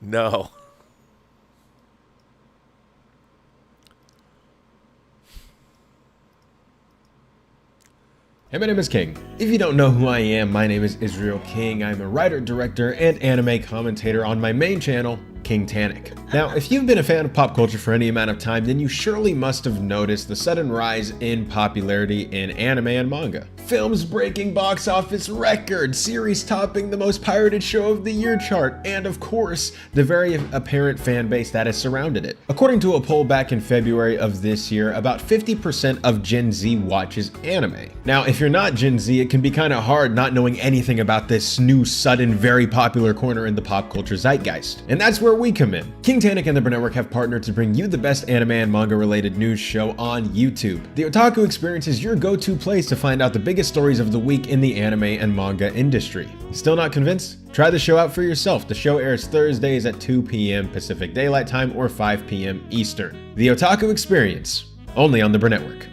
No. Hey, my name is King. If you don't know who I am, my name is Israel King. I'm a writer, director, and anime commentator on my main channel, King Tannic. Now, if you've been a fan of pop culture for any amount of time, then you surely must have noticed the sudden rise in popularity in anime and manga. Films breaking box office records, series topping the most pirated show of the year chart, and of course, the very apparent fan base that has surrounded it. According to a poll back in February of this year, about 50% of Gen Z watches anime. Now, if you're not Gen Z, it can be kind of hard not knowing anything about this new, sudden, very popular corner in the pop culture zeitgeist. And that's where we come in. King Tannic and the Burnettwork have partnered to bring you the best anime and manga related news show on YouTube. The Otaku Experience is your go-to place to find out the biggest stories of the week in the anime and manga industry. Still not convinced? Try the show out for yourself. The show airs Thursdays at 2 p.m. Pacific Daylight Time or 5 p.m. Eastern. The Otaku Experience, only on the Burnettwork.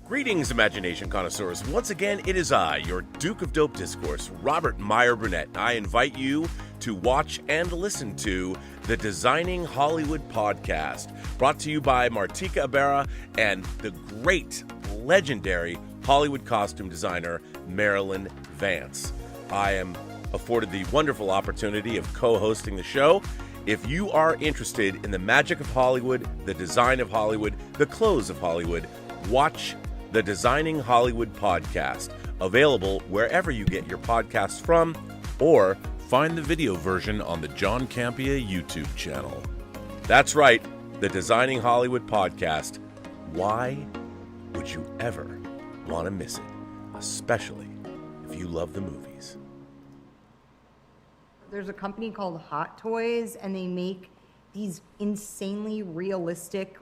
Greetings, imagination connoisseurs. Once again, it is I, your Duke of Dope Discourse, Robert Meyer Burnett. I invite you to watch and listen to the Designing Hollywood podcast, brought to you by Martika Ibarra and the great, legendary Hollywood costume designer, Marilyn Vance. I am afforded the wonderful opportunity of co-hosting the show. If you are interested in the magic of Hollywood, the design of Hollywood, the clothes of Hollywood, watch the Designing Hollywood podcast, available wherever you get your podcasts from, or find the video version on the John Campea YouTube channel. That's right, the Designing Hollywood podcast. Why would you ever want to miss it? Especially if you love the movies. There's a company called Hot Toys, and they make these insanely realistic,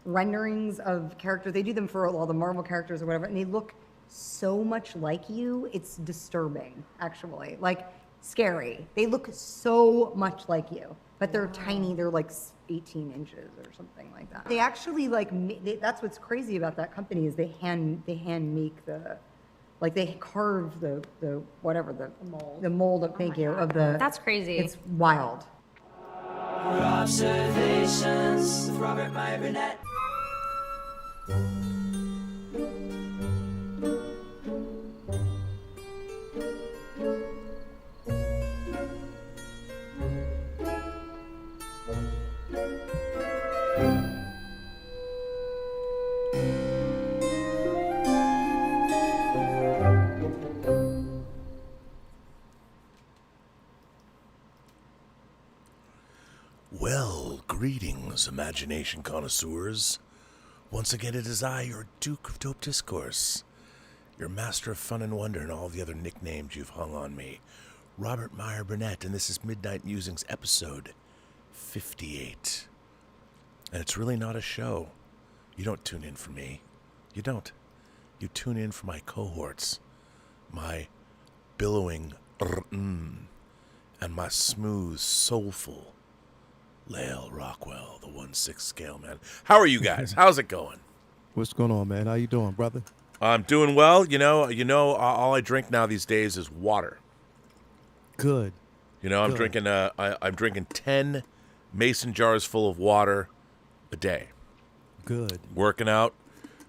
renderings of characters. They do them for all the Marvel characters or whatever, and they look so much like you. It's disturbing, actually. Like, scary. They look so much like you, but they're tiny. They're like 18 inches or something like that. They actually that's what's crazy about that company is they hand make they carve the mold of That's crazy. It's wild. Robservations with Robert Meyer Burnett. Well, greetings, imagination connoisseurs. Once again, it is I, your Duke of Dope Discourse, your master of fun and wonder and all the other nicknames you've hung on me, Robert Meyer Burnett, and this is Midnight Musings episode 58. And it's really not a show. You don't tune in for me. You don't. You tune in for my cohorts, my billowing and my smooth, soulful Lail, Rockwell, the 1/6 scale man. How are you guys? How's it going? What's going on, man? How you doing, brother? I'm doing well. You know, all I drink now these days is water. Good. You know, I'm drinking I'm drinking 10 mason jars full of water a day. Good. Working out.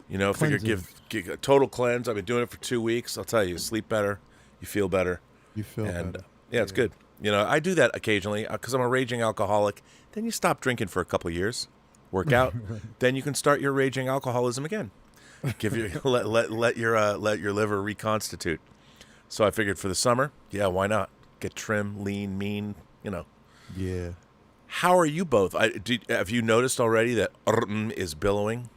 You know, figure give a total cleanse. I've been doing it for 2 weeks. I'll tell you, sleep better, you feel better. You feel better. Yeah, it's good. You know, I do that occasionally because I'm a raging alcoholic. Then you stop drinking for a couple of years, work out, then you can start your raging alcoholism again. Give you let your liver reconstitute. So I figured for the summer, yeah, why not get trim, lean, mean? You know. Yeah. How are you both? Have you noticed already that is billowing?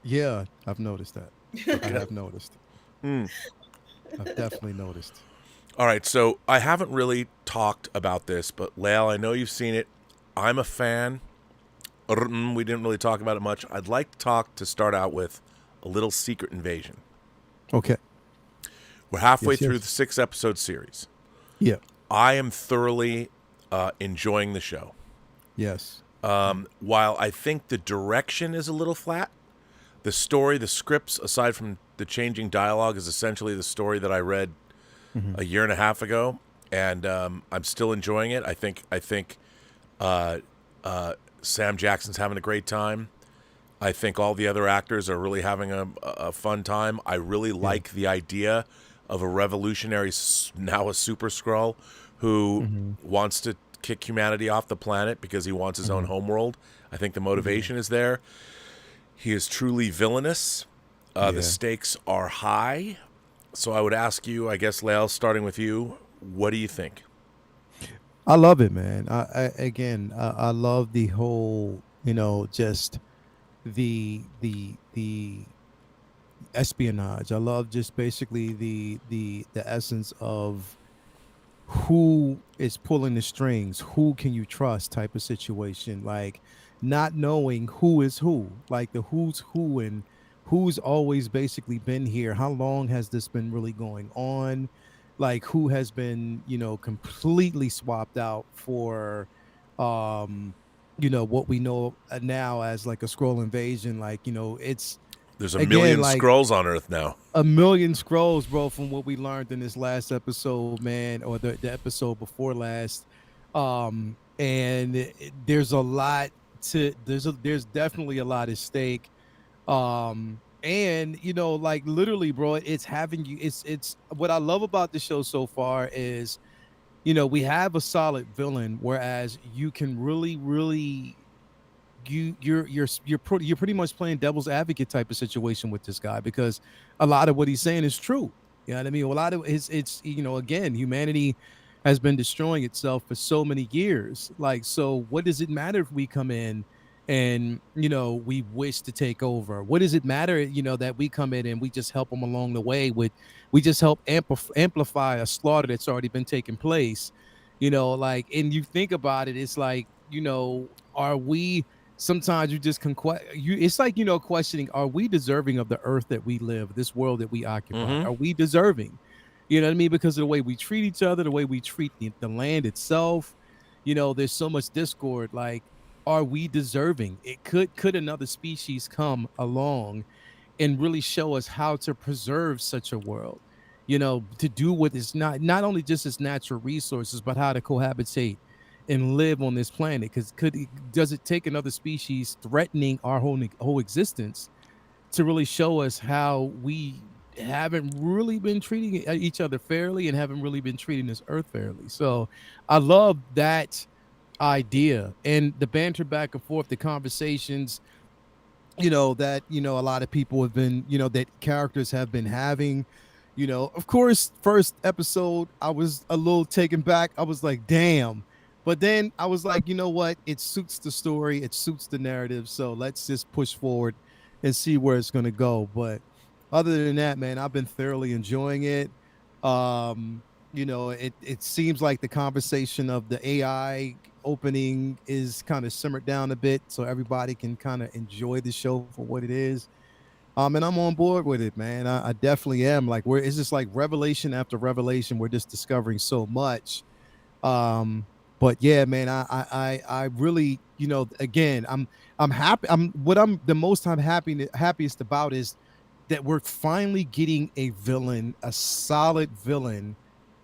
Yeah, I've noticed that. I have noticed. I've definitely noticed. All right, so I haven't really talked about this, but Lael, I know you've seen it. I'm a fan. We didn't really talk about it much. I'd like to start out with a little secret invasion. Okay. We're halfway through the 6-episode series. Yeah. I am thoroughly enjoying the show. Yes. While I think the direction is a little flat, the story, the scripts, aside from the changing dialogue, is essentially the story that I read a year and a half ago. and I'm still enjoying it. I think Sam Jackson's having a great time. I think all the other actors are really having a fun time. I really like the idea of a revolutionary, now a super Skrull, who wants to kick humanity off the planet because he wants his own homeworld. I think the motivation is there. He is truly villainous. The stakes are high. So I would ask you, I guess, Lael, starting with you, what do you think? I love it, man. I love the whole, just the espionage. I love just basically the essence of who is pulling the strings, who can you trust type of situation, like not knowing who is who, like the who's who and who's always basically been here. How long has this been really going on? Like who has been, completely swapped out for what we know now as like a Skrull invasion. Like, There's a million Skrulls on Earth now. A million Skrulls, bro, from what we learned in this last episode, man, or the episode before last. And there's a lot there's definitely a lot at stake. And like literally, bro, it's having you, it's what I love about the show so far is, we have a solid villain, whereas you can really you're pretty much playing devil's advocate type of situation with this guy, because a lot of what he's saying is true. You know what I mean? A lot of it's again, humanity has been destroying itself for so many years. Like, so what does it matter if we come in and we wish to take over? What does it matter that we come in and we just help them along the way we just help amplify a slaughter that's already been taking place? Like, and you think about it, it's like, are we, sometimes you just it's like, questioning, are we deserving of the earth that we live, this world that we occupy? Are we deserving? You know what I mean? Because of the way we treat each other, the way we treat the land itself, there's so much discord. Like, are we deserving? It could another species come along and really show us how to preserve such a world, to do what is not only just its natural resources, but how to cohabitate and live on this planet. Because does it take another species threatening our whole existence to really show us how we haven't really been treating each other fairly and haven't really been treating this earth fairly? So I love that idea and the banter back and forth, the conversations, that a lot of people have been, that characters have been having. Of course, first episode I was a little taken back. I was like, damn. But then I was like, you know what? It suits the story, it suits the narrative, so let's just push forward and see where it's going to go. But other than that, man, I've been thoroughly enjoying it. It seems like the conversation of the AI opening is kind of simmered down a bit, so everybody can kind of enjoy the show for what it is. And I'm on board with it, man. I definitely am. Like, it's just like revelation after revelation. We're just discovering so much. But yeah, man, I really, again, I'm happy. I'm the most happiest about is that we're finally getting a villain, a solid villain,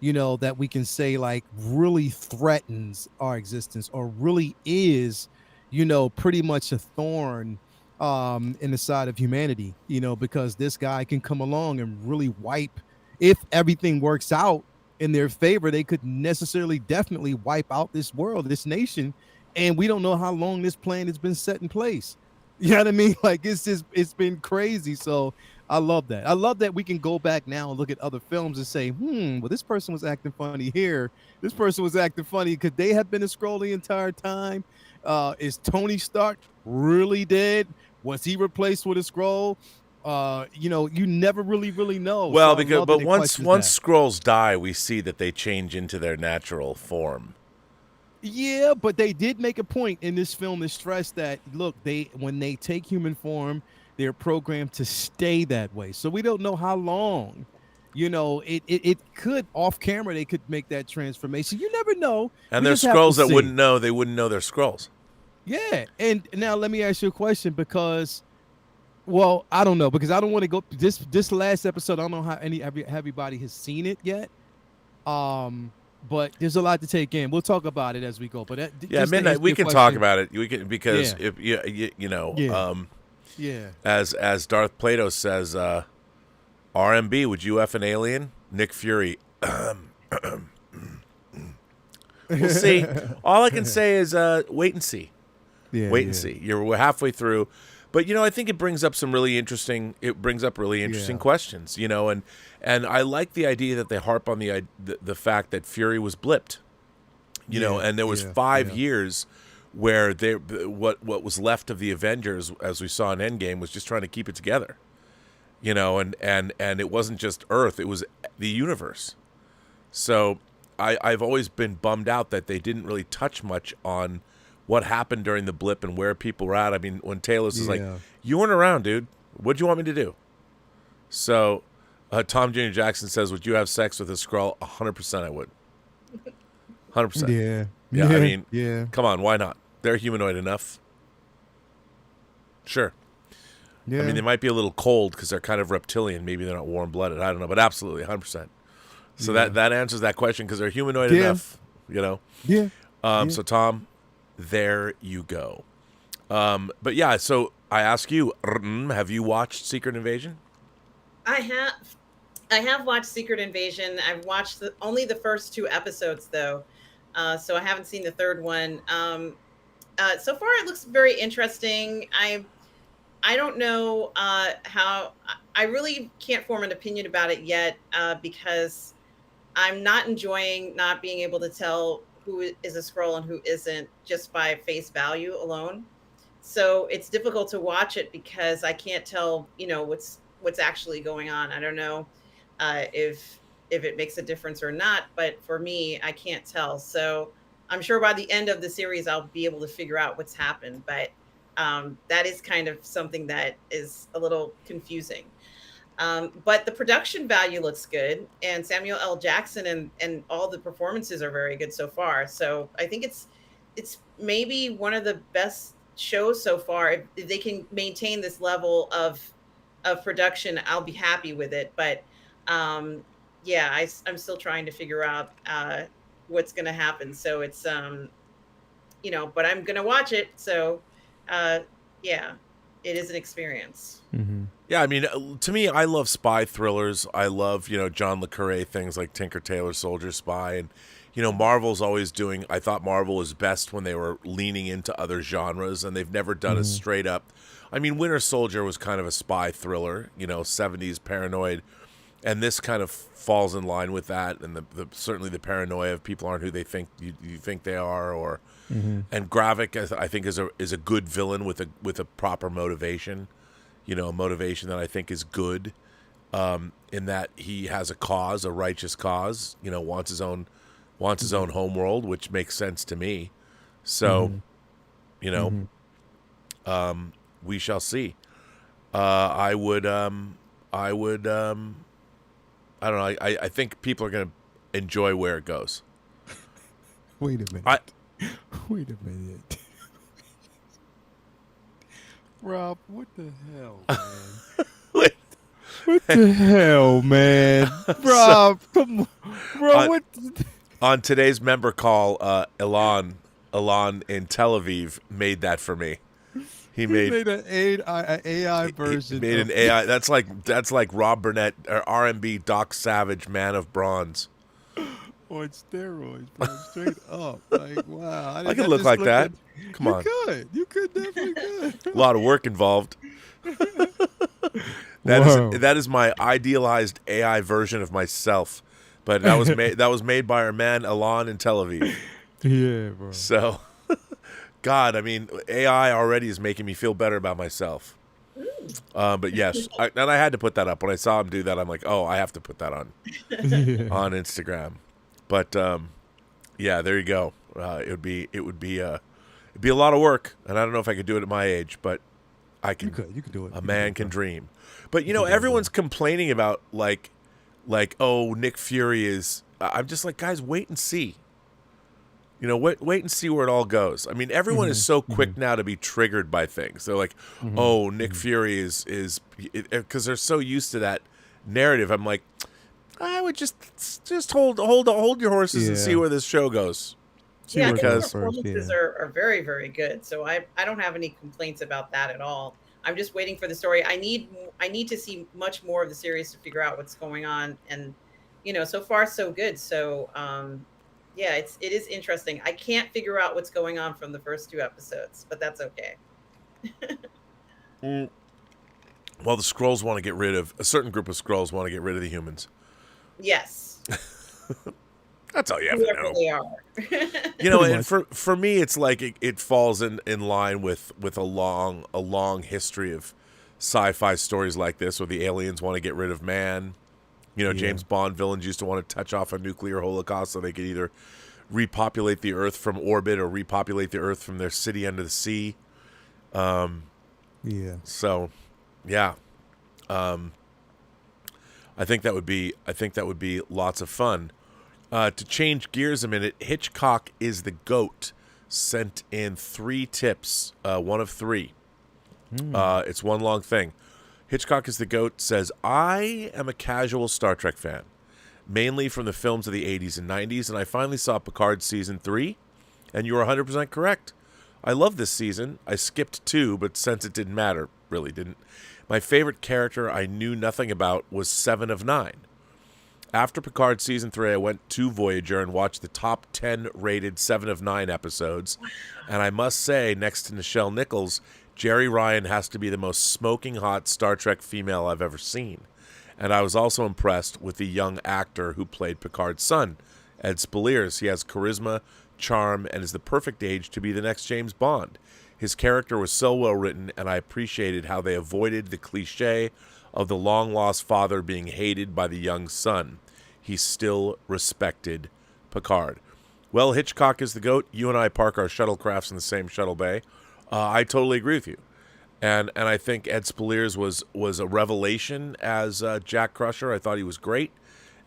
that we can say like really threatens our existence, or really is, pretty much a thorn in the side of humanity, because this guy can come along and really wipe, if everything works out in their favor, they could definitely wipe out this world, this nation, and we don't know how long this plan has been set in place. You know what I mean? Like, it's been crazy. So I love that. I love that we can go back now and look at other films and say, well, this person was acting funny here. This person was acting funny. Could they have been a Skrull the entire time? Is Tony Stark really dead? Was he replaced with a Skrull? You never really know. Well, so but once Skrulls die, we see that they change into their natural form. Yeah, but they did make a point in this film to stress that, look, when they take human form, they're programmed to stay that way. So we don't know how long. It could, off camera, they could make that transformation. You never know. And there's Skrulls that wouldn't know. They wouldn't know they're Skrulls. Yeah, and now let me ask you a question, because, well, I don't know, because I don't want to go this last episode. I don't know how everybody has seen it yet. but there's a lot to take in. We'll talk about it as we go. But Yeah, just to midnight. answer We your can question, talk about it. We can because Yeah. if you know, Yeah. Yeah. as Darth Plato says, RMB, would you F an alien? Nick Fury. We'll see. All I can say is wait and see. Yeah. Wait and see. We're halfway through. But, I think it brings up some really interesting questions, and I like the idea that they harp on the fact that Fury was blipped, and there was 5 years where what was left of the Avengers, as we saw in Endgame, was just trying to keep it together, and it wasn't just Earth, it was the universe. So I've always been bummed out that they didn't really touch much on what happened during the blip and where people were at. I mean, when Talos is like, you weren't around, dude. What'd you want me to do? So Tom Jr. Jackson says, would you have sex with a Skrull? 100% I would. 100%. Yeah. I mean, come on, why not? They're humanoid enough. Sure. Yeah. I mean, they might be a little cold because they're kind of reptilian. Maybe they're not warm-blooded. I don't know, but absolutely, 100%. So that answers that question because they're humanoid enough, Yeah. So, Tom, there you go. But yeah, so I ask you, have you watched Secret Invasion? I have watched Secret Invasion. I've watched only the first 2 episodes though, so I haven't seen the third one. So far, it looks very interesting. I don't know how. I really can't form an opinion about it yet because I'm not enjoying not being able to tell who is a Skrull and who isn't just by face value alone. So it's difficult to watch it because I can't tell, what's actually going on. I don't know if it makes a difference or not, but for me, I can't tell. So I'm sure by the end of the series, I'll be able to figure out what's happened. But that is kind of something that is a little confusing. But the production value looks good, and Samuel L. Jackson and all the performances are very good so far. So I think it's maybe one of the best shows so far. If they can maintain this level of production, I'll be happy with it. But I'm still trying to figure out what's going to happen. So it's but I'm going to watch it. So it is an experience. Mm-hmm. Yeah, I mean, to me, I love spy thrillers. I love, John le Carré things like Tinker Tailor Soldier Spy. And, Marvel's always I thought Marvel was best when they were leaning into other genres, and they've never done a straight up. I mean, Winter Soldier was kind of a spy thriller, 70s paranoid. And this kind of falls in line with that, and certainly the paranoia of people aren't who they think you think they are, or and Gravik I think is a good villain with a proper motivation, a motivation that I think is good, in that he has a cause, a righteous cause, wants his own home world, which makes sense to me. So, we shall see. I don't know. I think people are going to enjoy where it goes. Wait a minute. Wait a minute. Rob, what the hell, man? Wait. What the hell, man? Rob, come on. Bro, what? On today's member call, Elan in Tel Aviv made that for me. He made an AI version. He made an AI. That's like Rob Burnett or R&B Doc Savage, Man of Bronze. On steroids, bro. Straight up. Like, wow. I could look like that. Come on. You could definitely could. A lot of work involved. That is my idealized AI version of myself. But that was made by our man Elan in Tel Aviv. Yeah, bro. So, God, I mean, AI already is making me feel better about myself. But yes, I had to put that up when I saw him do that. I'm like, oh, I have to put that on Instagram. But yeah, there you go. It would be a lot of work, and I don't know if I could do it at my age, but I can. You could do it. A man can dream. But everyone's complaining about like, oh, Nick Fury is. I'm just like, guys, wait and see. Wait and see where it all goes. I mean, everyone is so quick now to be triggered by things. They're like, oh, Nick Fury is because they're so used to that narrative. I'm like, I would just hold your horses and see Yeah. where this show goes. See Yeah, I where it think the goes first. performances Yeah. are very, very good. So I don't have any complaints about that at all. I'm just waiting for the story. I need to see much more of the series to figure out what's going on. And so far so good. So yeah, it is interesting. I can't figure out what's going on from the first 2 episodes, but that's okay. Well, the Skrulls want to get rid of a certain group of Skrulls want to get rid of the humans. Yes. That's all you have to Whoever know. they are. And much. for me, it's like it falls in line with a long history of sci-fi stories like this, where the aliens want to get rid of man. James Bond villains used to want to touch off a nuclear holocaust so they could either repopulate the Earth from orbit or repopulate the Earth from their city under the sea. Yeah. So, yeah, I think that would be lots of fun. To change gears a minute, Hitchcock is the GOAT sent in 3 tips, one of 3. It's one long thing. Hitchcock is the GOAT says, I am a casual Star Trek fan, mainly from the films of the 80s and 90s, and I finally saw Picard Season 3, and you were 100% correct. I love this season. I skipped 2, but since it didn't matter, really didn't. My favorite character I knew nothing about was 7 of 9. After Picard Season 3, I went to Voyager and watched the top 10 rated 7 of 9 episodes. And I must say, next to Nichelle Nichols, Jerry Ryan has to be the most smoking hot Star Trek female I've ever seen. And I was also impressed with the young actor who played Picard's son, Ed Spaliers. He has charisma, charm, and is the perfect age to be the next James Bond. His character was so well written, and I appreciated how they avoided the cliche of the long-lost father being hated by the young son. He still respected Picard. Well, Hitchcock is the GOAT. You and I park our shuttlecrafts in the same shuttle bay. I totally agree with you. And I think Ed Spaliers was a revelation as Jack Crusher. I thought he was great.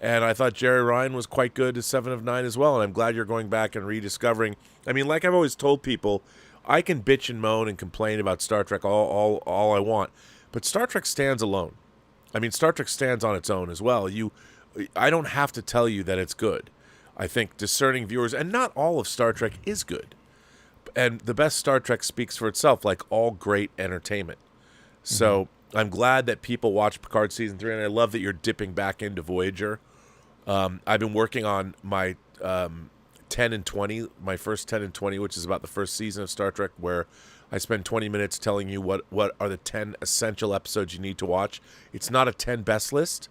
And I thought Jerry Ryan was quite good as 7 of 9 as well. And I'm glad you're going back and rediscovering. I mean, like I've always told people, I can bitch and moan and complain about Star Trek all I want. But Star Trek stands alone. I mean, Star Trek stands on its own as well. I don't have to tell you that it's good. I think discerning viewers, and not all of Star Trek is good. And the best Star Trek speaks for itself, like all great entertainment. So I'm glad that people watch Picard Season 3, and I love that you're dipping back into Voyager. I've been working on my 10 and 20, my first 10 and 20, which is about the first season of Star Trek, where I spend 20 minutes telling you what are the 10 essential episodes you need to watch. It's not a 10 best list.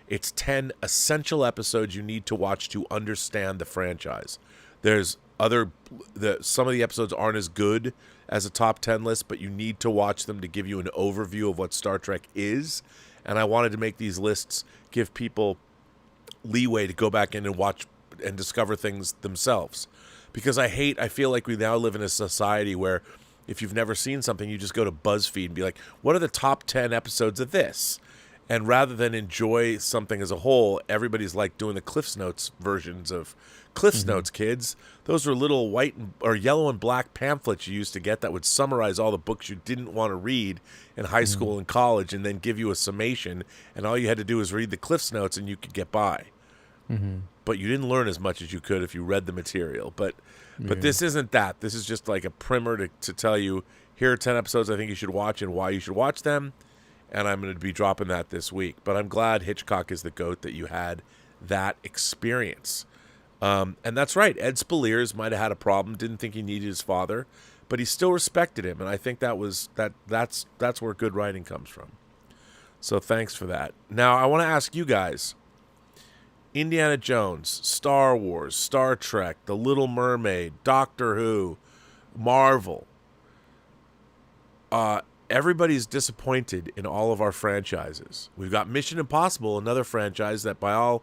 It's 10 essential episodes you need to watch to understand the franchise. There's some of the episodes aren't as good as a top 10 list, but you need to watch them to give you an overview of what Star Trek is. And I wanted to make these lists give people leeway to go back in and watch and discover things themselves. Because I feel like we now live in a society where if you've never seen something, you just go to BuzzFeed and be like, what are the top 10 episodes of this? And rather than enjoy something as a whole, everybody's like doing the Cliff's Notes versions of Cliff's Notes, kids. Those were little white or yellow and black pamphlets you used to get that would summarize all the books you didn't want to read in high school and college and then give you a summation. And all you had to do was read the Cliff's Notes and you could get by. But you didn't learn as much as you could if you read the material. But this isn't that. This is just like a primer to tell you, here are 10 episodes I think you should watch and why you should watch them. And I'm going to be dropping that this week. But I'm glad Hitchcock is the GOAT that you had that experience. And that's right. Ed Spaliers might have had a problem, didn't think he needed his father, but he still respected him. And I think that's where good writing comes from. So thanks for that. Now, I want to ask you guys, Indiana Jones, Star Wars, Star Trek, The Little Mermaid, Doctor Who, Marvel. Everybody's disappointed in all of our franchises. We've got Mission Impossible, another franchise that by all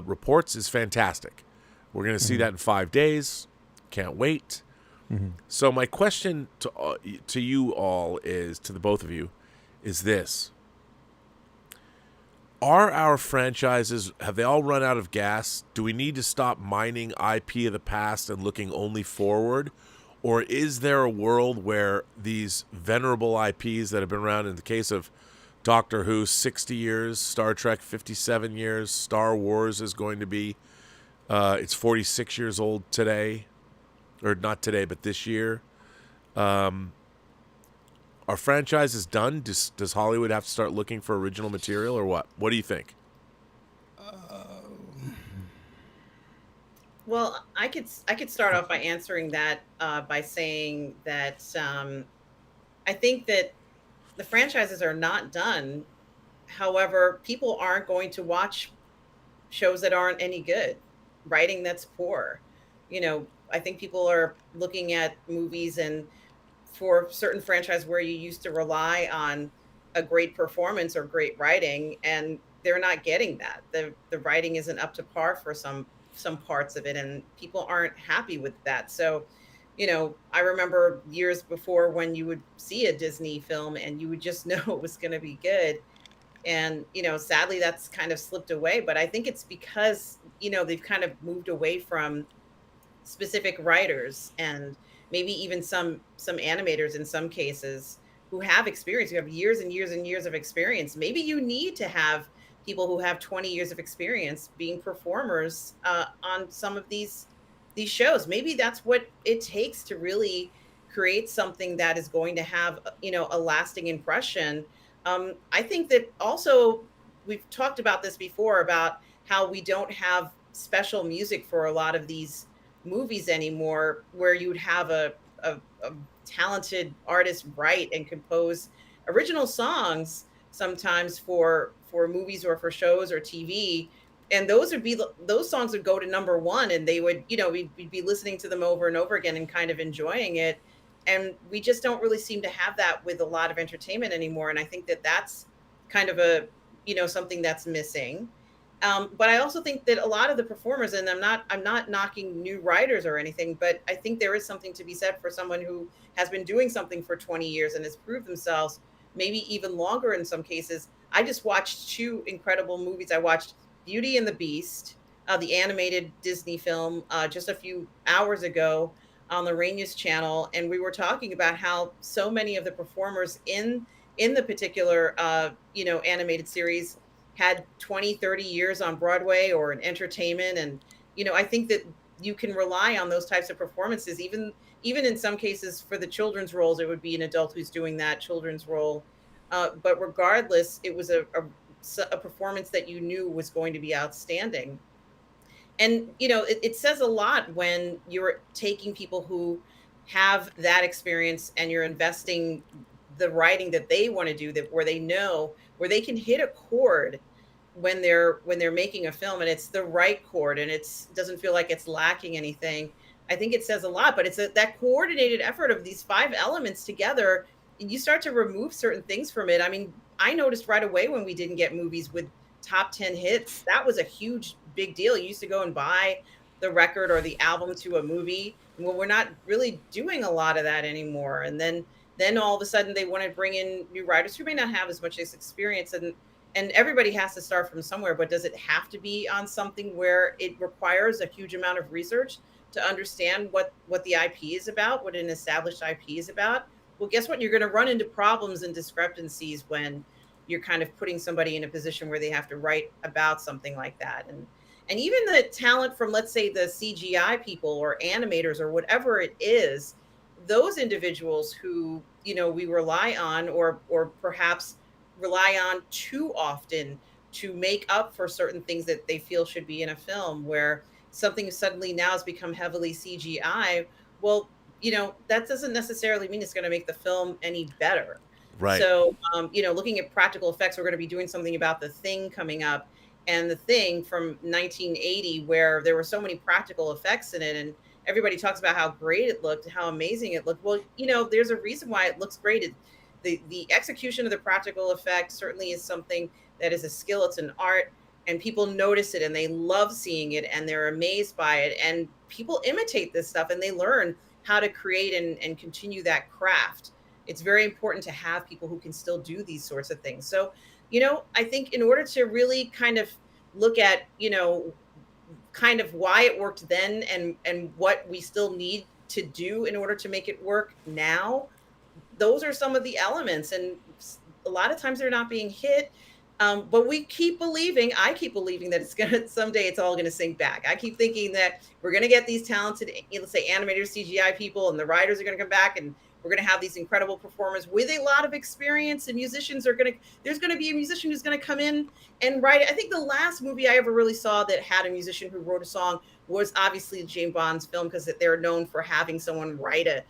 reports is fantastic. We're going to see that in 5 days. Can't wait. So my question to you all is, to the both of you, is this. Are our franchises, have they all run out of gas? Do we need to stop mining IP of the past and looking only forward? Or is there a world where these venerable IPs that have been around, in the case of Doctor Who 60 years, Star Trek 57 years, Star Wars is going to be it's 46 years old today, or not today, but this year. Are franchises done? Does Hollywood have to start looking for original material, or what? What do you think? Well, I could start off by answering that by saying that I think that the franchises are not done. However, people aren't going to watch shows that aren't any good, writing that's poor. I think people are looking at movies, and for certain franchise where you used to rely on a great performance or great writing, and they're not getting that. The writing isn't up to par for some parts of it, and people aren't happy with that. So, I remember years before when you would see a Disney film and you would just know it was going to be good. And, sadly that's kind of slipped away, but I think it's because, they've kind of moved away from specific writers, and maybe even some animators in some cases who have experience, who have years and years and years of experience. Maybe you need to have people who have 20 years of experience being performers on some of these shows. Maybe that's what it takes to really create something that is going to have a lasting impression. I think that also, we've talked about this before, about how we don't have special music for a lot of these movies anymore, where you would have a talented artist write and compose original songs sometimes for movies or for shows or TV. And those songs would go to number one, and they would, we'd be listening to them over and over again and kind of enjoying it. And we just don't really seem to have that with a lot of entertainment anymore. And I think that that's kind of something that's missing. But I also think that a lot of the performers, and I'm not knocking new writers or anything, but I think there is something to be said for someone who has been doing something for 20 years and has proved themselves, maybe even longer in some cases. I just watched two incredible movies. I watched Beauty and the Beast, the animated Disney film, just a few hours ago on the Rainius channel, and we were talking about how so many of the performers in the particular animated series had 20, 30 years on Broadway or in entertainment. And I think that you can rely on those types of performances, even in some cases for the children's roles. It would be an adult who's doing that children's role, but regardless, it was a performance that you knew was going to be outstanding. And it says a lot when you're taking people who have that experience and you're investing the writing that they want to do, that where they know where they can hit a chord when they're making a film, and it's the right chord, and it doesn't feel like it's lacking anything. I think it says a lot. But it's that coordinated effort of these 5 elements together, and you start to remove certain things from it. I mean, I noticed right away when we didn't get movies with top 10 hits. That was a huge big deal. You used to go and buy the record or the album to a movie. Well, we're not really doing a lot of that anymore. And then all of a sudden they want to bring in new writers who may not have as much experience, and everybody has to start from somewhere. But does it have to be on something where it requires a huge amount of research to understand what the IP is about, what an established IP is about? Well, guess what? You're going to run into problems and discrepancies when you're kind of putting somebody in a position where they have to write about something like that. And even the talent from, let's say, the CGI people or animators or whatever it is, those individuals who, we rely on or perhaps rely on too often to make up for certain things that they feel should be in a film, where something suddenly now has become heavily CGI. Well, that doesn't necessarily mean it's going to make the film any better. Right. So, looking at practical effects, we're going to be doing something about The Thing coming up, and The Thing from 1980, where there were so many practical effects in it, and everybody talks about how great it looked, how amazing it looked. Well, there's a reason why it looks great. The execution of the practical effect certainly is something that is a skill. It's an art, and people notice it and they love seeing it and they're amazed by it. And people imitate this stuff and they learn how to create and continue that craft. It's very important to have people who can still do these sorts of things. So, I think in order to really kind of look at, kind of why it worked then and what we still need to do in order to make it work now, those are some of the elements. And a lot of times they're not being hit. But we keep believing, I keep believing that it's gonna someday it's all gonna sink back. I keep thinking that we're gonna get these talented, let's say animators, CGI people, and the writers are gonna come back, and we're gonna have these incredible performers with a lot of experience, and musicians are gonna there's gonna be a musician who's gonna come in and write it. I think the last movie I ever really saw that had a musician who wrote a song was obviously James Bond's film, because they're known for having someone write a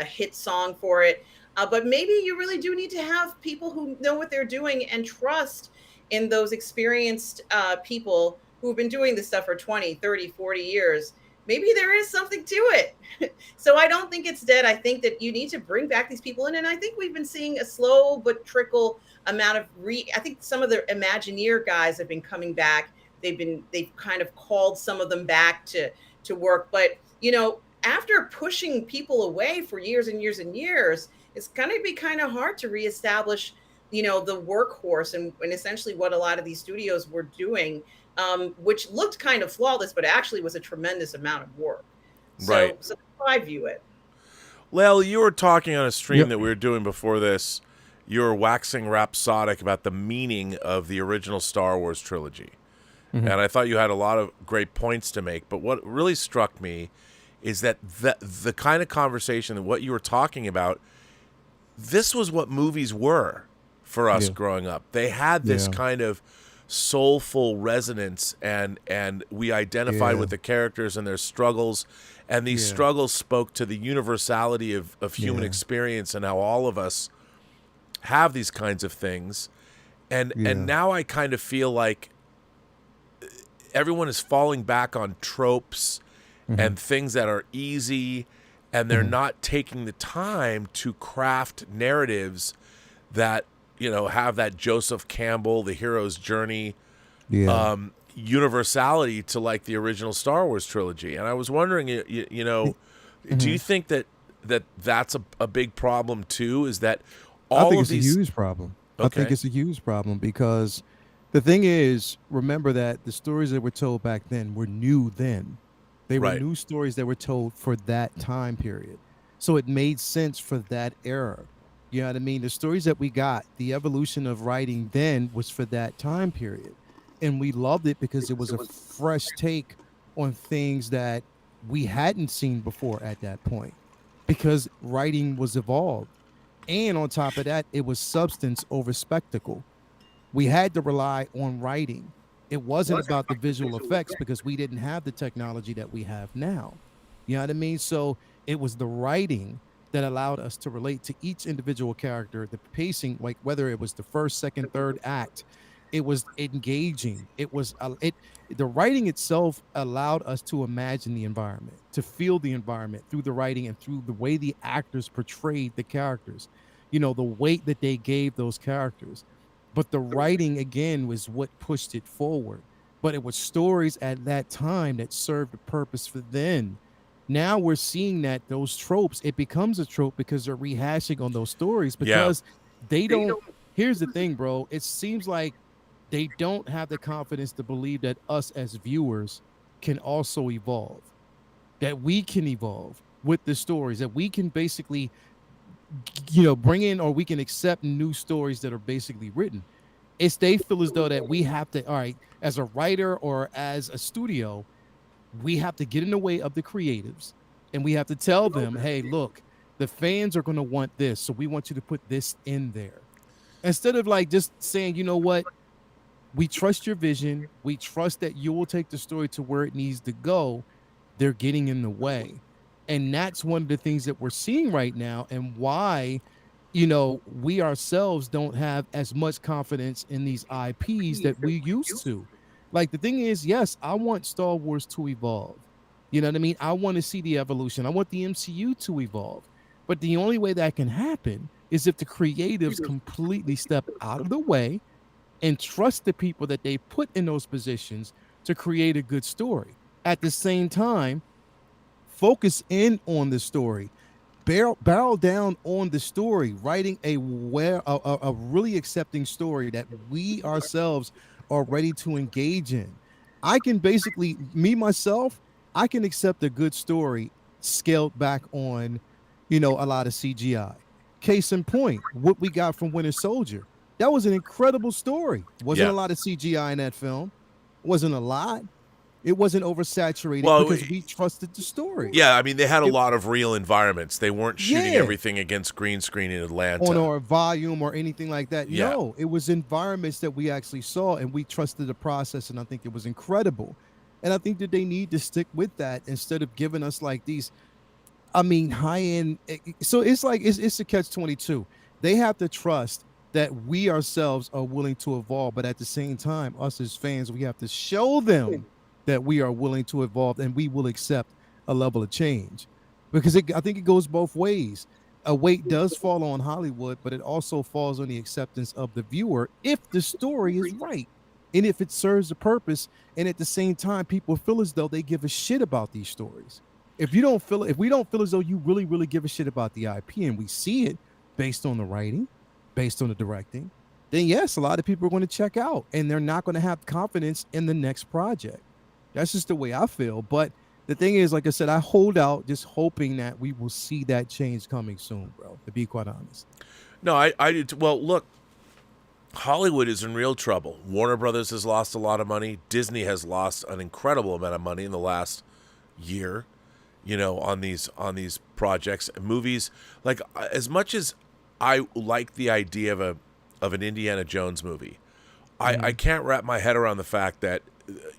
hit song for it. But maybe you really do need to have people who know what they're doing and trust in those experienced people who've been doing this stuff for 20, 30, 40 years. Maybe there is something to it. So I don't think it's dead. I think that you need to bring back these people in. And I think we've been seeing a slow but trickle amount of I think some of the Imagineer guys have been coming back. They've kind of called some of them back to work. But, after pushing people away for years and years and years, it's going to be kind of hard to reestablish, the workhorse and essentially what a lot of these studios were doing, which looked kind of flawless, but actually was a tremendous amount of work. So that's how I view it. Lael, you were talking on a stream that we were doing before this. You were waxing rhapsodic about the meaning of the original Star Wars trilogy. Mm-hmm. And I thought you had a lot of great points to make. But what really struck me is that the kind of conversation that what you were talking about, this was what movies were for us growing up. They had this kind of soulful resonance, and we identified with the characters and their struggles, and these struggles spoke to the universality of human experience and how all of us have these kinds of things. And now I kind of feel like everyone is falling back on tropes and things that are easy, and they're not taking the time to craft narratives that, have that Joseph Campbell, the hero's journey, universality to like the original Star Wars trilogy. And I was wondering, do you think that's a big problem too? Is that I think it's a huge problem. I think it's a huge problem because the thing is, remember that the stories that were told back then were new then. They were new stories that were told for that time period. So it made sense for that era. You know what I mean? The stories that we got, the evolution of writing then was for that time period. And we loved it because it was a fresh take on things that we hadn't seen before at that point, because writing was evolved. And on top of that, it was substance over spectacle. We had to rely on writing. It wasn't about the visual effects because we didn't have the technology that we have now. You know what I mean? So it was the writing that allowed us to relate to each individual character, the pacing, like whether it was the first, second, third act, it was engaging. It was the writing itself allowed us to imagine the environment, to feel the environment through the writing and through the way the actors portrayed the characters, the weight that they gave those characters. But the writing, again, was what pushed it forward. But it was stories at that time that served a purpose for then. Now we're seeing that those tropes, it becomes a trope because they're rehashing on those stories because they don't. Here's the thing, bro. It seems like they don't have the confidence to believe that us as viewers can also evolve, that we can evolve with the stories, that we can basically bring in, or we can accept new stories that are basically written. They feel as though that we have to, all right, as a writer or as a studio, we have to get in the way of the creatives, and we have to tell them, hey, look, the fans are going to want this, so we want you to put this in there. Instead of like just saying, you know what, we trust your vision, we trust that you will take the story to where it needs to go. They're getting in the way. And that's one of the things that we're seeing right now, and why, we ourselves don't have as much confidence in these IPs that we used to. Like, the thing is, yes, I want Star Wars to evolve. You know what I mean? I want to see the evolution. I want the MCU to evolve. But the only way that can happen is if the creatives completely step out of the way and trust the people that they put in those positions to create a good story. At the same time, focus in on the story, barrel down on the story, writing a really accepting story that we ourselves are ready to engage in. I can basically, myself, I can accept a good story scaled back on, a lot of CGI. Case in point, what we got from Winter Soldier. That was an incredible story. Wasn't Yeah. a lot of CGI in that film. Wasn't a lot. It wasn't oversaturated Well, because we trusted the story. Yeah, I mean, they had a lot of real environments. They weren't shooting Yeah. everything against green screen in Atlanta. On our volume or anything like that. Yeah. No, it was environments that we actually saw, and we trusted the process, and I think it was incredible. And I think that they need to stick with that instead of giving us like these, I mean, high-end. So it's like it's a catch-22. They have to trust that we ourselves are willing to evolve, but at the same time, us as fans, we have to show them that we are willing to evolve and we will accept a level of change, because I think it goes both ways. A weight does fall on Hollywood, but it also falls on the acceptance of the viewer if the story is right and if it serves a purpose, and at the same time people feel as though they give a shit about these stories. If we don't feel as though you really give a shit about the IP, and we see it based on the writing, based on the directing, then yes, a lot of people are going to check out and they're not going to have confidence in the next project. That's just the way I feel. But the thing is, like I said, I hold out just hoping that we will see that change coming soon, bro, to be quite honest. No, I do. Well, look, Hollywood is in real trouble. Warner Brothers has lost a lot of money. Disney has lost an incredible amount of money in the last year, on these projects, movies. Like, as much as I like the idea of an Indiana Jones movie, I can't wrap my head around the fact that,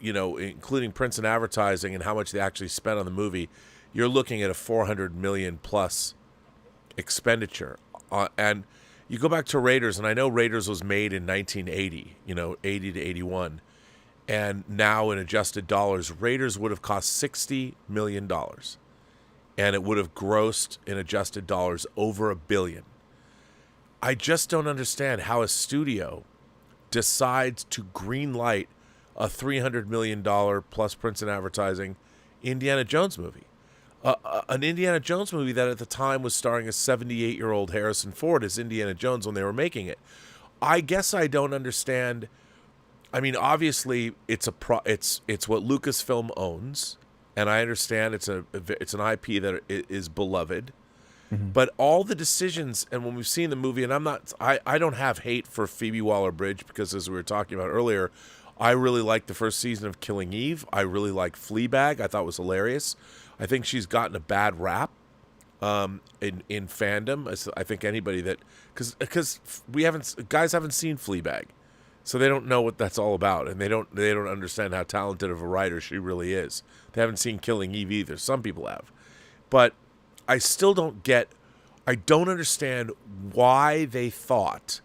including prints and advertising and how much they actually spent on the movie, you're looking at a $400 million plus expenditure. And you go back to Raiders, and I know Raiders was made in 1980, 80 to 81. And now in adjusted dollars, Raiders would have cost $60 million. And it would have grossed in adjusted dollars over $1 billion. I just don't understand how a studio decides to greenlight a $300 million plus prints and advertising Indiana Jones movie. An Indiana Jones movie that at the time was starring a 78-year-old Harrison Ford as Indiana Jones when they were making it. I guess I don't understand. I mean, obviously, it's what Lucasfilm owns, and I understand it's an IP that is beloved. Mm-hmm. But all the decisions, and when we've seen the movie, and I don't have hate for Phoebe Waller-Bridge, because as we were talking about earlier, I really liked the first season of Killing Eve. I really liked Fleabag. I thought it was hilarious. I think she's gotten a bad rap in fandom. I think anybody that, because guys haven't seen Fleabag, so they don't know what that's all about, and they don't understand how talented of a writer she really is. They haven't seen Killing Eve either. Some people have, but I still don't understand why they thought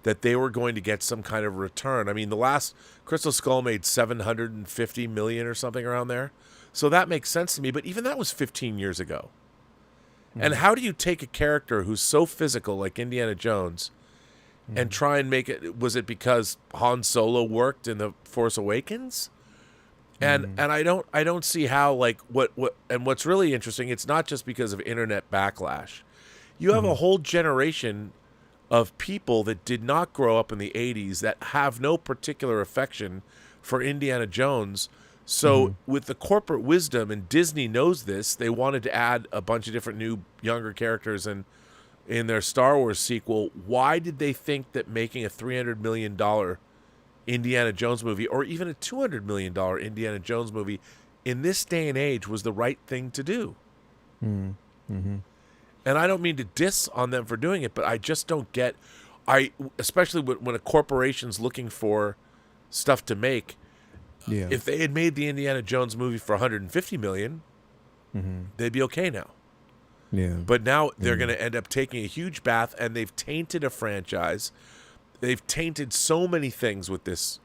that they were going to get some kind of return. I mean, the last Crystal Skull made $750 million or something around there. So that makes sense to me, but even that was 15 years ago. Mm-hmm. And how do you take a character who's so physical like Indiana Jones and try and make it, was it because Han Solo worked in The Force Awakens? And I don't see how, like, what's really interesting, it's not just because of internet backlash. You have a whole generation of people that did not grow up in the 80s that have no particular affection for Indiana Jones. So with the corporate wisdom, and Disney knows this, they wanted to add a bunch of different new younger characters in their Star Wars sequel. Why did they think that making a $300 million Indiana Jones movie, or even a $200 million Indiana Jones movie in this day and age, was the right thing to do? Mm-hmm. And I don't mean to diss on them for doing it, but I just don't get, especially when a corporation's looking for stuff to make. Yeah. If they had made the Indiana Jones movie for $150 million, they'd be okay now. Yeah. But now they're going to end up taking a huge bath, and they've tainted a franchise. They've tainted so many things with this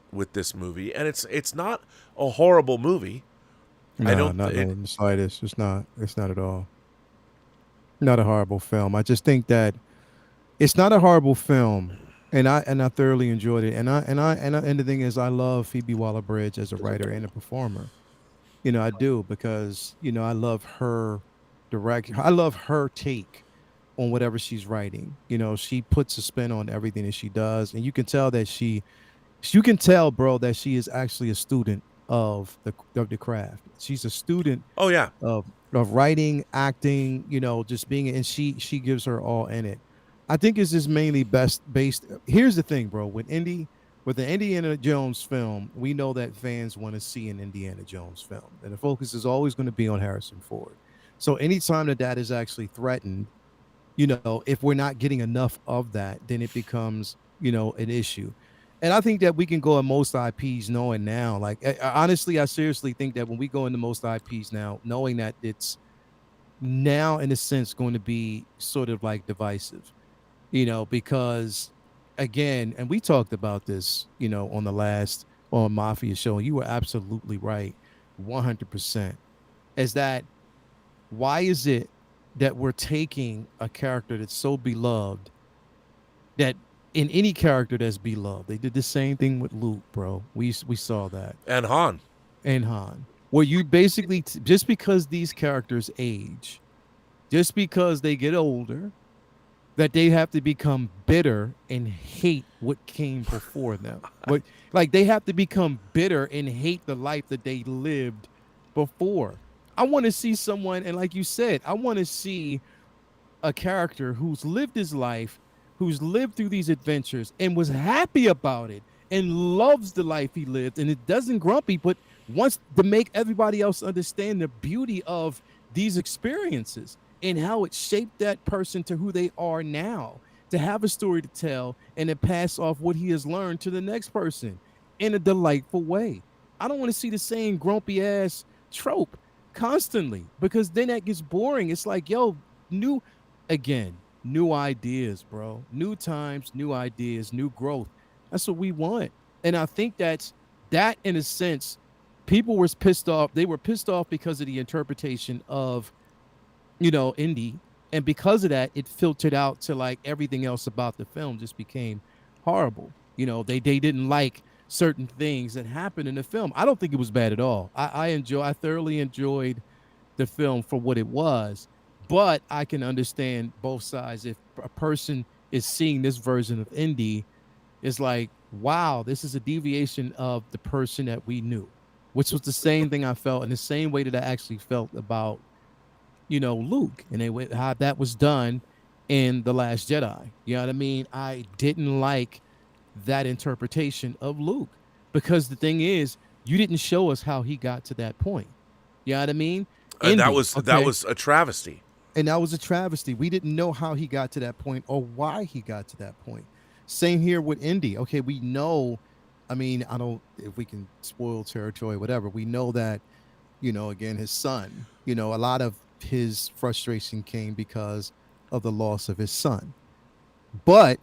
movie, and it's not a horrible movie. No, not in the slightest. It's not at all. Not a horrible film. I just think that it's not a horrible film, and I thoroughly enjoyed it. And the thing is, I love Phoebe Waller-Bridge as a writer and a performer. I do, because I love her I love her take on whatever she's writing. She puts a spin on everything that she does, and you can tell, bro, that she is actually a student of the craft. She's a student. Oh yeah. Of writing, acting, just being, and she gives her all in it. I think it's just mainly best based. Here's the thing, bro. With the Indiana Jones film, we know that fans want to see an Indiana Jones film, and the focus is always going to be on Harrison Ford. So anytime that is actually threatened, if we're not getting enough of that, then it becomes, an issue. And I think that we can go in most IPs knowing now, like honestly, I seriously think that when we go into most IPs now, knowing that it's now in a sense going to be sort of like divisive, because again, and we talked about this, on the last on Mafia show, and you were absolutely right, 100%. Is that why is it that we're taking a character that's so beloved that in any character that's beloved, they did the same thing with Luke, bro. We saw that. And Han. Where you basically, just because these characters age, just because they get older, that they have to become bitter and hate what came before them. But like they have to become bitter and hate the life that they lived before. I want to see someone, and like you said, I want to see a character who's lived his life, who's lived through these adventures and was happy about it and loves the life he lived, and it doesn't grumpy, but wants to make everybody else understand the beauty of these experiences and how it shaped that person to who they are now, to have a story to tell and to pass off what he has learned to the next person in a delightful way. I don't want to see the same grumpy ass trope constantly, because then that gets boring. It's like, yo, new ideas, bro. New times, new ideas, new growth. That's what we want. And I think that in a sense, people were pissed off. They were pissed off because of the interpretation of, Indy. And because of that, it filtered out to like everything else about the film just became horrible. They didn't like certain things that happened in the film. I don't think it was bad at all. I thoroughly enjoyed the film for what it was, but I can understand both sides. If a person is seeing this version of Indy, it's like, wow, this is a deviation of the person that we knew, which was the same thing I felt in the same way that I actually felt about, Luke, and how that was done in The Last Jedi. You know what I mean? I didn't like that interpretation of Luke, because the thing is, you didn't show us how he got to that point. You know what I mean? And that was a travesty. And that was a travesty. We didn't know how he got to that point or why he got to that point. Same here with Indy. Okay, we know, I mean, I don't, if we can spoil territory, whatever, we know that, again, his son, a lot of his frustration came because of the loss of his son. But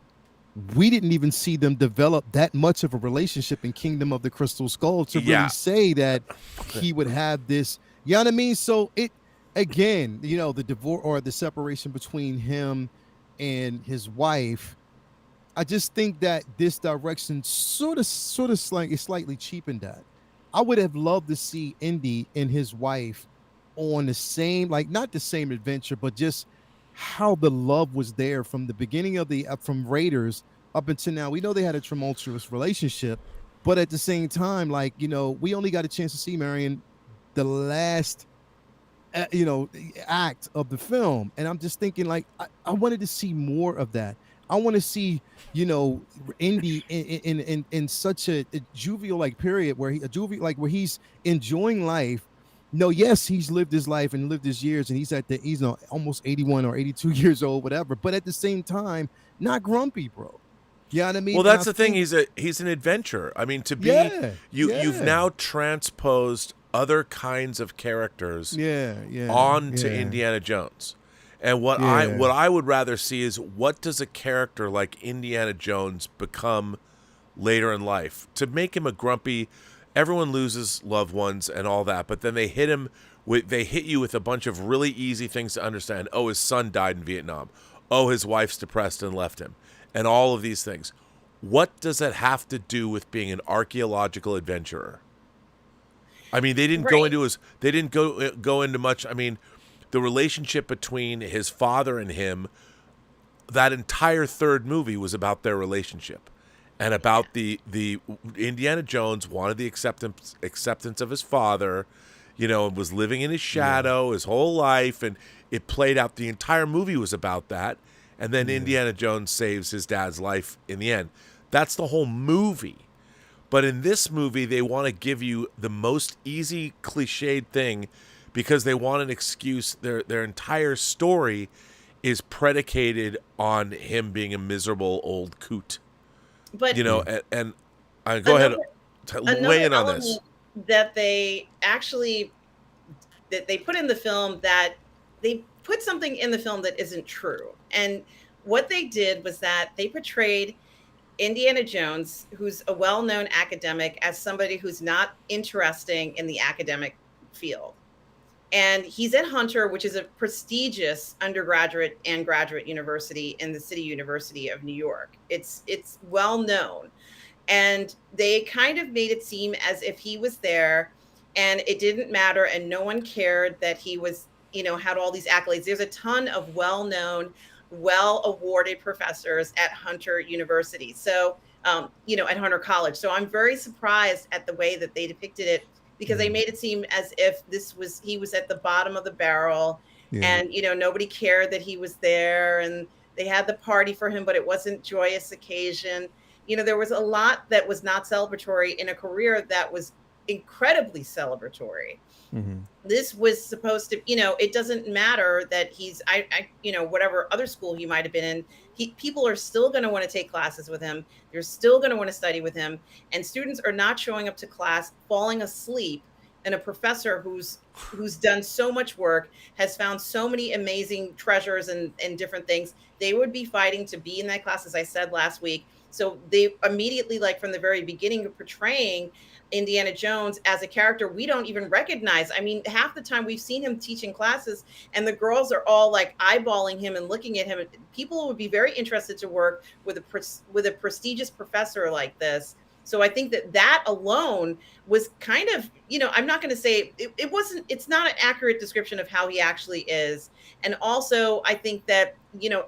we didn't even see them develop that much of a relationship in Kingdom of the Crystal Skull to really say that he would have this, you know what I mean? So it, again, the divorce or the separation between him and his wife, I just think that this direction sort of slightly cheapened that. I would have loved to see Indy and his wife on the same, like not the same adventure, but just how the love was there from the beginning of from Raiders up until now. We know they had a tumultuous relationship, but at the same time, like, we only got a chance to see Marion the last act of the film, and I'm just thinking, like, I wanted to see more of that. I want to see, Indy in such a jovial like period where where he's enjoying life. No, yes, he's lived his life and lived his years, and he's almost 81 or 82 years old, whatever. But at the same time, not grumpy, bro. You know what I mean? Well, that's the thing. He's an adventurer. I mean, to be you've now transposed other kinds of characters onto Indiana Jones. And what I would rather see is, what does a character like Indiana Jones become later in life? To make him a grumpy, everyone loses loved ones and all that, but then they hit you with a bunch of really easy things to understand. Oh, his son died in Vietnam. Oh, his wife's depressed and left him. And all of these things. What does that have to do with being an archaeological adventurer? I mean, they didn't go into much. I mean, the relationship between his father and him, that entire third movie was about their relationship, and about the Indiana Jones wanted the acceptance of his father, and was living in his shadow his whole life, and it played out. The entire movie was about that, and then Indiana Jones saves his dad's life in the end. That's the whole movie. But in this movie, they want to give you the most easy, cliched thing because they want an excuse. Their entire story is predicated on him being a miserable old coot. But you know, and go ahead, weigh in on this. That they actually put in the film, that they put something in the film that isn't true. And what they did was that they portrayed Indiana Jones, who's a well-known academic, as somebody who's not interesting in the academic field. And he's at Hunter, which is a prestigious undergraduate and graduate university in the City University of New York. It's well known. And they kind of made it seem as if he was there and it didn't matter and no one cared that he was, had all these accolades. There's a ton of well-known, well-awarded professors at Hunter University. So, at Hunter College. So I'm very surprised at the way that they depicted it, because they made it seem as if he was at the bottom of the barrel, and nobody cared that he was there, and they had the party for him, but it wasn't joyous occasion. There was a lot that was not celebratory in a career that was incredibly celebratory. This was supposed to, it doesn't matter that he's, whatever other school he might have been in, people are still going to want to take classes with him. They're still going to want to study with him. And students are not showing up to class, falling asleep. And a professor who's done so much work, has found so many amazing treasures and different things. They would be fighting to be in that class, as I said last week. So they immediately, like from the very beginning of portraying Indiana Jones as a character we don't even recognize. I mean, half the time we've seen him teaching classes and the girls are all like eyeballing him and looking at him. People would be very interested to work with a prestigious professor like this. So I think that alone was kind of, I'm not going to say it's not an accurate description of how he actually is. And also I think that,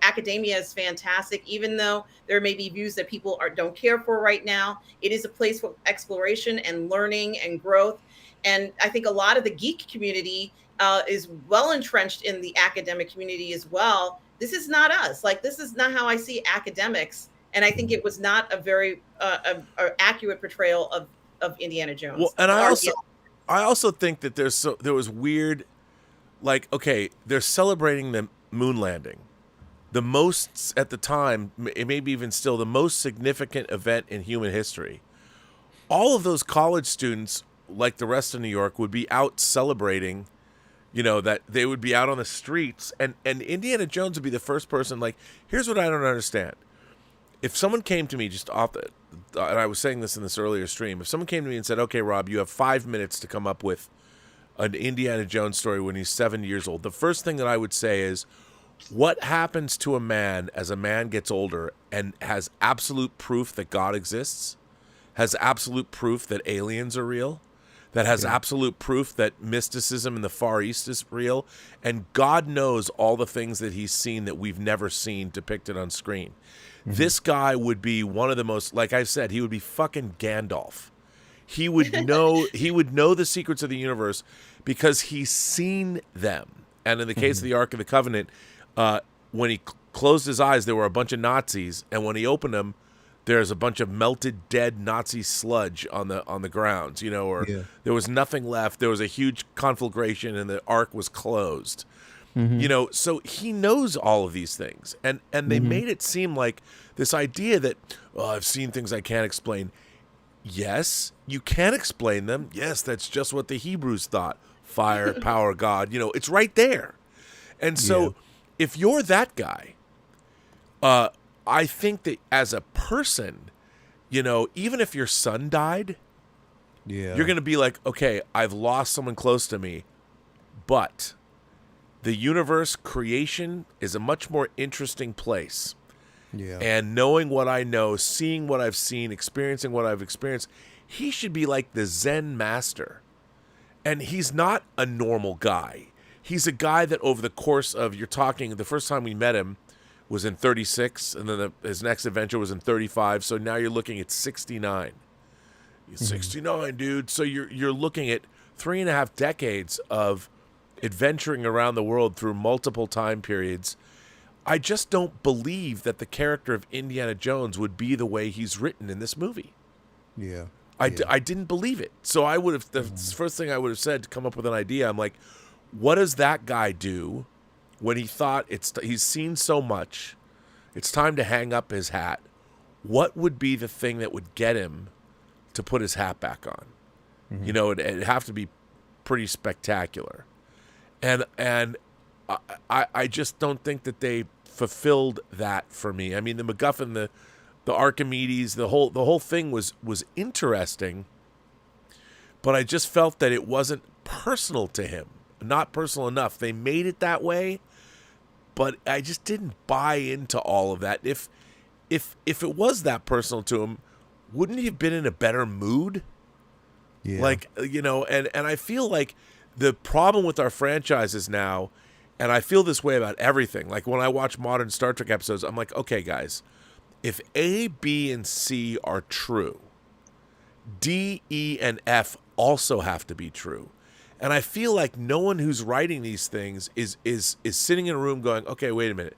academia is fantastic, even though there may be views that people don't care for right now. It is a place for exploration and learning and growth. And I think a lot of the geek community is well entrenched in the academic community as well. This is not us. Like, this is not how I see academics. And I think it was not a very accurate portrayal of Indiana Jones. Well, and I also think that there was weird, like, okay, they're celebrating the moon landing, the most at the time, maybe even still the most significant event in human history. All of those college students, like the rest of New York, would be out celebrating. That they would be out on the streets, and Indiana Jones would be the first person. Like, here's what I don't understand. If someone came to me just off the, and I was saying this in this earlier stream, if someone came to me and said, okay, Rob, you have 5 minutes to come up with an Indiana Jones story when he's 7 years old, the first thing that I would say is, what happens to a man as a man gets older and has absolute proof that God exists, has absolute proof that aliens are real, that has absolute proof that mysticism in the Far East is real, and God knows all the things that he's seen that we've never seen depicted on screen. This guy would be one of the most, like I said, he would be fucking Gandalf. He would know the secrets of the universe because he's seen them. And in the case of the Ark of the Covenant, when he closed his eyes, there were a bunch of Nazis, and when he opened them, there's a bunch of melted dead Nazi sludge on the grounds, there was nothing left. There was a huge conflagration and the Ark was closed. So he knows all of these things. And they made it seem like this idea that, I've seen things I can't explain. Yes, you can explain them. Yes, that's just what the Hebrews thought. Fire, power, God, it's right there. And so if you're that guy, I think that as a person, even if your son died, you're going to be like, okay, I've lost someone close to me, but the universe, creation, is a much more interesting place. Yeah. And knowing what I know, seeing what I've seen, experiencing what I've experienced, he should be like the Zen master. And he's not a normal guy. He's a guy that over the course of, the first time we met him was in 36, and then his next adventure was in 35, so now you're looking at 69. 69, dude. So you're looking at 3.5 decades of adventuring around the world through multiple time periods, I just don't believe that the character of Indiana Jones would be the way he's written in this movie. Yeah. I didn't believe it. So I would have, the first thing I would have said to come up with an idea, I'm like, what does that guy do when he thought he's seen so much, it's time to hang up his hat? What would be the thing that would get him to put his hat back on? You know, it'd have to be pretty spectacular. And I just don't think that they fulfilled that for me. I mean, the MacGuffin, the Archimedes, the whole thing was interesting, but I just felt that it wasn't personal to him, not personal enough. They made it that way, but I just didn't buy into all of that. If it was that personal to him, wouldn't he have been in a better mood? Yeah. Like, you know, and I feel like the problem with our franchises now, and I feel this way about everything. Like when I watch modern Star Trek episodes, I'm like, okay, guys, if A, B, and C are true, D, E, and F also have to be true. And I feel like no one who's writing these things is sitting in a room going, okay, wait a minute.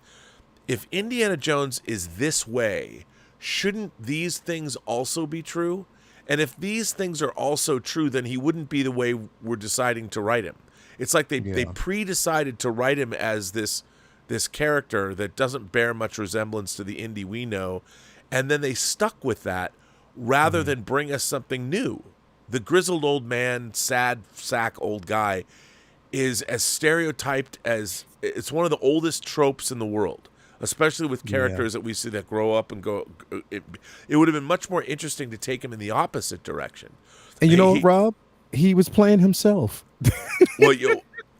If Indiana Jones is this way, shouldn't these things also be true? And if these things are also true, then he wouldn't be the way we're deciding to write him. It's like they pre-decided to write him as this character that doesn't bear much resemblance to the Indy we know, and then they stuck with that rather than bring us something new. The grizzled old man, sad sack old guy is as stereotyped as, it's one of the oldest tropes in the world, especially with characters that we see that grow up and go. It would have been much more interesting to take him in the opposite direction. And you know what, Rob? He was playing himself.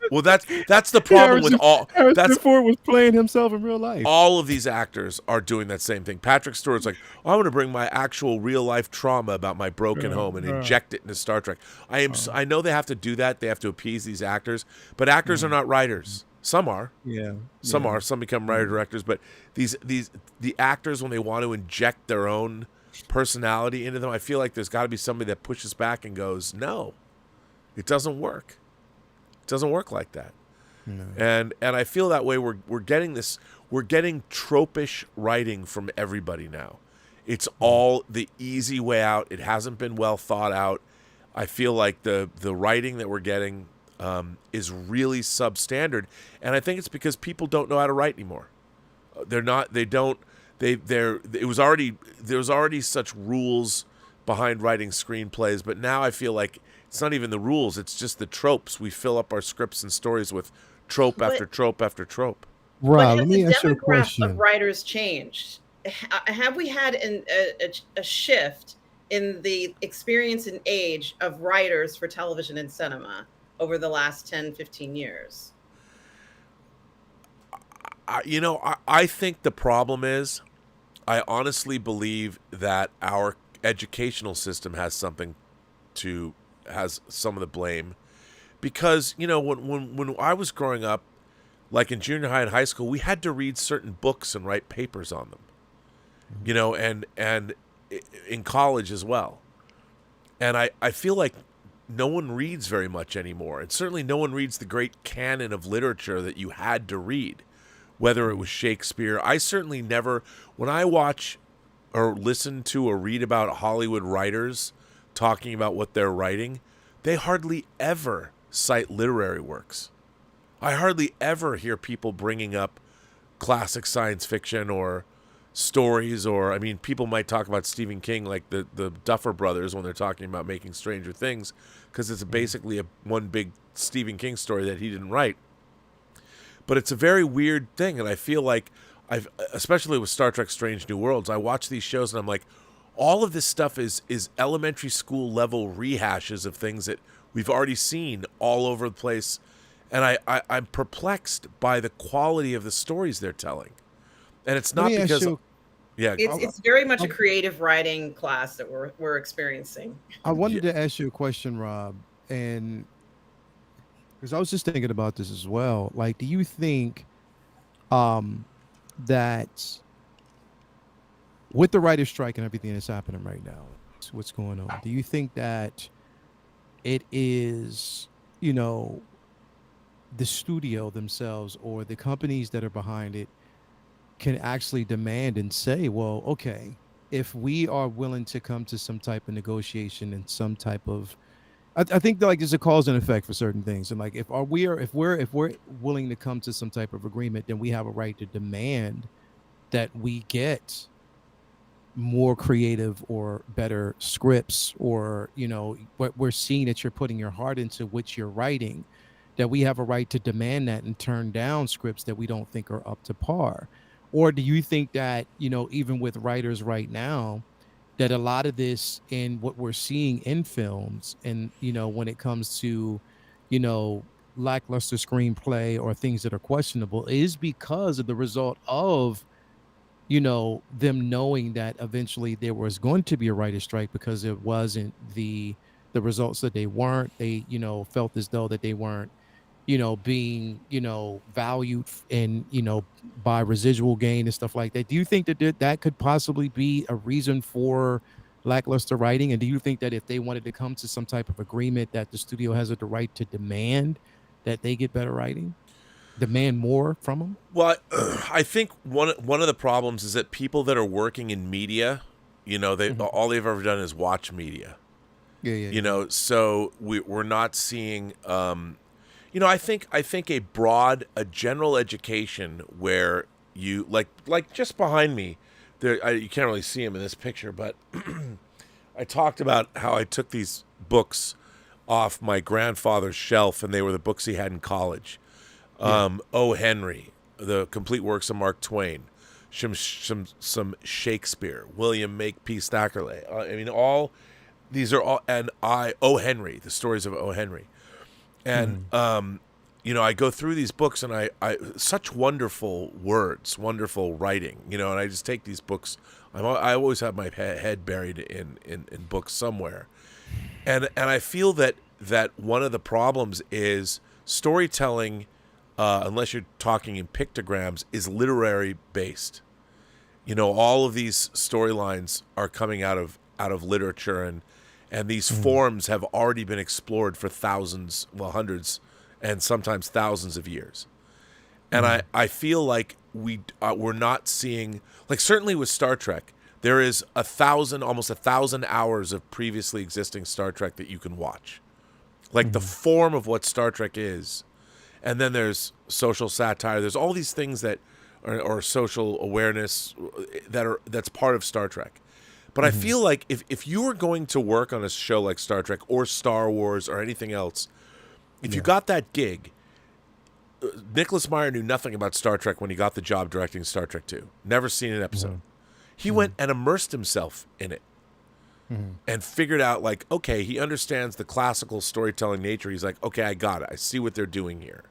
Well, that's the problem with all. Harrison Ford was playing himself in real life. All of these actors are doing that same thing. Patrick Stewart's like, I want to bring my actual real life trauma about my broken home and inject it into Star Trek. I know they have to do that. They have to appease these actors, but actors are not writers. Some are. Some are. Some become writer directors. But the actors, when they want to inject their own personality into them, I feel like there's got to be somebody that pushes back and goes, no, it doesn't work. It doesn't work like that. No. And I feel that way. We're getting tropish writing from everybody now. It's all the easy way out. It hasn't been well thought out. I feel like the writing that we're getting is really substandard, and I think it's because people don't know how to write anymore. There was already such rules behind writing screenplays, but now I feel like it's not even the rules, it's just the tropes. We fill up our scripts and stories with trope after trope after trope. Rob, let me ask you a question. Of writers changed? Have we had a shift in the experience and age of writers for television and cinema over the last 10, 15 years? I think the problem is, I honestly believe that our educational system has some of the blame, because when I was growing up, like in junior high and high school, we had to read certain books and write papers on them, and in college as well. And I feel like no one reads very much anymore, and certainly no one reads the great canon of literature that you had to read, whether it was Shakespeare. I certainly never, when I watch or listen to or read about Hollywood writers talking about what they're writing, they hardly ever cite literary works. I hardly ever hear people bringing up classic science fiction or stories, or, I mean, people might talk about Stephen King, like the Duffer Brothers, when they're talking about making Stranger Things, because it's basically one big Stephen King story that he didn't write. But it's a very weird thing, and I feel like especially with Star Trek Strange New Worlds, I watch these shows and I'm like, all of this stuff is elementary school level rehashes of things that we've already seen all over the place, and I'm perplexed by the quality of the stories they're telling. And it's not because it's very much a creative writing class that we're experiencing. I wanted to ask you a question, Rob, and because I was just thinking about this as well. Like, do you think that with the writer's strike and everything that's happening right now, what's going on, do you think that it is, the studio themselves or the companies that are behind it can actually demand and say, well, okay, if we are willing to come to some type of negotiation and some type of, I think that, like, there's a cause and effect for certain things, and like if we're willing to come to some type of agreement, then we have a right to demand that we get more creative or better scripts, or what we're seeing that you're putting your heart into which you're writing, that we have a right to demand that and turn down scripts that we don't think are up to par. Or do you think that even with writers right now, that a lot of this in what we're seeing in films, and when it comes to you know lackluster screenplay or things that are questionable, is because of the result of them knowing that eventually there was going to be a writer's strike, because it wasn't the results, that they felt as though that they weren't being valued and by residual gain and stuff like that. Do you think that that could possibly be a reason for lackluster writing? And do you think that if they wanted to come to some type of agreement, that the studio has the right to demand that they get better writing, demand more from them? Well, I think one of the problems is that people that are working in media, they all they've ever done is watch media. Yeah. So we're not seeing. I think a general education where you like just behind me, there you can't really see him in this picture, but I talked about how I took these books off my grandfather's shelf, and they were the books he had in college. O. Henry, the complete works of Mark Twain, some Shakespeare, William Makepeace Thackeray. I mean, all these are all, and O. Henry, the stories of O. Henry. And, I go through these books, and I such wonderful words, wonderful writing, and I just take these books. I always have my head buried in books somewhere. And I feel that one of the problems is storytelling, unless you're talking in pictograms, is literary based. All of these storylines are coming out of literature, and these forms have already been explored for thousands, well, hundreds, and sometimes thousands of years. And I feel like we're not seeing, like, certainly with Star Trek, there is almost 1,000 hours of previously existing Star Trek that you can watch. Like the form of what Star Trek is. And then there's social satire. There's all these things that or social awareness that's part of Star Trek. But I feel like if you were going to work on a show like Star Trek or Star Wars or anything else, if you got that gig, Nicholas Meyer knew nothing about Star Trek when he got the job directing Star Trek 2. Never seen an episode. He went and immersed himself in it and figured out, like, okay, he understands the classical storytelling nature. He's like, okay, I got it. I see what they're doing here.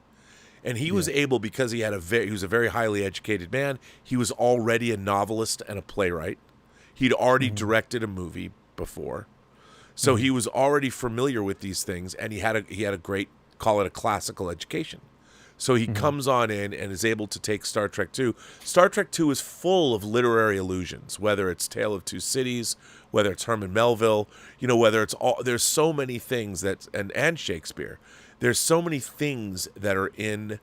And he was able, because he was a very highly educated man. He was already a novelist and a playwright. He'd already directed a movie before. So he was already familiar with these things, and he had a great, call it a classical education. So he comes on in and is able to take Star Trek 2. Star Trek 2 is full of literary allusions, whether it's Tale of Two Cities, whether it's Herman Melville, whether it's all, there's so many things and Shakespeare. There's so many things that are in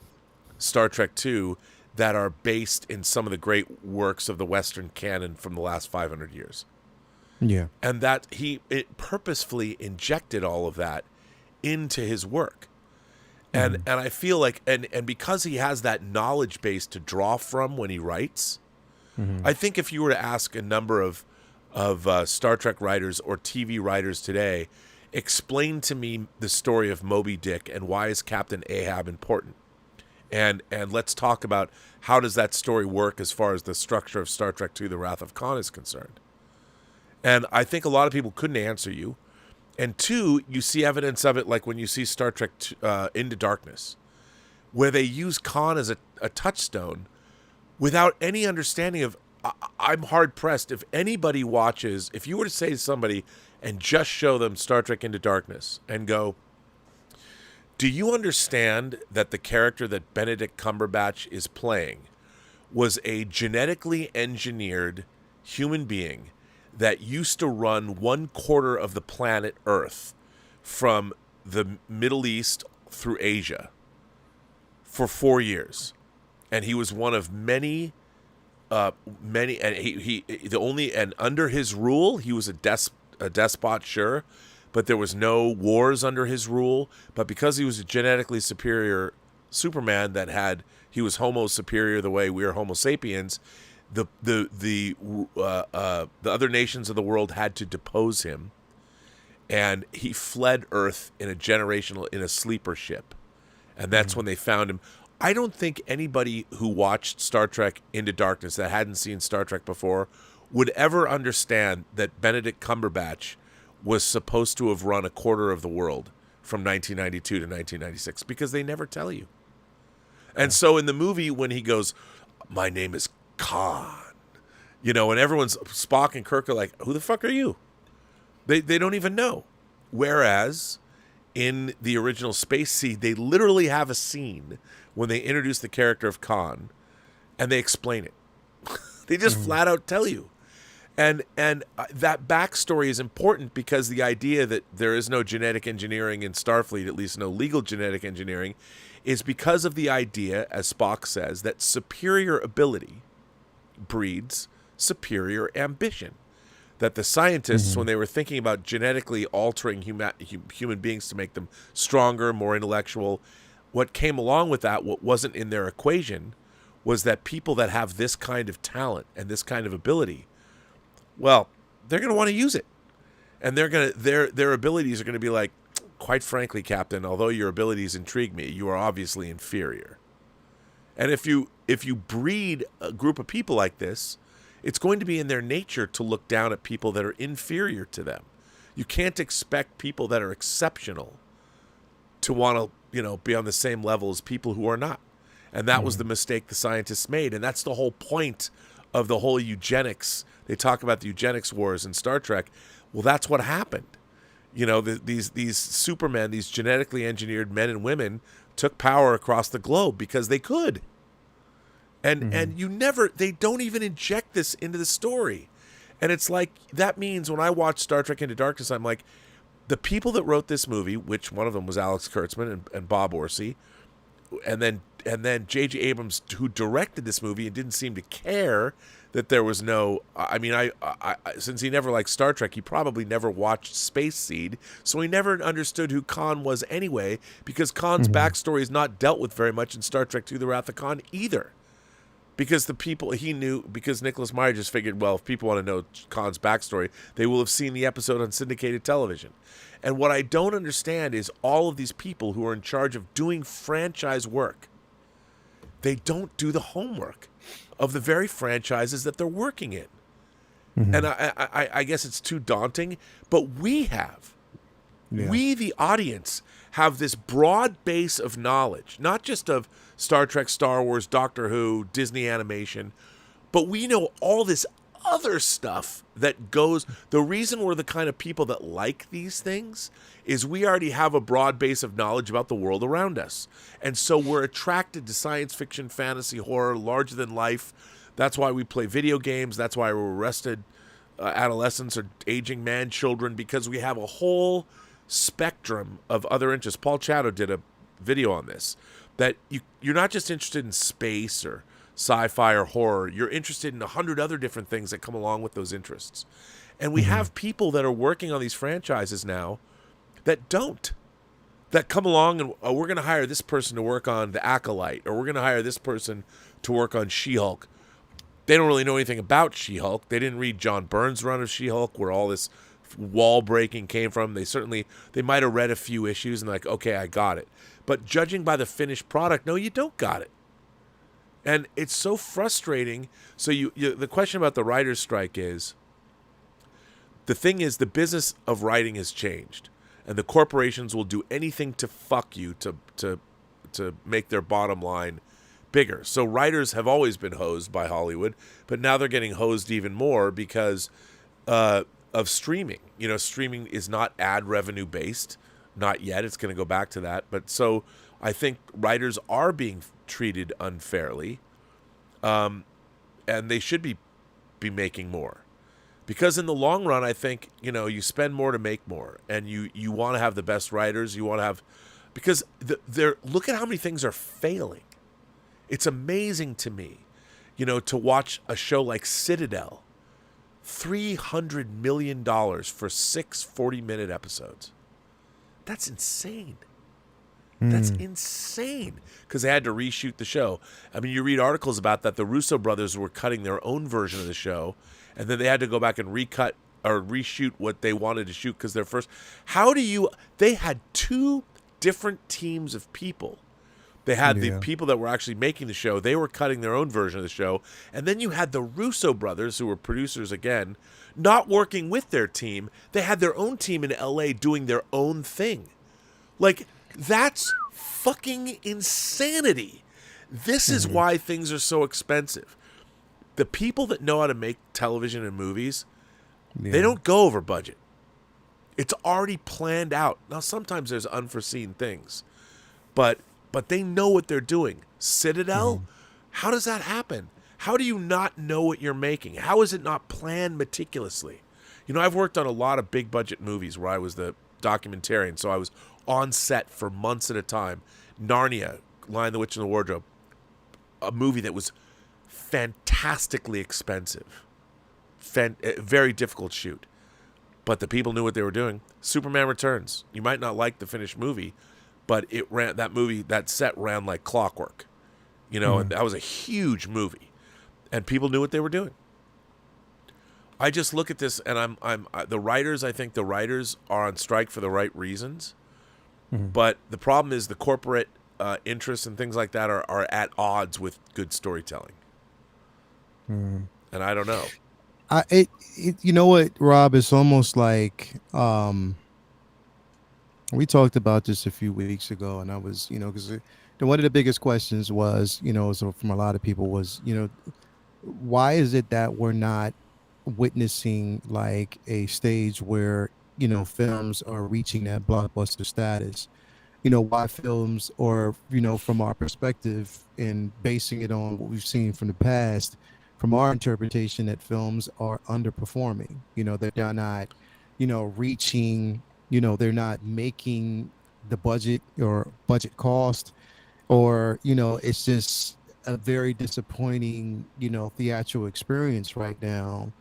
Star Trek 2 that are based in some of the great works of the Western canon from the last 500 years. Yeah. And that it purposefully injected all of that into his work. And I feel like, and because he has that knowledge base to draw from when he writes, I think if you were to ask a number of Star Trek writers or TV writers today, explain to me the story of Moby Dick and why is Captain Ahab important? And let's talk about how does that story work as far as the structure of Star Trek II, The Wrath of Khan is concerned. And I think a lot of people couldn't answer you. And two, you see evidence of it like when you see Star Trek Into Darkness, where they use Khan as a touchstone without any understanding of, I'm hard-pressed. If anybody watches, if you were to say to somebody and just show them Star Trek Into Darkness and go, do you understand that the character that Benedict Cumberbatch is playing was a genetically engineered human being that used to run 1/4 of the planet Earth from the Middle East through Asia for 4 years? And he was one of many many, and and under his rule, he was a despot, sure, but there was no wars under his rule. But because he was a genetically superior Superman he was Homo superior the way we are Homo sapiens, the other nations of the world had to depose him, and he fled Earth in a sleeper ship, and that's when they found him. I don't think anybody who watched Star Trek Into Darkness that hadn't seen Star Trek before would ever understand that Benedict Cumberbatch was supposed to have run a quarter of the world from 1992 to 1996, because they never tell you. And so in the movie, when he goes, "My name is Khan," and everyone's, Spock and Kirk are like, "Who the fuck are you?" They don't even know. Whereas in the original Space Seed, they literally have a scene when they introduce the character of Khan, and they explain it. They just flat out tell you. And that backstory is important, because the idea that there is no genetic engineering in Starfleet, at least no legal genetic engineering, is because of the idea, as Spock says, that superior ability breeds superior ambition. That the scientists, when they were thinking about genetically altering human beings to make them stronger, more intellectual, what came along with that, what wasn't in their equation, was that people that have this kind of talent and this kind of ability, well, they're going to want to use it. And their abilities are going to be like, "Quite frankly, Captain, although your abilities intrigue me, you are obviously inferior." And if you breed a group of people like this, it's going to be in their nature to look down at people that are inferior to them. You can't expect people that are exceptional to want to, be on the same level as people who are not. And that was the mistake the scientists made. And that's the whole point of the whole eugenics. They talk about the eugenics wars in Star Trek. Well, that's what happened. These supermen, these genetically engineered men and women, took power across the globe because they could. And they don't even inject this into the story. And it's like, that means when I watch Star Trek Into Darkness, I'm like, the people that wrote this movie, which one of them was Alex Kurtzman and Bob Orsi, and then J.J. Abrams, who directed this movie and didn't seem to care that there was no, I since he never liked Star Trek, he probably never watched Space Seed, so he never understood who Khan was anyway, because Khan's backstory is not dealt with very much in Star Trek II: The Wrath of Khan either. Because the people he knew, because Nicholas Meyer just figured, well, if people want to know Khan's backstory, they will have seen the episode on syndicated television. And what I don't understand is all of these people who are in charge of doing franchise work, they don't do the homework of the very franchises that they're working in. And I guess it's too daunting, but we have. Yeah. We, the audience, have this broad base of knowledge, not just of Star Trek, Star Wars, Doctor Who, Disney animation, but we know all this other stuff that goes. The reason we're the kind of people that like these things is we already have a broad base of knowledge about the world around us. And so we're attracted to science fiction, fantasy, horror, larger than life. That's why we play video games. That's why we're arrested adolescents or aging man children, because we have a whole spectrum of other interests. Paul Chatto did a video on this, that you're not just interested in space or sci-fi or horror. You're interested in 100 other different things that come along with those interests. And we have people that are working on these franchises now that come along and we're going to hire this person to work on The Acolyte, or we're going to hire this person to work on She-Hulk. They don't really know anything about She-Hulk. They didn't read John Byrne's run of She-Hulk, where all this wall breaking came from. They might have read a few issues and like, okay, I got it. But judging by the finished product, no, you don't got it. And it's so frustrating. So the question about the writer's strike is, the thing is, the business of writing has changed, and the corporations will do anything to fuck you to make their bottom line bigger. So writers have always been hosed by Hollywood, but now they're getting hosed even more because of streaming. Streaming is not ad revenue based, not yet. It's going to go back to that. But so I think writers are being treated unfairly, and they should be making more, because in the long run, I think you spend more to make more, and you want to have the best writers. You want to have, because look at how many things are failing. It's amazing to me. to watch a show like Citadel. $300 million for 6 40-minute episodes. That's insane. That's insane, because they had to reshoot the show. I mean, you read articles about that. The Russo brothers were cutting their own version of the show, and then they had to go back and recut or reshoot what they wanted to shoot because they had 2 different teams of people. They had the people that were actually making the show. They were cutting their own version of the show. And then you had the Russo brothers, who were producers again, not working with their team. They had their own team in LA doing their own thing. Like, that's fucking insanity. This is why things are so expensive. The people that know how to make television and movies, they don't go over budget. It's already planned out. Now, sometimes there's unforeseen things, but they know what they're doing. Citadel, how does that happen? How do you not know what you're making? How is it not planned meticulously? I've worked on a lot of big budget movies where I was the documentarian, so I was on set for months at a time. Narnia, Lion, the Witch, and the Wardrobe, a movie that was fantastically expensive, very difficult shoot, but the people knew what they were doing. Superman Returns, you might not like the finished movie, but that set ran like clockwork, and that was a huge movie, and people knew what they were doing. I just look at this, and I think the writers are on strike for the right reasons, but the problem is the corporate interests and things like that are at odds with good storytelling. And I don't know. You know what, Rob? It's almost like we talked about this a few weeks ago, and I was, because one of the biggest questions was, so from a lot of people was, why is it that we're not witnessing like a stage where, films are reaching that blockbuster status? Why films, or, from our perspective and basing it on what we've seen from the past, from our interpretation, that films are underperforming, that they're not, reaching, they're not making the budget or budget cost, or, it's just a very disappointing, theatrical experience right now.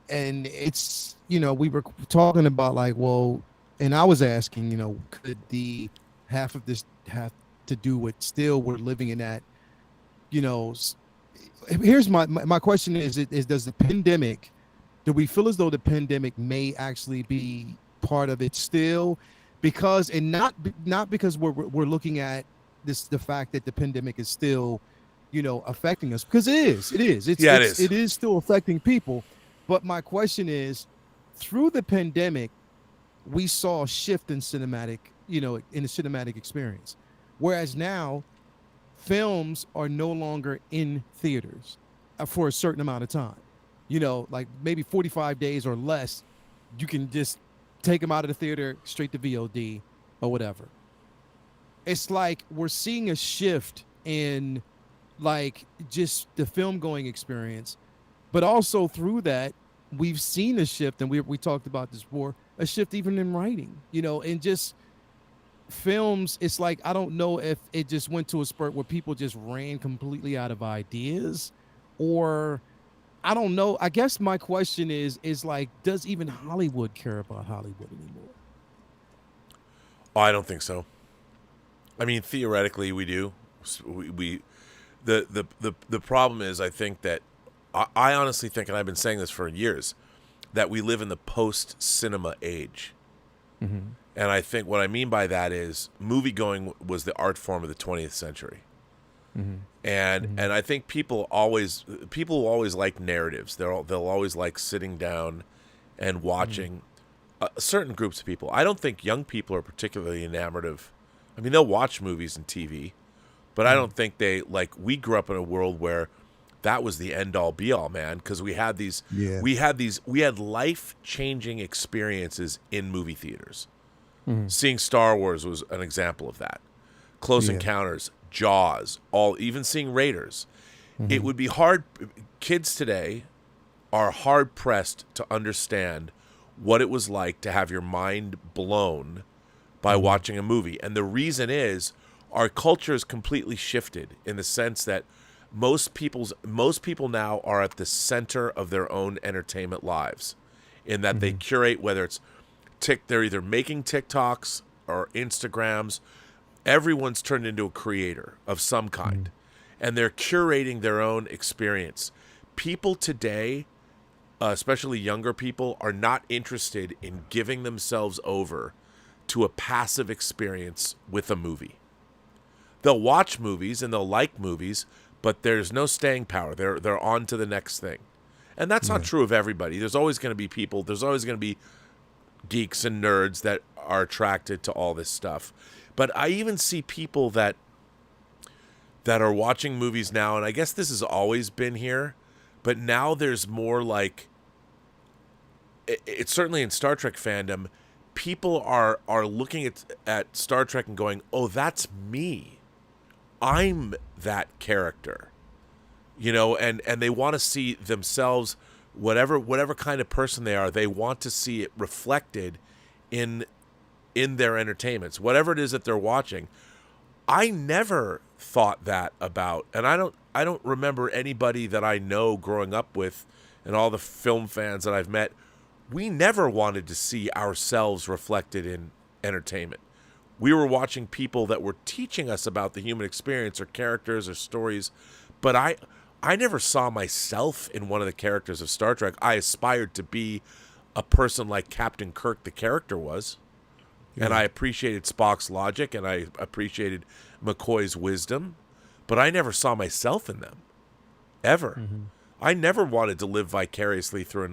And it's, we were talking about like, well, and I was asking, could the half of this have to do with still we're living in that, here's my question is does the pandemic, do we feel as though the pandemic may actually be part of it still? Because, and not because we're looking at the fact that the pandemic is still, affecting us, because it is. It is still affecting people. But my question is, through the pandemic, we saw a shift in cinematic, in the cinematic experience. Whereas now, films are no longer in theaters for a certain amount of time. Like maybe 45 days or less, you can just take them out of the theater straight to VOD or whatever. It's like we're seeing a shift in like just the film going experience, but also through that we've seen a shift, and we talked about this before, a shift even in writing, and just films. It's like, I don't know if it just went to a spurt where people just ran completely out of ideas, or I don't know. I guess my question is like, does even Hollywood care about Hollywood anymore? Oh, I don't think so. I mean, theoretically, we do. The problem is, I think that I honestly think, and I've been saying this for years, that we live in the post-cinema age. And I think what I mean by that is movie-going was the art form of the 20th century. And I think people always like narratives. They'll always like sitting down and watching certain groups of people. I don't think young people are particularly enamored of. I mean, they'll watch movies and TV, but I don't think they like. We grew up in a world where that was the end all be all, man, because we had life-changing experiences in movie theaters. Seeing Star Wars was an example of that. Close Encounters, Jaws, even seeing Raiders. It would be hard. Kids today are hard pressed to understand what it was like to have your mind blown by watching a movie. And the reason is our culture is completely shifted in the sense that most people now are at the center of their own entertainment lives, in that they curate, whether it's they're either making TikToks or Instagrams. Everyone's turned into a creator of some kind, and they're curating their own experience. People today, especially younger people, are not interested in giving themselves over to a passive experience with a movie. They'll watch movies and they'll like movies, but there's no staying power. They're on to the next thing. And that's not true of everybody. There's always going to be people, there's always going to be geeks and nerds that are attracted to all this stuff. But I even see people that are watching movies now, and I guess this has always been here, but now there's more like, it's certainly in Star Trek fandom, people are looking at Star Trek and going, oh, that's me. I'm that character, and they want to see themselves, whatever kind of person they are, they want to see it reflected in their entertainments, whatever it is that they're watching. I never thought that about, and I don't remember anybody that I know growing up with and all the film fans that I've met. We never wanted to see ourselves reflected in entertainment. We were watching people that were teaching us about the human experience or characters or stories, but I never saw myself in one of the characters of Star Trek. I aspired to be a person like Captain Kirk, the character, was. Yeah. And I appreciated Spock's logic, and I appreciated McCoy's wisdom, but I never saw myself in them, ever. I never wanted to live vicariously through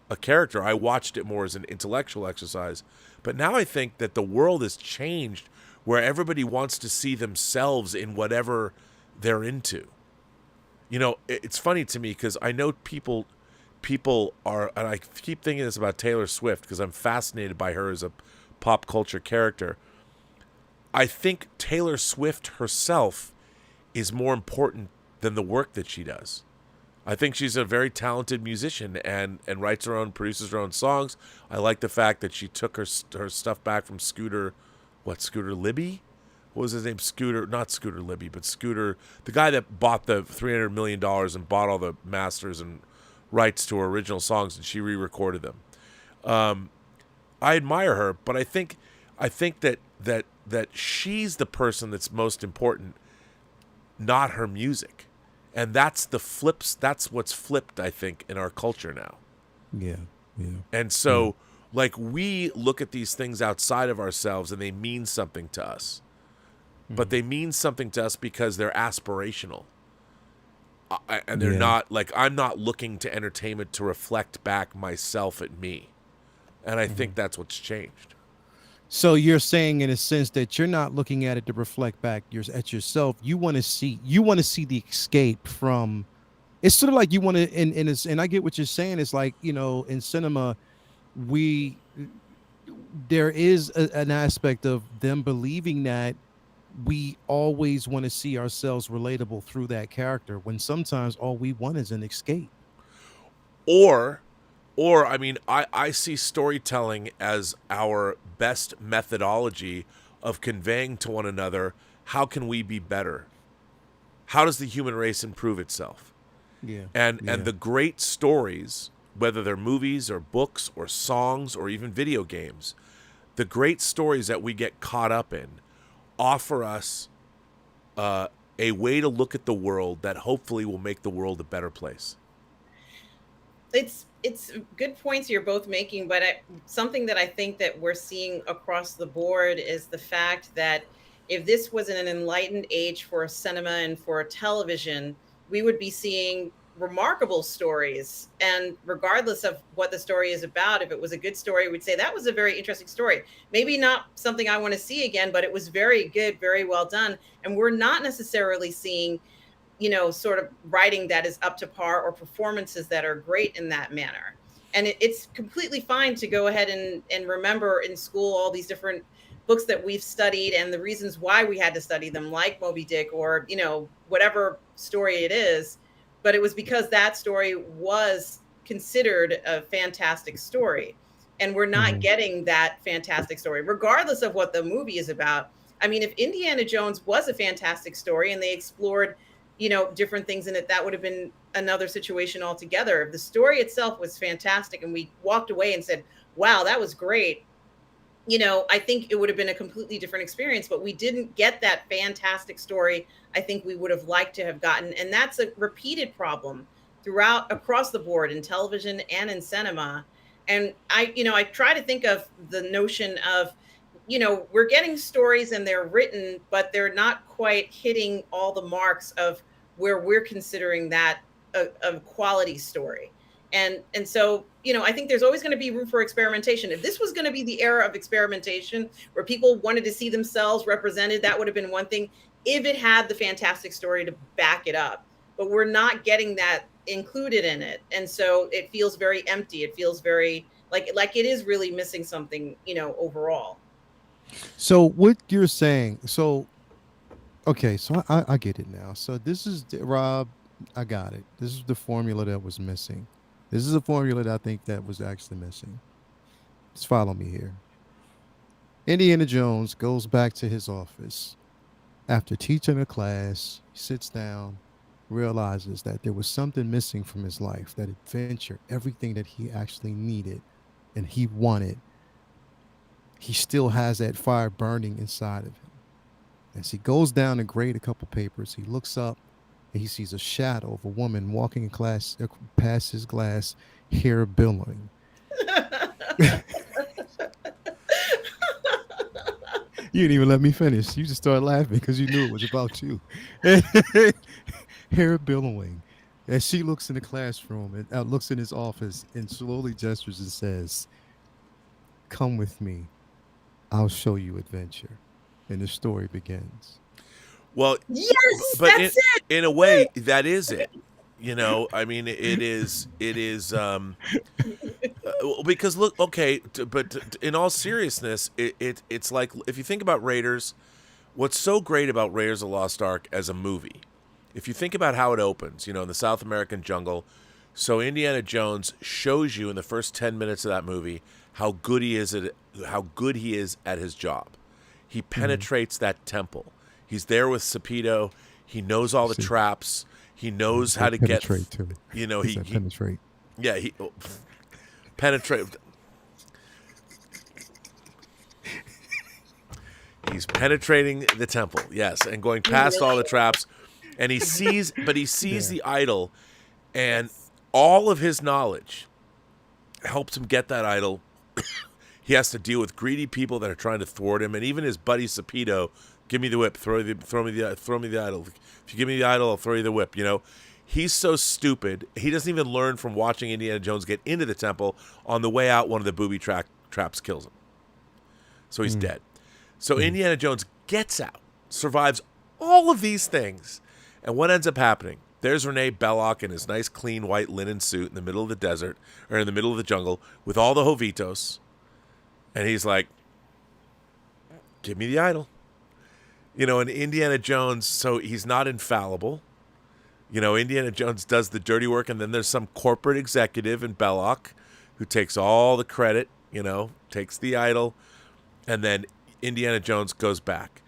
a character. I watched it more as an intellectual exercise. But now I think that the world has changed, where everybody wants to see themselves in whatever they're into. It's funny to me because I know people are, and I keep thinking this about Taylor Swift because I'm fascinated by her as a pop culture character. I think Taylor Swift herself is more important than the work that she does. I think she's a very talented musician and writes her own, produces her own songs. I like the fact that she took her stuff back from Scooter Libby? What was his name? Not Scooter Libby, but Scooter, the guy that bought the $300 million and bought all the masters and rights to her original songs, and she re-recorded them. I admire her, but I think that she's the person that's most important, not her music. And that's what's flipped, I think, in our culture now. Yeah. And so, we look at these things outside of ourselves and they mean something to us. But they mean something to us because they're aspirational. And they're not, I'm not looking to entertainment to reflect back myself at me. And I think that's what's changed. So you're saying, in a sense, that you're not looking at it to reflect back at yourself. You want to see the escape from. It's sort of like you want to, and I get what you're saying. It's like, in cinema, there is an aspect of them believing that we always want to see ourselves relatable through that character, when sometimes all we want is an escape. Or I mean, I see storytelling as our best methodology of conveying to one another, how can we be better? How does the human race improve itself? And the great stories, whether they're movies or books or songs or even video games, the great stories that we get caught up in offer us a way to look at the world that hopefully will make the world a better place. It's good points you're both making, but something that I think that we're seeing across the board is the fact that if this was an enlightened age for cinema and for television, we would be seeing remarkable stories. And regardless of what the story is about, if it was a good story, we'd say that was a very interesting story. Maybe not something I want to see again, but it was very good, very well done. And we're not necessarily seeing, sort of writing that is up to par or performances that are great in that manner. And it's completely fine to go ahead and remember in school all these different books that we've studied and the reasons why we had to study them, like Moby Dick or, whatever story it is. But it was because that story was considered a fantastic story. And we're not getting that fantastic story, regardless of what the movie is about. I mean, if Indiana Jones was a fantastic story and they explored, different things in it, that would have been another situation altogether. If the story itself was fantastic and we walked away and said, wow, that was great, I think it would have been a completely different experience, but we didn't get that fantastic story I think we would have liked to have gotten. And that's a repeated problem across the board in television and in cinema. And I try to think of the notion of, we're getting stories and they're written, but they're not quite hitting all the marks of where we're considering that a quality story. And so, I think there's always going to be room for experimentation. If this was going to be the era of experimentation where people wanted to see themselves represented, that would have been one thing if it had the fantastic story to back it up. But we're not getting that included in it. And so it feels very empty. It feels very like it is really missing something, overall. So what you're saying, okay, so I get it now. So this is, Rob, I got it. This is the formula that was missing. This is a formula that I think that was actually missing. Just follow me here. Indiana Jones goes back to his office. After teaching a class, he sits down, realizes that there was something missing from his life, that adventure, everything that he actually needed and he wanted. He still has that fire burning inside of him. As he goes down to grade a couple papers, he looks up and he sees a shadow of a woman walking in class past his glass, hair billowing. You didn't even let me finish. You just started laughing because you knew it was about you. Hair billowing. As she looks in the classroom and looks in his office and slowly gestures and says, "Come with me. I'll show you adventure." And the story begins. Well, yes, but that's it. In a way, that is it. I mean, it is, because look, okay, but in all seriousness, it's like, if you think about Raiders, what's so great about Raiders of the Lost Ark as a movie, if you think about how it opens, in the South American jungle, so Indiana Jones shows you in the first 10 minutes of that movie how good he is at his job. He penetrates that temple. He's there with Sapito. He knows all the traps. He knows how to get. Too. He penetrate. Yeah, he penetrate. He's penetrating the temple. Yes, and going past all the traps, and he sees the idol, and all of his knowledge helps him get that idol. He has to deal with greedy people that are trying to thwart him, and even his buddy Sapito. Give me the whip. Throw me the idol. If you give me the idol, I'll throw you the whip. He's so stupid. He doesn't even learn from watching Indiana Jones get into the temple. On the way out, one of the booby traps kills him. So he's dead. So Indiana Jones gets out, survives all of these things, and what ends up happening? There's Renee Belloc in his nice, clean, white linen suit in the middle of the desert, or in the middle of the jungle, with all the Jovitos, and he's like, "Give me the idol." And Indiana Jones, so he's not infallible. Indiana Jones does the dirty work, and then there's some corporate executive in Belloc who takes all the credit, takes the idol, and then Indiana Jones goes back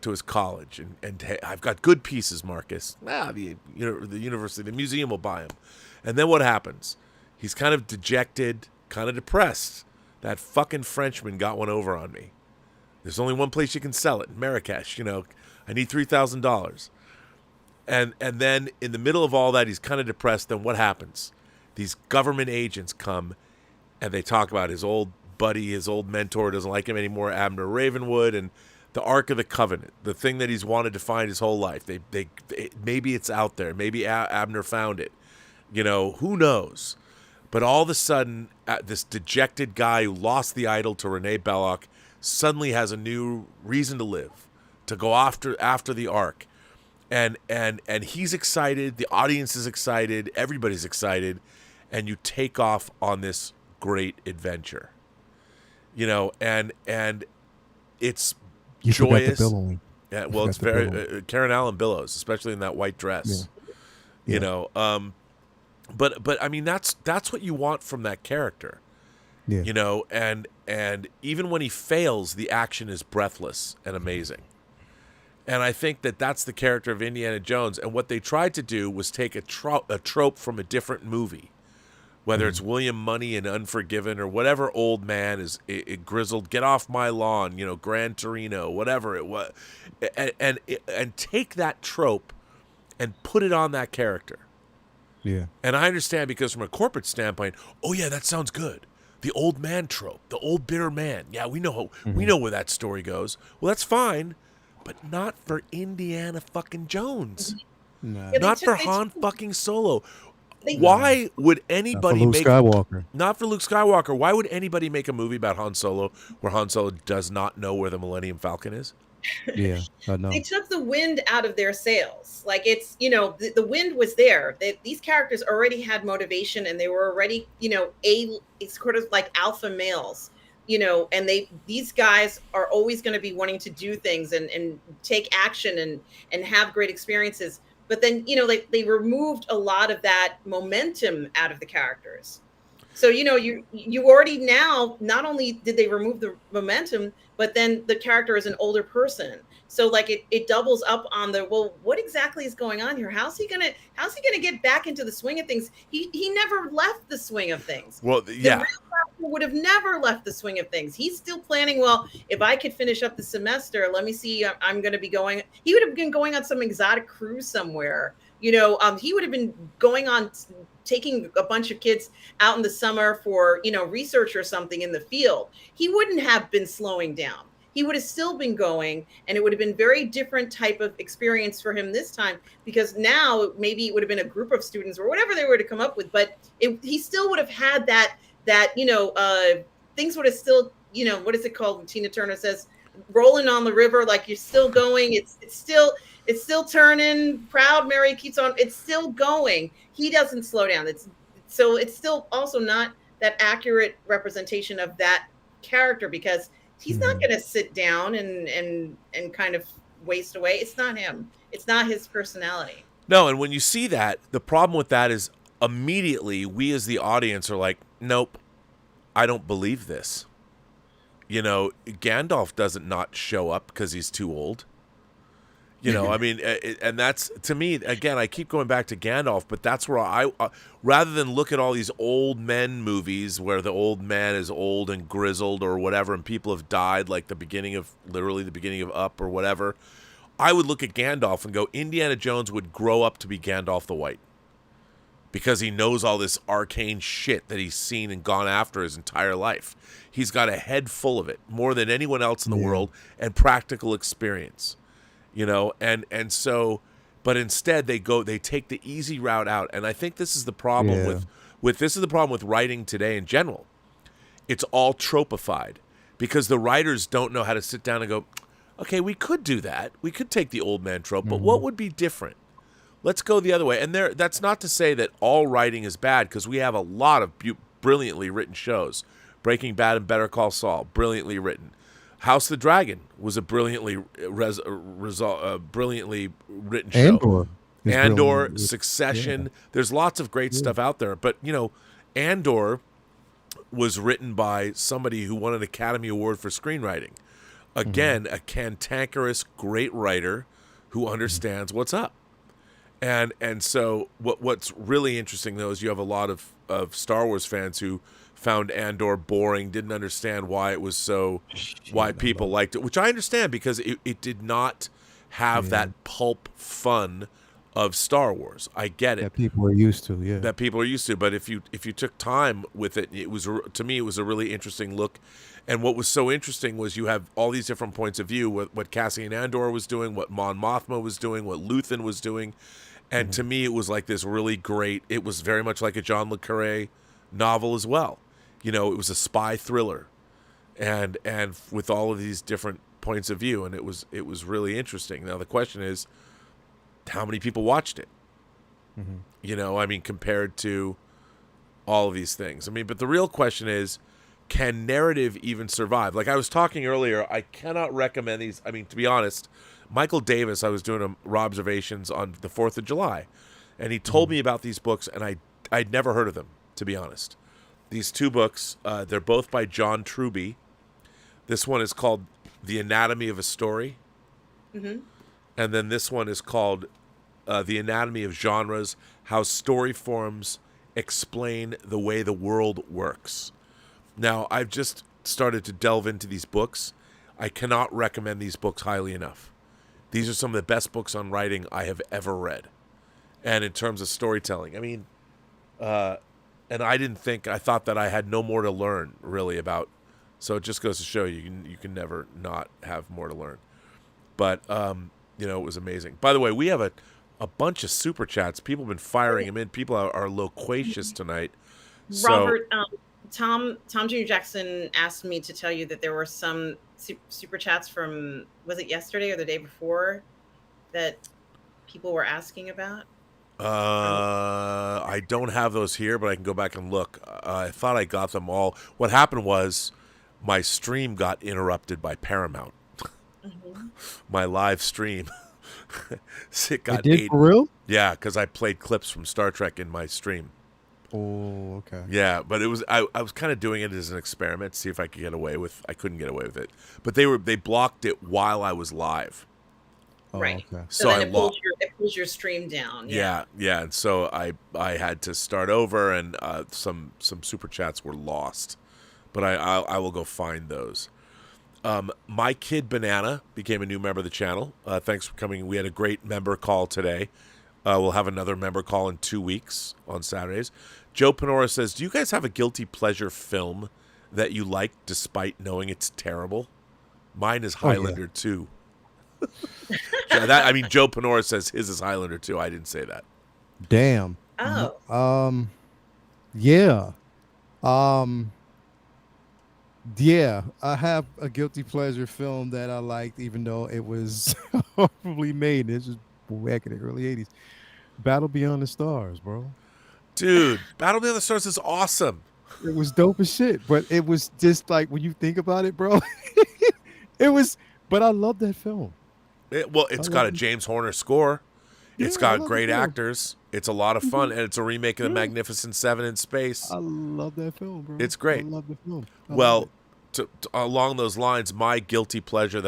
to his college, and hey, I've got good pieces, Marcus. The university, the museum will buy them. And then what happens? He's kind of dejected, kind of depressed. That fucking Frenchman got one over on me. There's only one place you can sell it, Marrakesh. I need $3,000. And then in the middle of all that, he's kind of depressed. Then what happens? These government agents come, and they talk about his old buddy, his old mentor doesn't like him anymore, Abner Ravenwood, and the Ark of the Covenant, the thing that he's wanted to find his whole life. Maybe it's out there. Maybe Abner found it. Who knows? But all of a sudden, this dejected guy who lost the idol to Renee Belloc suddenly has a new reason to live, to go after the Ark, and he's excited. The audience is excited. Everybody's excited, and you take off on this great adventure. And it's you joyous. Forgot the billowing. Yeah, well, it's very Karen Allen billows, especially in that white dress. Yeah. But I mean that's what you want from that character. Yeah. You know, and even when he fails, the action is breathless and amazing. And I think that that's the character of Indiana Jones. And what they tried to do was take a trope from a different movie, whether it's William Money in Unforgiven or whatever old man is grizzled, get off my lawn, you know, Gran Torino, whatever it was, and take that trope and put it on that character. Yeah. And I understand, because from a corporate standpoint, oh yeah, that sounds good. The old man trope, the old bitter man. Yeah, we know where that story goes. Well, that's fine, but not for Indiana fucking Jones. No. Yeah, Not for Han fucking Solo. Why would anybody Luke Skywalker. Not for Luke Skywalker. Why would anybody make a movie about Han Solo where Han Solo does not know where the Millennium Falcon is? Yeah, I know. They took the wind out of their sails. Like, it's, you know, the wind was there. These characters already had motivation, and they were already, you know, it's sort of like alpha males, you know, and these guys are always going to be wanting to do things and take action and have great experiences. But then, you know, they removed a lot of that momentum out of the characters. So, you know, you already now, not only did they remove the momentum, but then the character is an older person. So like it doubles up on the, well, what exactly is going on here? How's he gonna get back into the swing of things? He never left the swing of things. Well, The yeah. real character would have never left the swing of things. He's still planning, well, if I could finish up the semester, let me see, I'm going to be going, he would have been going on some exotic cruise somewhere. You know, he would have been going on, taking a bunch of kids out in the summer for, you know, research or something in the field. He wouldn't have been slowing down. He would have still been going, and it would have been very different type of experience for him this time, because now maybe it would have been a group of students or whatever they were to come up with, but he still would have had that, you know, things would have still, you know, what is it called when Tina Turner says, rolling on the river, like you're still going. It's still turning. Proud Mary keeps on. It's still going. He doesn't slow down. It's still also not that accurate representation of that character, because he's not going to sit down and kind of waste away. It's not him. It's not his personality. No, and when you see that, the problem with that is immediately we as the audience are like, nope, I don't believe this. You know, Gandalf doesn't not show up because he's too old. You know, I mean, and that's, to me, again, I keep going back to Gandalf, but that's where I rather than look at all these old men movies where the old man is old and grizzled or whatever, and people have died, like literally the beginning of Up or whatever, I would look at Gandalf and go, Indiana Jones would grow up to be Gandalf the White, because he knows all this arcane shit that he's seen and gone after his entire life. He's got a head full of it, more than anyone else in the world, and practical experience. You know, and so, but instead they take the easy route out, and I think this is the problem with writing today in general. It's all tropified, because the writers don't know how to sit down and go, okay, we could do that. We could take the old man trope, but what would be different? Let's go the other way. And that's not to say that all writing is bad, because we have a lot of brilliantly written shows. Breaking Bad and Better Call Saul, brilliantly written. House of the Dragon was a brilliantly written show. Andor, Succession. Yeah. There's lots of great stuff out there. But, you know, Andor was written by somebody who won an Academy Award for screenwriting. Again, a cantankerous, great writer who understands what's up. And so what's really interesting, though, is you have a lot of Star Wars fans who found Andor boring, didn't understand why it was why people liked it, which I understand, because it did not have that pulp fun of Star Wars. I get it. That people are used to, yeah. That people are used to, but if you took time with it, to me it was a really interesting look. And what was so interesting was you have all these different points of view, what Cassian Andor was doing, what Mon Mothma was doing, what Luthen was doing. And to me, it was like this really great, it was very much like a John le Carré novel as well. You know, it was a spy thriller, and with all of these different points of view, and it was really interesting. Now the question is, how many people watched it? You know, I mean, compared to all of these things. I mean, but the real question is, can narrative even survive? Like I was talking earlier, I cannot recommend these. I mean, to be honest, Michael Davis, I was doing a Robservations on the 4th of July, and he told me about these books, and I'd never heard of them, to be honest. these two books. They're both by John Truby. This one is called The Anatomy of a Story. Mm-hmm. And then this one is called The Anatomy of Genres, How Story Forms Explain the Way the World Works. Now, I've just started to delve into these books. I cannot recommend these books highly enough. These are some of the best books on writing I have ever read. And in terms of storytelling, I mean, and I thought that I had no more to learn really about. So it just goes to show you can never not have more to learn. But, you know, it was amazing. By the way, we have a bunch of super chats. People have been firing them in. People are loquacious tonight. Robert, Tom Jr. Jackson asked me to tell you that there were some super chats from, was it yesterday or the day before, that people were asking about? I don't have those here, but I can go back and look. I thought I got them all. What happened was my stream got interrupted by Paramount. Mm-hmm. My live stream. It got It did for real? Yeah, because I played clips from Star Trek in my stream. Oh, okay. Yeah, but it was I was kind of doing it as an experiment, see if I could get away with. I couldn't get away with it, but they blocked it while I was live. Oh, Right. okay. So then I it pulls your stream down. Yeah, and so I had to start over, and some super chats were lost, but I will go find those. My Kid Banana became a new member of the channel. Thanks for coming. We had a great member call today. We'll have another member call in 2 weeks on Saturdays. Joe Panora says, "Do you guys have a guilty pleasure film that you like despite knowing it's terrible?" Mine is Highlander 2. Joe Panora says his is Highlander 2. I didn't say that. Damn. Oh. Yeah. Yeah, I have a guilty pleasure film that I liked, even though it was horribly made. This was back in the early 80s. Battle Beyond the Stars, bro. Dude, Battle Beyond the Stars is awesome. It was dope as shit, but it was just like, when you think about it, bro, but I love that film. It's got a James Horner score. It's Yeah, I got love great the film. actors. It's a lot of fun, and it's a remake of The Magnificent Seven in space. I love that film, bro. It's great. I love the film. Well, along those lines, my guilty pleasure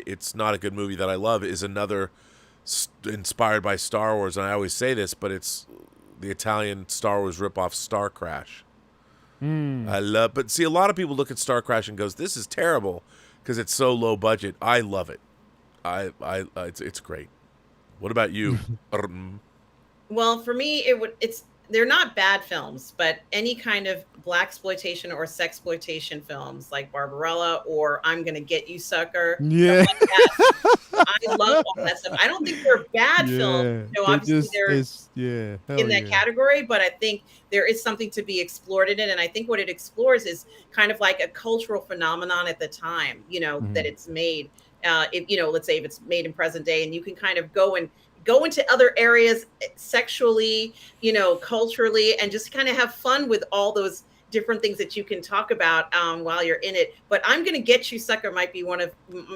it's not a good movie that I love is another inspired by Star Wars, and I always say this, but it's the Italian Star Wars ripoff Star Crash. But see, a lot of people look at Star Crash and goes, "This is terrible," because it's so low budget. I love it. It's great. What about you? Well, for me, they're not bad films, but any kind of blaxploitation or sexploitation films like Barbarella or I'm Gonna Get You, Sucker. Yeah. Stuff like that. I love all that stuff. I don't think they're bad films. You know, obviously they're in that category, but I think there is something to be explored in it. And I think what it explores is kind of like a cultural phenomenon at the time, you know, that it's made. If, you know, let's say if it's made in present day, and you can kind of go into other areas sexually, you know, culturally, and just kind of have fun with all those different things that you can talk about while you're in it. But I'm Gonna Get You, Sucker might be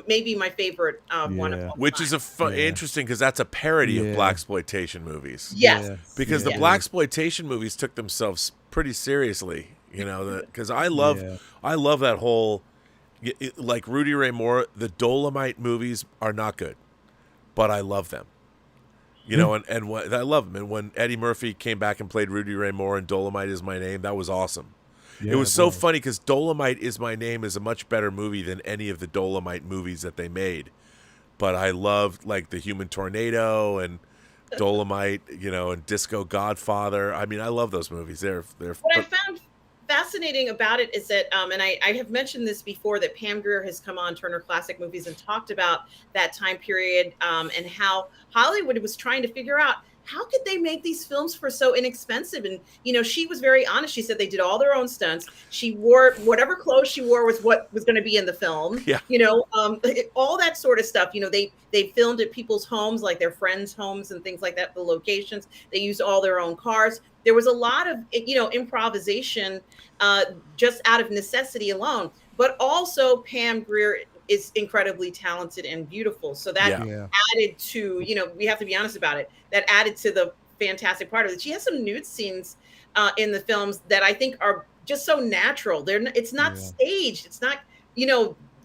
maybe my favorite one of all Which time. is interesting because that's a parody of blaxploitation movies. Yes. Because the blaxploitation movies took themselves pretty seriously, you know, because I love that whole, like Rudy Ray Moore, the Dolomite movies are not good, but I love them. You know, and I love them. And when Eddie Murphy came back and played Rudy Ray Moore in Dolomite Is My Name, that was awesome. It was so funny because Dolomite Is My Name is a much better movie than any of the Dolomite movies that they made. But I loved like The Human Tornado and Dolomite, you know, and Disco Godfather. I mean, I love those movies. They're what I found fascinating about it is that, and I have mentioned this before, that Pam Grier has come on Turner Classic Movies and talked about that time period and how Hollywood was trying to figure out how could they make these films for so inexpensive. And, you know, she was very honest. She said they did all their own stunts. She wore whatever clothes she wore was what was going to be in the film. Yeah. You know, all that sort of stuff. You know, they filmed at people's homes, like their friends' homes and things like that, the locations. They used all their own cars. There was a lot of, you know, improvisation just out of necessity alone. But also Pam Grier is incredibly talented and beautiful. So that added to, you know, we have to be honest about it, that added to the fantastic part of it. She has some nude scenes in the films that I think are just so natural. It's not Yeah. staged. It's not,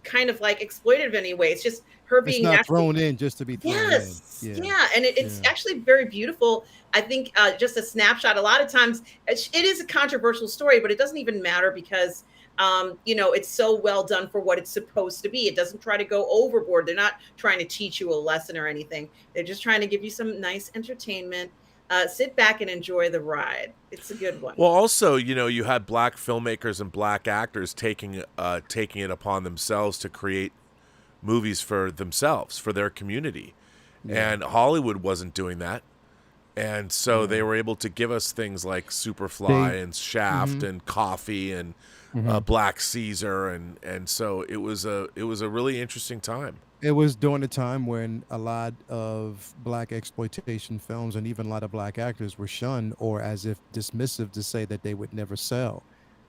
kind of like exploitive anyway. It's just her It's being not naturally. thrown in just to be thrown in. Yes, Yeah. yeah, and it's Yeah. actually very beautiful. I think just a snapshot. A lot of times, it is a controversial story, but it doesn't even matter because it's so well done for what it's supposed to be. It doesn't try to go overboard. They're not trying to teach you a lesson or anything. They're just trying to give you some nice entertainment. Sit back and enjoy the ride. It's a good one. Well, also, you had black filmmakers and black actors taking it upon themselves to create movies for themselves, for their community. Yeah. And Hollywood wasn't doing that. And so they were able to give us things like Superfly and Shaft and Coffee and Black Caesar, and so it was a really interesting time. It was during a time when a lot of black exploitation films and even a lot of black actors were shunned or as if dismissive to say that they would never sell.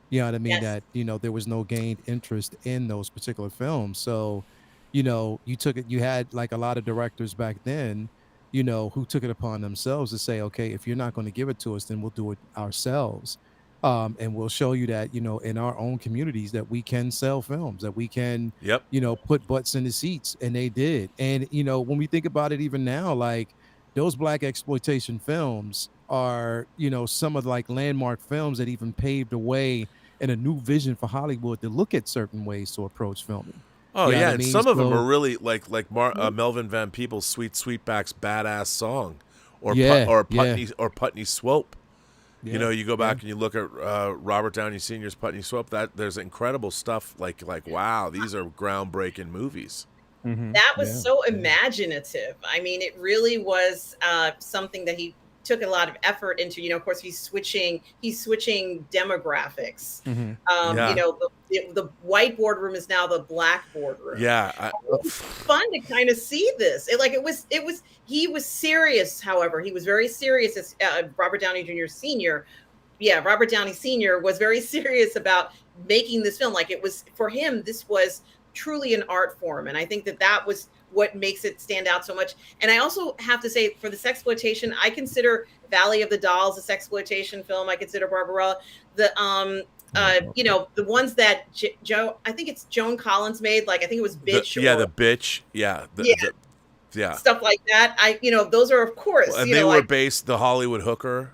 You know what I mean? Yes. That, there was no gained interest in those particular films. So, you took it, you had like a lot of directors back then, who took it upon themselves to say, okay, if you're not going to give it to us, then we'll do it ourselves. And we'll show you that, in our own communities that we can sell films, that we can, Yep. put butts in the seats. And they did. And, when we think about it even now, like those black exploitation films are, some of like landmark films that even paved the way and a new vision for Hollywood to look at certain ways to approach filming. Oh You know yeah, what I and mean? some of them So- are really like Melvin Van Peebles' "Sweet Sweetback's" badass song, or Yeah, Putney Swope. Yeah, You go back and you look at Robert Downey Sr.'s Putney Swope. There's incredible stuff. Like wow, these are groundbreaking movies. That was Yeah, so yeah. imaginative. I mean, it really was something that he took a lot of effort into. Of course, he's switching demographics. Yeah. The white boardroom is now the black boardroom. Yeah, It was fun to kind of see this. He was serious. However, he was very serious as Robert Downey Jr. Sr. Yeah, Robert Downey Sr. was very serious about making this film. Like, it was, for him, this was truly an art form. And I think that was what makes it stand out so much. And I also have to say, for the sexploitation, I consider Valley of the Dolls a sexploitation film. I consider Barbarella. The the ones that I think it's Joan Collins made. Like, I think it was Bitch. the Bitch. Yeah. Yeah. Stuff like that. Those are, of course. And they were based, the Hollywood Hooker.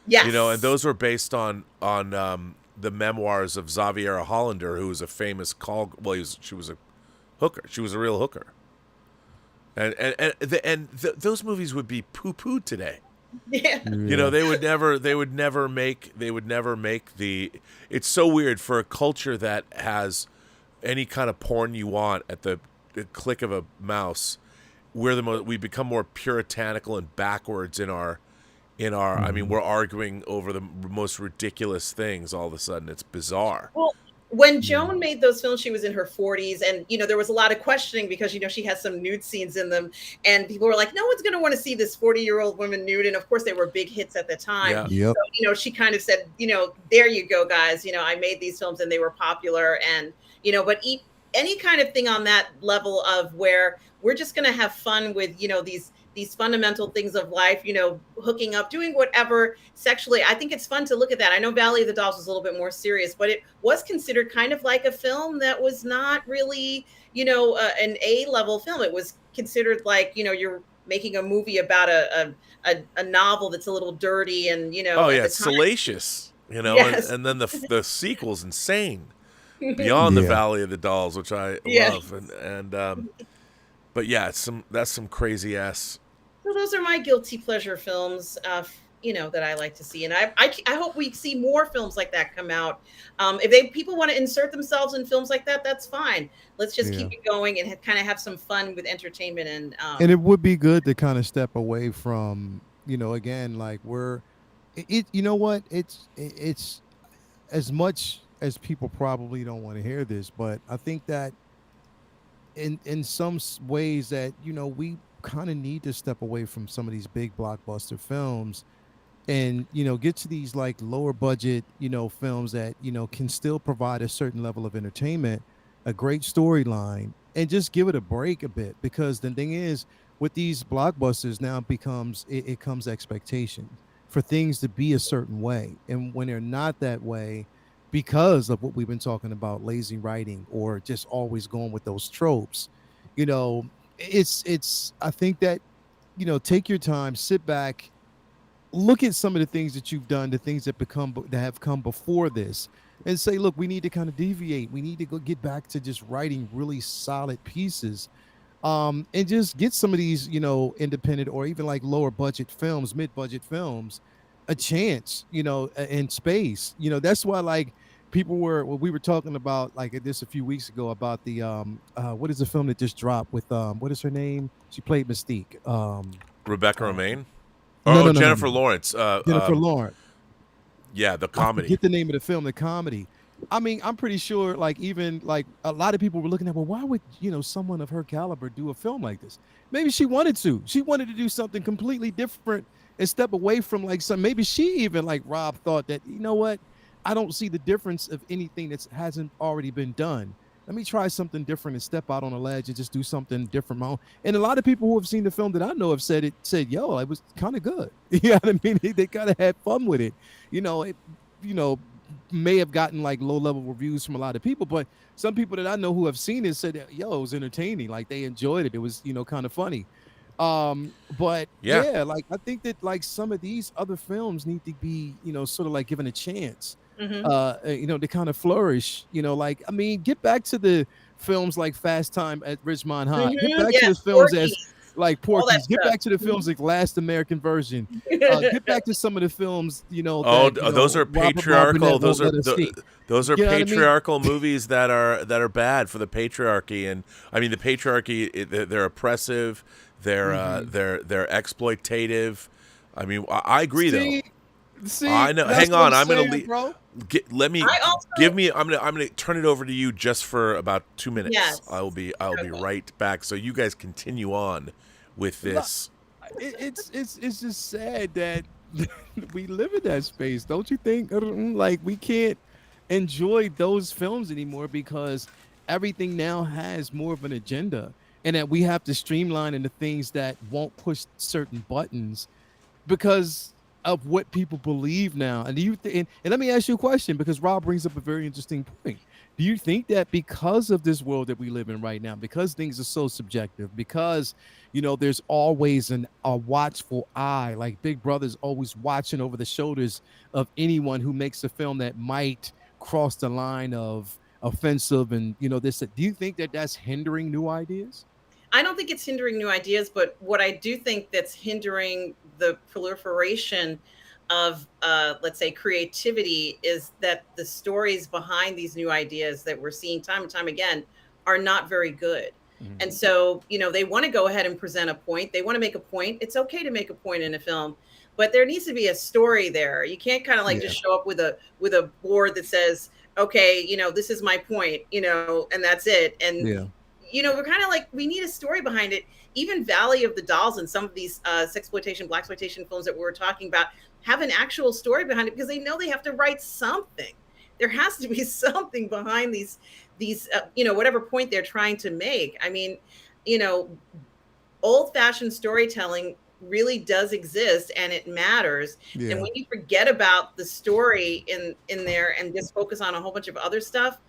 Yes. And those were based on the memoirs of Xaviera Hollander, who was a famous she was a hooker. She was a real hooker. And those movies would be poo-pooed today. Yeah. They would never make the. It's so weird for a culture that has any kind of porn you want at the click of a mouse. We become more puritanical and backwards in our. I mean, we're arguing over the most ridiculous things all of a sudden. It's bizarre. Well, when Joan made those films, she was in her 40s, and there was a lot of questioning because she has some nude scenes in them, and people were like, "No one's going to want to see this 40-year-old woman nude." And of course, they were big hits at the time. Yeah. Yep. So, she kind of said, "There you go, guys. I made these films and they were popular." And but any kind of thing on that level of where we're just going to have fun with these fundamental things of life, hooking up, doing whatever sexually. I think it's fun to look at that. I know Valley of the Dolls was a little bit more serious, but it was considered kind of like a film that was not really, an A-level film. It was considered like, you're making a movie about a novel that's a little dirty and, Oh yeah, at the it's time. salacious, Yes. and then the sequel's insane. Beyond the Yeah. Valley of the Dolls, which I Yes. love, but yeah, that's some crazy ass. So those are my guilty pleasure films, that I like to see, and I hope we see more films like that come out. If people want to insert themselves in films like that, that's fine. Let's just keep it going and kind of have some fun with entertainment And it would be good to kind of step away from, again, like it's as much as people probably don't want to hear this, but I think that in some ways that, we kind of need to step away from some of these big blockbuster films and get to these like lower budget films that can still provide a certain level of entertainment, a great storyline, and just give it a break a bit. Because the thing is, with these blockbusters now it comes expectation for things to be a certain way, and when they're not that way, because of what we've been talking about, lazy writing or just always going with those tropes. You know, it's I think that, you know, take your time, sit back, look at some of the things that you've done, the things that have come before this, and say, look, we need to kind of deviate. We need to go get back to just writing really solid pieces, and just get some of these, you know, independent or even like lower budget films, mid-budget films, a chance, you know, in space. You know, that's why like we were talking about like this a few weeks ago about the what is the film that just dropped with what is her name? She played Mystique. Rebecca Romaine. No, Jennifer Lawrence. Jennifer Lawrence. Yeah, the I comedy. forget the name of the film, the comedy. I mean, I'm pretty sure like even like a lot of people were looking at, well, why would, you know, someone of her caliber do a film like this? Maybe she wanted to. She wanted to do something completely different and step away from like maybe she even like Rob thought that, you know what? I don't see the difference of anything that hasn't already been done. Let me try something different and step out on a ledge and just do something different. And a lot of people who have seen the film that I know have said, yo, it was kind of good. You know what I mean? They kind of had fun with it. You know, may have gotten like low level reviews from a lot of people, but some people that I know who have seen it said, yo, it was entertaining. Like they enjoyed it. It was, you know, kind of funny. But yeah, like I think that like some of these other films need to be, you know, sort of like given a chance. You know, to kind of flourish, you know, like, I mean, get back to the films like Fast Time at Ridgemont High, get back to the films as like Porky's, get back to the films like Last American Virgin, get back to some of the films, you know, those are patriarchal, those are patriarchal movies that are bad for the patriarchy. And I mean, the patriarchy, they're oppressive, they're exploitative. I mean, I agree though. See, I know. Hang on, I'm going to bro. I'm gonna turn it over to you just for about 2 minutes. Yes. I'll be right back. So you guys continue on with this. It's just sad that we live in that space, don't you think? Like we can't enjoy those films anymore because everything now has more of an agenda, and that we have to streamline into things that won't push certain buttons because of what people believe now. And do you and let me ask you a question, because Rob brings up a very interesting point. Do you think that because of this world that we live in right now, because things are so subjective, because, you know, there's always a watchful eye, like Big Brother's always watching over the shoulders of anyone who makes a film that might cross the line of offensive and, you know, this, do you think that that's hindering new ideas? I don't think it's hindering new ideas, but what I do think that's hindering the proliferation of, let's say, creativity is that the stories behind these new ideas that we're seeing time and time again are not very good. Mm-hmm. And so, you know, they want to go ahead and present a point. They want to make a point. It's okay to make a point in a film, but there needs to be a story there. You can't kind of like just show up with a board that says, okay, you know, this is my point, you know, and that's it. And you know, we're kind of like, we need a story behind it. Even Valley of the Dolls and some of these sexploitation, blaxploitation films that we were talking about have an actual story behind it because they know they have to write something. There has to be something behind these you know, whatever point they're trying to make. I mean, you know, old-fashioned storytelling really does exist and it matters. And when you forget about the story in there and just focus on a whole bunch of other stuff,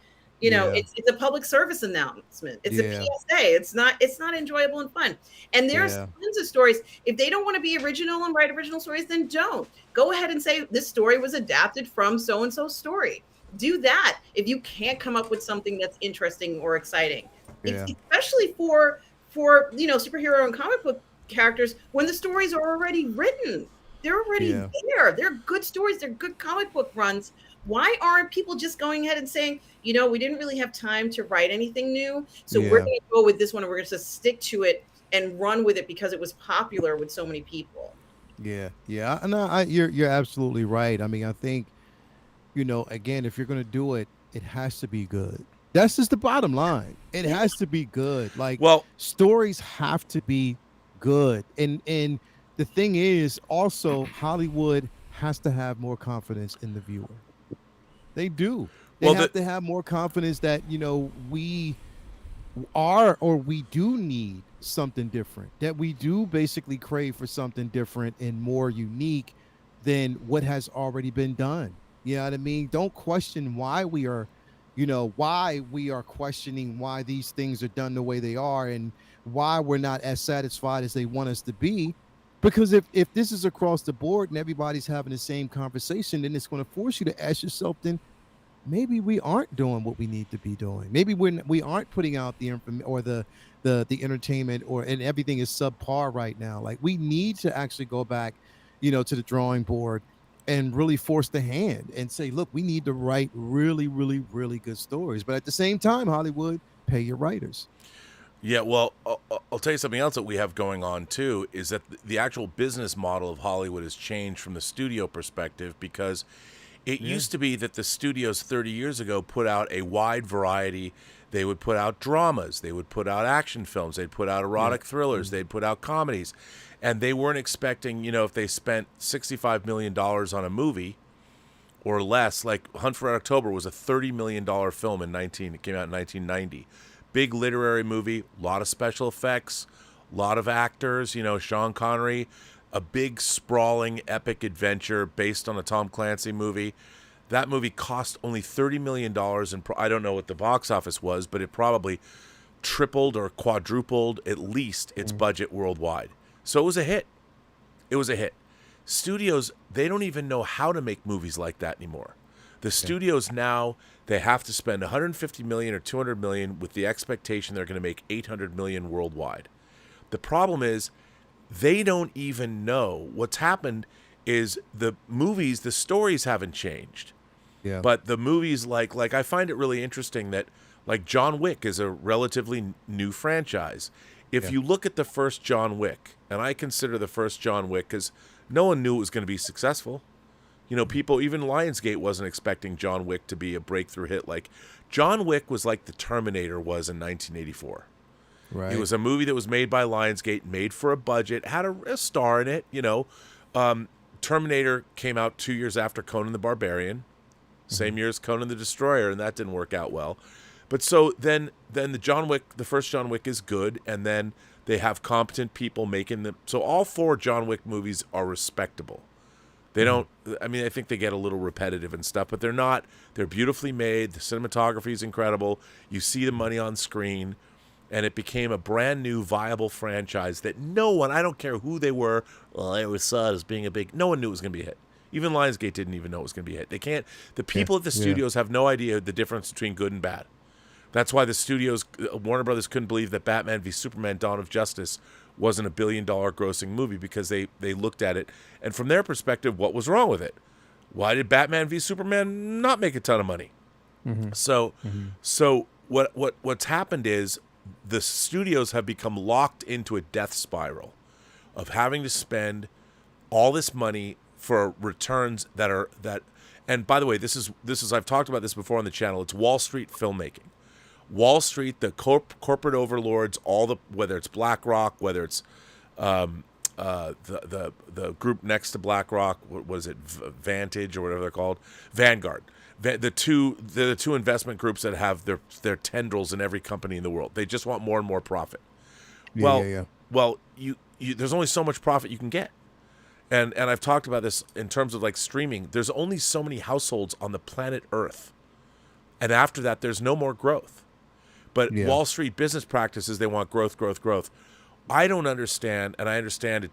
you know, it's a public service announcement. It's a PSA. It's not enjoyable and fun. And there's tons of stories. If they don't want to be original and write original stories, then don't. Go ahead and say this story was adapted from so-and-so story. Do that if you can't come up with something that's interesting or exciting. Especially for you know, superhero and comic book characters when the stories are already written. They're already there. They're good stories. They're good comic book runs. Why aren't people just going ahead and saying, you know, we didn't really have time to write anything new, so we're going to go with this one and we're going to stick to it and run with it because it was popular with so many people. No, you're absolutely right. I mean, I think, you know, again, if you're going to do it, it has to be good. That's just the bottom line. It has to be good. Like, stories have to be good. And the thing is, also, Hollywood has to have more confidence in the viewer. They do. They have to have more confidence that, you know, we do need something different, that we do basically crave for something different and more unique than what has already been done. You know what I mean? Don't question why we are, why we are questioning why these things are done the way they are and why we're not as satisfied as they want us to be. Because if this is across the board and everybody's having the same conversation, then it's going to force you to ask yourself, then maybe we aren't doing what we need to be doing. Maybe we aren't putting out the information or the entertainment, and everything is subpar right now. Like, we need to actually go back, to the drawing board and really force the hand and say, look, we need to write really, really, really good stories. But at the same time, Hollywood, pay your writers. Yeah, well, I'll tell you something else that we have going on too, is that the actual business model of Hollywood has changed from the studio perspective, because it used to be that the studios 30 years ago put out a wide variety. They would put out dramas, they would put out action films, they'd put out erotic thrillers, they'd put out comedies. And they weren't expecting, if they spent $65 million on a movie or less, like Hunt for Red October was a $30 million film it came out in 1990. Big literary movie, a lot of special effects, a lot of actors, Sean Connery, a big sprawling epic adventure based on a Tom Clancy movie. That movie cost only $30 million, and I don't know what the box office was, but it probably tripled or quadrupled at least its budget worldwide. So it was a hit. It was a hit. Studios, they don't even know how to make movies like that anymore. The studios now, they have to spend $150 million or $200 million with the expectation they're going to make $800 million worldwide. The problem is they don't even know. What's happened is the movies, the stories haven't changed. Yeah. But the movies, like I find it really interesting that, like, John Wick is a relatively new franchise. If you look at the first John Wick, and I consider the first John Wick, because no one knew it was going to be successful. People, even Lionsgate wasn't expecting John Wick to be a breakthrough hit. Like, John Wick was like the Terminator was in 1984. Right. It was a movie that was made by Lionsgate, made for a budget, had a star in it, Terminator came out 2 years after Conan the Barbarian, same year as Conan the Destroyer, and that didn't work out well. But so then the first John Wick is good, and then they have competent people making them. So all four John Wick movies are respectable. They don't, I think they get a little repetitive and stuff, but they're beautifully made. The cinematography is incredible. You see the money on screen, and it became a brand new viable franchise that no one, I don't care who they were, I always saw it as being no one knew it was going to be a hit. Even Lionsgate didn't even know it was going to be a hit. The people at the studios have no idea the difference between good and bad. That's why the studios, Warner Brothers, couldn't believe that Batman v Superman: Dawn of Justice wasn't $1 billion grossing movie, because they looked at it, and from their perspective, what was wrong with it? Why did Batman v Superman not make a ton of money? So what's happened is the studios have become locked into a death spiral of having to spend all this money for returns that. And by the way, this is I've talked about this before on the channel. It's Wall Street filmmaking. Wall Street, the corporate overlords, whether it's BlackRock, whether it's the group next to BlackRock, what was it, Vantage or whatever they're called, Vanguard. The two investment groups that have their tendrils in every company in the world. They just want more and more profit. Well, you there's only so much profit you can get. And I've talked about this in terms of like streaming. There's only so many households on the planet Earth. And after that, there's no more growth. But Wall Street business practices, they want growth, growth, growth. I don't understand, and I understand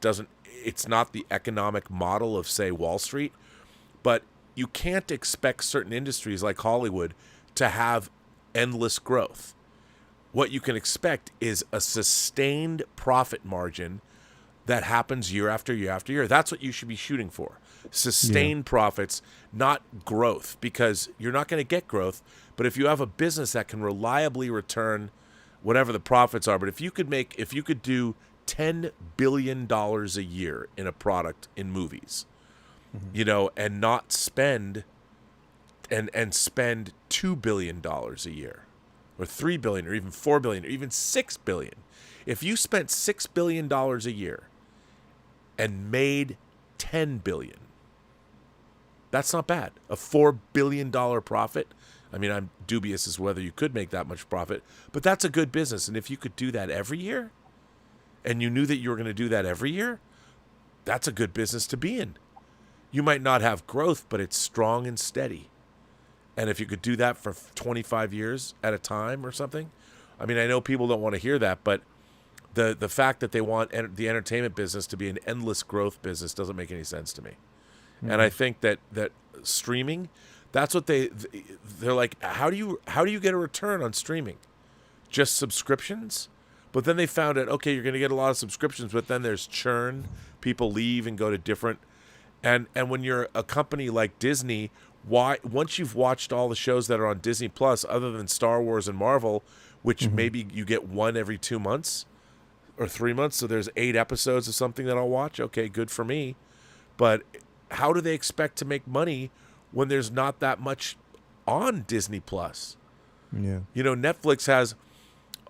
it's not the economic model of, say, Wall Street, but you can't expect certain industries like Hollywood to have endless growth. What you can expect is a sustained profit margin that happens year after year after year. That's what you should be shooting for. Sustained profits, not growth, because you're not going to get growth. But if you have a business that can reliably return whatever the profits are, but if you could do $10 billion a year in a product in movies, and not spend and spend $2 billion a year, or $3 billion, or even $4 billion, or even $6 billion. If you spent $6 billion a year and made $10 billion, that's not bad. A $4 billion profit. I mean, I'm dubious as whether you could make that much profit, but that's a good business. And if you could do that every year, and you knew that you were going to do that every year, that's a good business to be in. you might not have growth, but it's strong and steady. And if you could do that for 25 years at a time or something, I mean, I know people don't want to hear that, but the fact that they want the entertainment business to be an endless growth business doesn't make any sense to me. And I think that streaming, that's what they're like. How do you get a return on streaming? Just subscriptions? But then they found out, okay, you're going to get a lot of subscriptions, but then there's churn. People leave and go to different. And when you're a company like Disney, once you've watched all the shows that are on Disney Plus, other than Star Wars and Marvel, which maybe you get one every 2 months or 3 months, so there's 8 episodes of something that I'll watch. Okay, good for me. But how do they expect to make money when there's not that much on Disney Plus? Yeah. You know, Netflix has.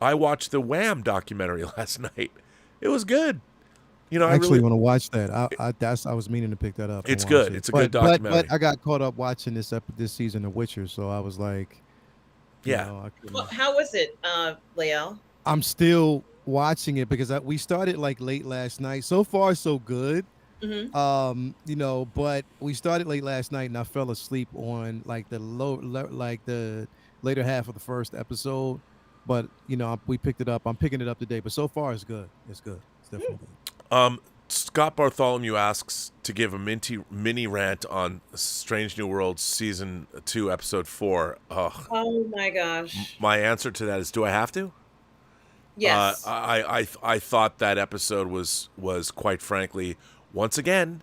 I watched the Wham documentary last night. It was good. You know, I actually really want to watch that. I was meaning to pick that up. It's good. It's a good documentary. But I got caught up watching this season of Witcher, so I was like, yeah. Well, how was it, Lael? I'm still watching it because we started like late last night. So far, so good. Mm-hmm. You know, but we started late last night, and I fell asleep on like the later half of the first episode. But you know, we picked it up. I'm picking it up today. But so far, it's good. It's good. It's definitely good. Scott Bartholomew asks to give a mini rant on Strange New Worlds season 2, episode 4. Oh my gosh! My answer to that is, do I have to? Yes. I thought that episode was quite frankly, once again,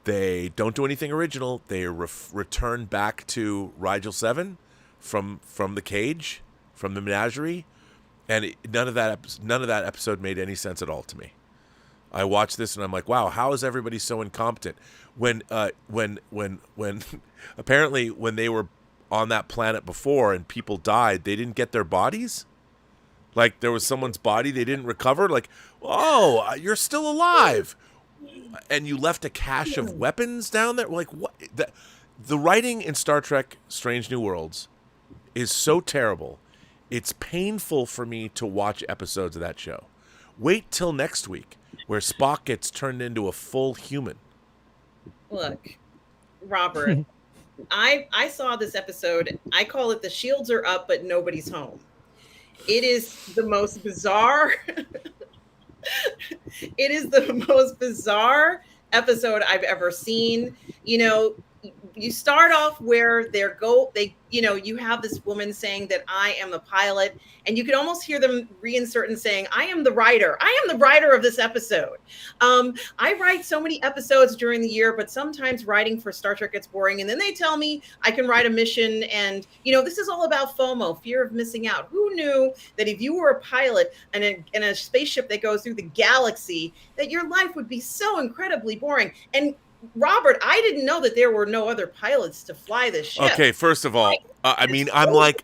they don't do anything original. They return back to Rigel 7 from the cage. From the menagerie, and none of that episode made any sense at all to me. I watched this and I'm like, wow, how is everybody so incompetent? When apparently when they were on that planet before and people died, they didn't get their bodies. Like there was someone's body they didn't recover. Like, oh, you're still alive, and you left a cache of weapons down there. Like what? The writing in Star Trek: Strange New Worlds is so terrible. It's painful for me to watch episodes of that show. Wait till next week, where Spock gets turned into a full human. Look, Robert, I saw this episode. I call it "The Shields Are Up, but Nobody's Home." It is the most bizarre. It is the most bizarre episode I've ever seen. You know, you start off where you have this woman saying that I am the pilot, and you can almost hear them reinsert and saying, I am the writer. I am the writer of this episode. I write so many episodes during the year, but sometimes writing for Star Trek gets boring. And then they tell me I can write a mission. And, you know, this is all about FOMO, fear of missing out. Who knew that if you were a pilot in a spaceship that goes through the galaxy, that your life would be so incredibly boring? And Robert, I didn't know that there were no other pilots to fly this ship. Okay, first of all, I'm like,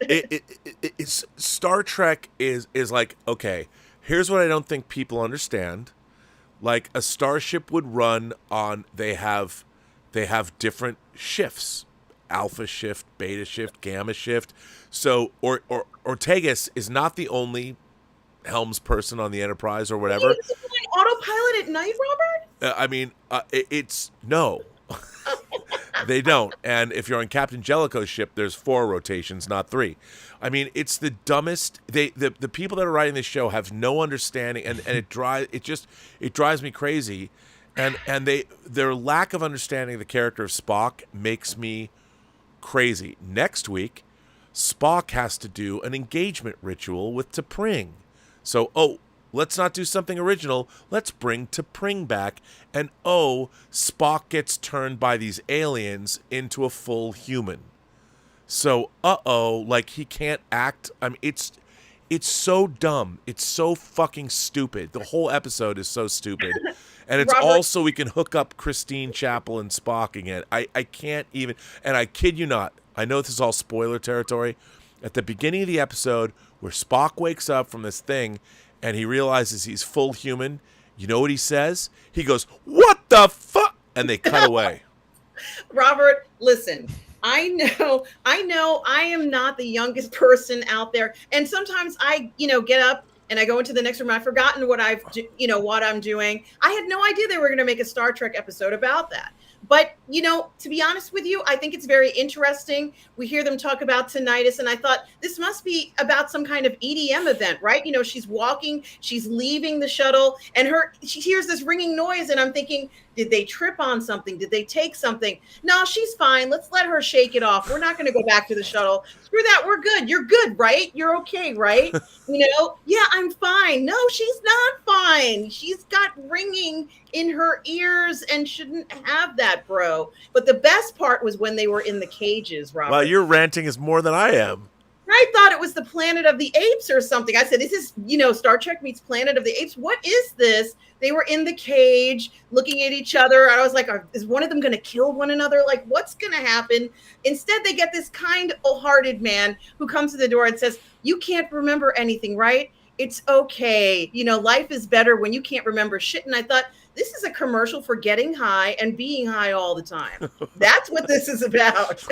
it's Star Trek is like, okay, here's what I don't think people understand. Like a starship would run on, they have different shifts, alpha shift, beta shift, gamma shift. So, or Ortegas is not the only helms person on the Enterprise or whatever. You can fly autopilot at night, Robert? It's no. They don't. And if you're on Captain Jellicoe's ship, there's 4 rotations, not 3. I mean, it's the dumbest. The people that are writing this show have no understanding, and it drives me crazy. And their lack of understanding of the character of Spock makes me crazy. Next week, Spock has to do an engagement ritual with T'Pring. So, let's not do something original. Let's bring T'Pring back. And Spock gets turned by these aliens into a full human. So, like he can't act. I mean, it's so dumb. It's so fucking stupid. The whole episode is so stupid. And it's Robert, all so we can hook up Christine Chapel and Spock again. I can't even, and I kid you not, I know this is all spoiler territory. At the beginning of the episode, where Spock wakes up from this thing and he realizes he's full human, you know what he says? He goes, "What the fuck?" And they cut away. Robert, listen, I know I am not the youngest person out there. And sometimes I, get up and I go into the next room. I've forgotten what what I'm doing. I had no idea they were going to make a Star Trek episode about that. But, to be honest with you, I think it's very interesting. We hear them talk about tinnitus, and I thought this must be about some kind of EDM event, right? She's walking, she's leaving the shuttle, and she hears this ringing noise, and I'm thinking, did they trip on something? Did they take something? No, she's fine. Let's let her shake it off. We're not going to go back to the shuttle. Screw that. We're good. You're good, right? You're okay, right? Yeah, I'm fine. No, she's not fine. She's got ringing in her ears and shouldn't have that, bro. But the best part was when they were in the cages, Robert. Well, your ranting is more than I am. I thought it was the Planet of the Apes or something. I said, is this, Star Trek meets Planet of the Apes? What is this? They were in the cage looking at each other. I was like, is one of them going to kill one another? Like, what's going to happen? Instead, they get this kind-hearted man who comes to the door and says, you can't remember anything, right? It's okay. Life is better when you can't remember shit. And I thought, this is a commercial for getting high and being high all the time. That's what this is about.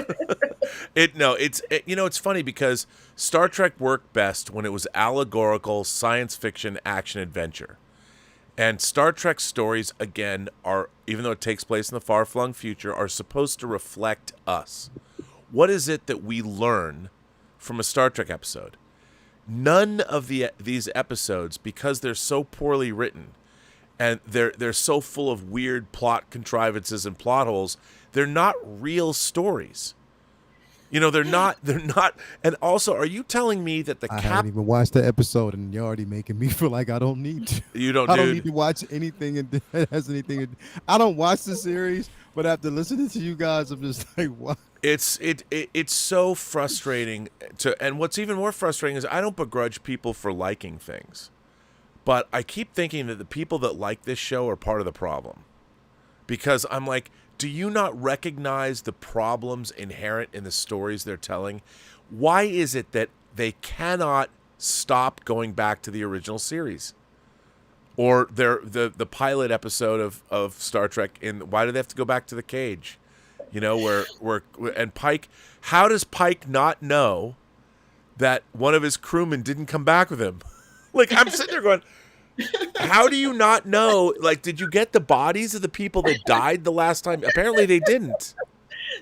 It's funny because Star Trek worked best when it was allegorical science fiction action adventure. And Star Trek stories, again, even though it takes place in the far-flung future, are supposed to reflect us. What is it that we learn from a Star Trek episode? None of these episodes, because they're so poorly written, and they're so full of weird plot contrivances and plot holes, they're not real stories. They're not. And also, are you telling me that I haven't even watched the episode, and you're already making me feel like I don't need to. You don't. I don't need to watch anything that has anything. I don't watch the series, but after listening to you guys, I'm just like, what? It's so frustrating and what's even more frustrating is I don't begrudge people for liking things. But I keep thinking that the people that like this show are part of the problem. Because I'm like, do you not recognize the problems inherent in the stories they're telling? Why is it that they cannot stop going back to the original series? Or the pilot episode of Star Trek, why do they have to go back to the cage? And Pike, how does Pike not know that one of his crewmen didn't come back with him? Like, I'm sitting there going, how do you not know? Like, did you get the bodies of the people that died the last time? Apparently they didn't.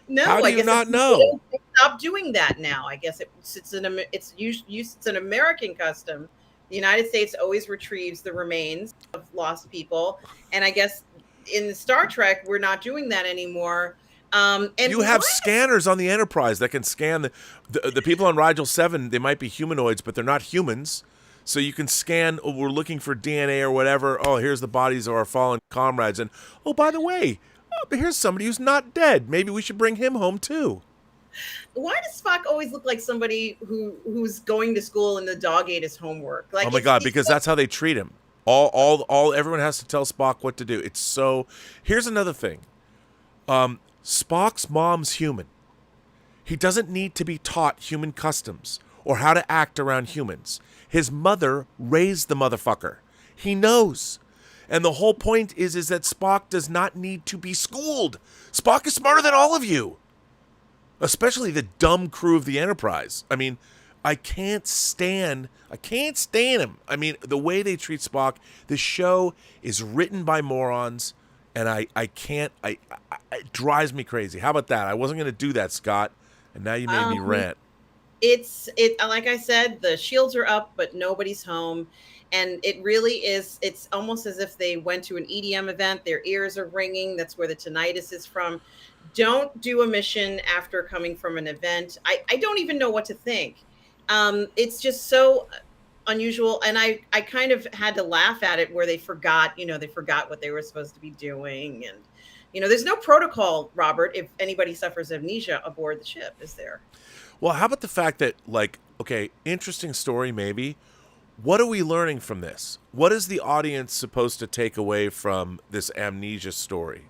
No, how do you not know? They stopped doing that now. I guess it's an American custom. The United States always retrieves the remains of lost people. And I guess in Star Trek, we're not doing that anymore. And you have scanners on the Enterprise that can scan the people on Rigel 7. They might be humanoids, but they're not humans. So you can scan, we're looking for DNA or whatever. Oh, here's the bodies of our fallen comrades. And, oh, by the way, here's somebody who's not dead. Maybe we should bring him home, too. Why does Spock always look like somebody who's going to school and the dog ate his homework? Like, oh, my God, because that's how they treat him. Everyone has to tell Spock what to do. It's so... Here's another thing. Spock's mom's human. He doesn't need to be taught human customs or how to act around humans. His mother raised the motherfucker. He knows. And the whole point is that Spock does not need to be schooled. Spock is smarter than all of you. Especially the dumb crew of the Enterprise. I mean, I can't stand him. I mean, the way they treat Spock, the show is written by morons, and it drives me crazy. How about that? I wasn't going to do that, Scott, and now you made me rant. It's like I said, the shields are up, but nobody's home. And it really is, it's almost as if they went to an EDM event. Their ears are ringing. That's where the tinnitus is from. Don't do a mission after coming from an event. I don't even know what to think. It's just so unusual. And I kind of had to laugh at it where they forgot what they were supposed to be doing. And, there's no protocol, Robert, if anybody suffers amnesia aboard the ship, is there? Well, how about the fact that, like, okay, interesting story maybe. What are we learning from this? What is the audience supposed to take away from this amnesia story?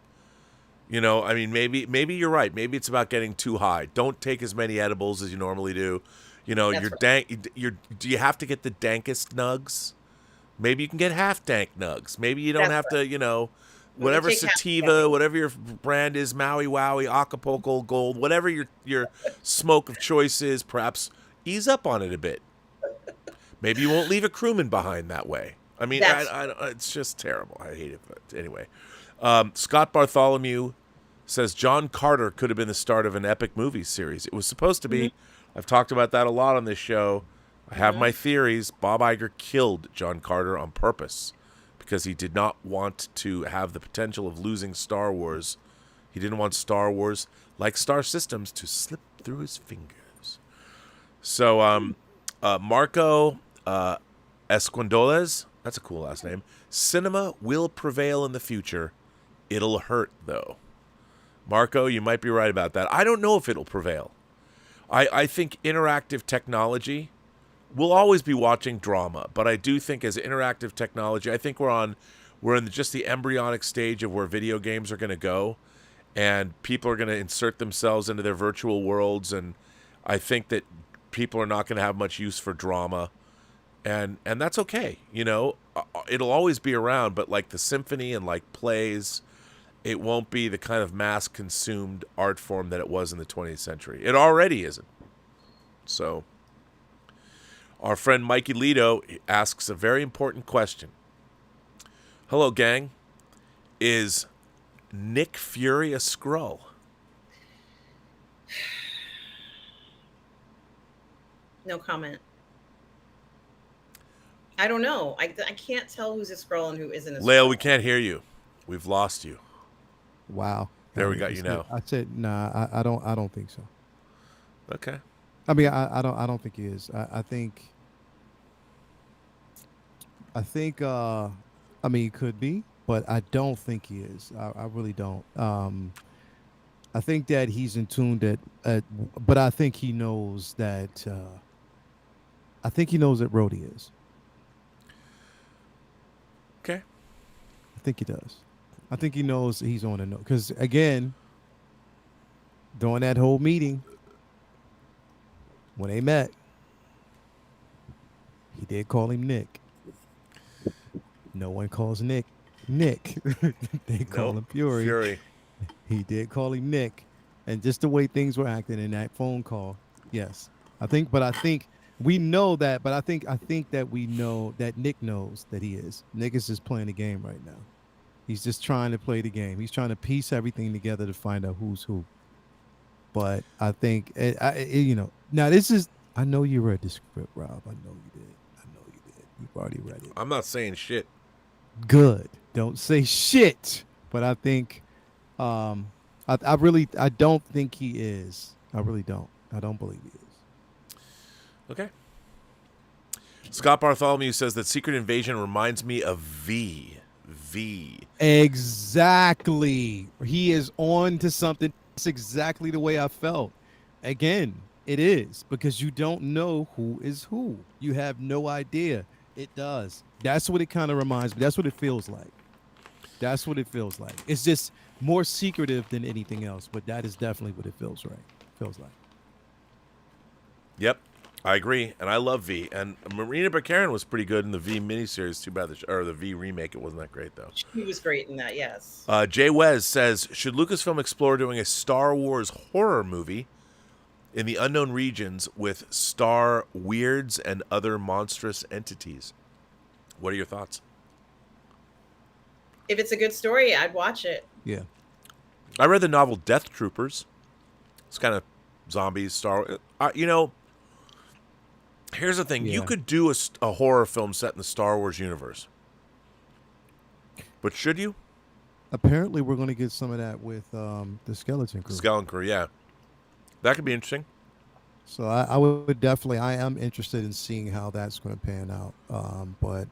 I mean, maybe you're right. Maybe it's about getting too high. Don't take as many edibles as you normally do. Do you have to get the dankest nugs? Maybe you can get half dank nugs. Maybe you don't have to, whatever sativa, whatever your brand is, Maui Wowie, Acapulco Gold, whatever your smoke of choice is, perhaps ease up on it a bit. Maybe you won't leave a crewman behind that way. I mean, it's just terrible. I hate it. But anyway, Scott Bartholomew says John Carter could have been the start of an epic movie series. It was supposed to be. I've talked about that a lot on this show. I have my theories. Bob Iger killed John Carter on purpose because he did not want to have the potential of losing Star Wars. He didn't want Star Wars, like Star Systems, to slip through his fingers. So, Marco Esquindoles, that's a cool last name. Cinema will prevail in the future. It'll hurt, though. Marco, you might be right about that. I don't know if it'll prevail. I think interactive technology, we'll always be watching drama, but I do think as interactive technology, I think we're in just the embryonic stage of where video games are going to go, and people are going to insert themselves into their virtual worlds, and I think that people are not going to have much use for drama, and that's okay. You know, it'll always be around, but like the symphony and like plays, it won't be the kind of mass-consumed art form that it was in the 20th century. It already isn't. So, our friend Mikey Lito asks a very important question. Hello, gang. Is Nick Fury a Skrull? No comment. I don't know. I can't tell who's a Skrull and who isn't a Skrull. Lail, we can't hear you. We've lost you. Wow. There we got you now. I said nah. I don't think so. Okay. I mean, I don't think he is. I think. I mean, he could be, but I don't think he is. I really don't. I think that he's in tune but I think he knows that. I think he knows that Rhodey is. Okay. I think he does. I think he knows he's on a note. Because, again, during that whole meeting, when they met, he did call him Nick. No one calls Nick Nick. They call him Fury. He did call him Nick. And just the way things were acting in that phone call, yes. I think we know that, but I think that we know that Nick knows that he is. Nick is just playing the game right now. He's just trying to play the game. He's trying to piece everything together to find out who's who. But I think, now this is, I know you read the script, Rob. I know you did. You've already read it. I'm not saying shit. Good. Don't say shit. But I think, I don't think he is. I really don't. I don't believe he is. Okay. Scott Bartholomew says that Secret Invasion reminds me of V. Exactly. He is on to something. That's exactly the way I felt. Again, it is because you don't know who is who. You have no idea. It does. That's what it kind of reminds me. That's what it feels like. It's just more secretive than anything else, but that is definitely what it feels like. Yep. I agree, and I love V. And Marina Baccarin was pretty good in the V miniseries. Too bad the V remake, it wasn't that great, though. He was great in that, yes. Jay Wes says, should Lucasfilm explore doing a Star Wars horror movie in the unknown regions with star weirds and other monstrous entities? What are your thoughts? If it's a good story, I'd watch it. Yeah. I read the novel Death Troopers. It's kind of zombies, here's the thing. Yeah. You could do a horror film set in the Star Wars universe. But should you? Apparently, we're going to get some of that with the Skeleton Crew. Skeleton Crew, yeah. That could be interesting. So I would definitely, I am interested in seeing how that's going to pan out. But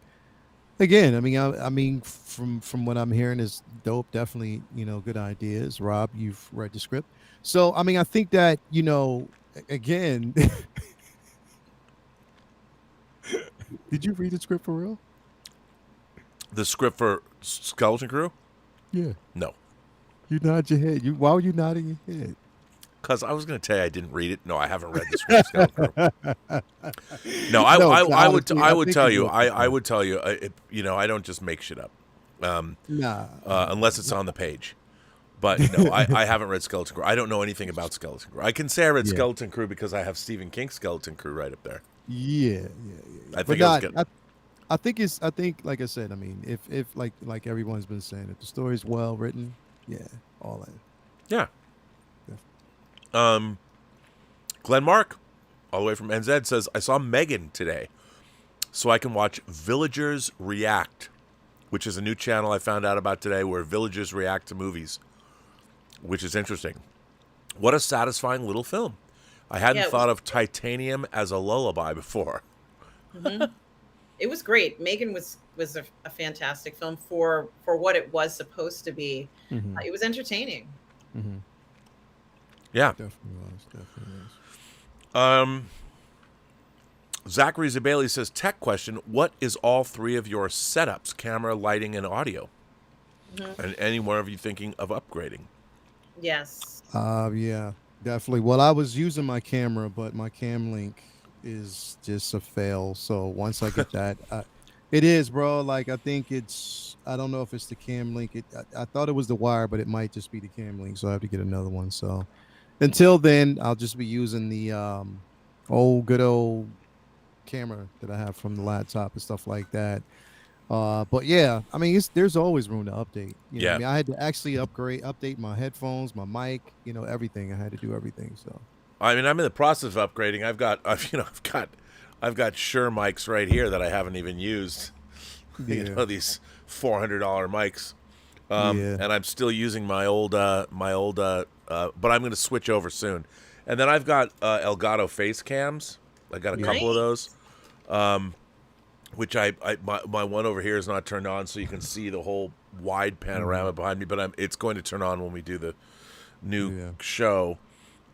again, I mean, from what I'm hearing is dope. Definitely, good ideas. Rob, you've read the script. So, I mean, I think that, again... Did you read the script for real? The script for Skeleton Crew? Yeah. No. You nod your head. Why were you nodding your head? Because I was going to tell you I didn't read it. No, I haven't read the script for Skeleton Crew. No, I would tell you. I would tell you. I don't just make shit up. Unless it's on the page. But no, I haven't read Skeleton Crew. I don't know anything about Skeleton Crew. I can say I read Skeleton Crew because I have Stephen King's Skeleton Crew right up there. Yeah. I But think I was not. good. I think it's. I think, like I said, I mean, if like everyone's been saying, if the story's well written, yeah, all that. Yeah. Yeah. Glenn Mark, all the way from NZ, says, I saw Megan today, so I can watch Villagers React, which is a new channel I found out about today where villagers react to movies, which is interesting. What a satisfying little film. I hadn't thought of Titanium as a lullaby before. It was great. Megan was a fantastic film for what it was supposed to be. It was entertaining. Yeah. Definitely was. Zachary Zabali says, tech question, what is all three of your setups, camera, lighting, and audio? And any one of you thinking of upgrading? Yes. Yeah, definitely. Well, I was using my camera, but my cam link is just a fail. So once I get that, it is, bro. Like, I think I don't know if it's the cam link. I thought it was the wire, but it might just be the cam link. So I have to get another one. So until then, I'll just be using the good old camera that I have from the laptop and stuff like that. But yeah, I mean, there's always room to update. You know what I mean, I had to actually update my headphones, my mic, everything. I had to do everything. So I mean, I'm in the process of upgrading. I've got Shure mics right here that I haven't even used. These $400 mics. And I'm still using my old but I'm going to switch over soon. And then I've got Elgato face cams. I got a couple of those. Which my one over here is not turned on, so you can see the whole wide panorama behind me. But it's going to turn on when we do the new show.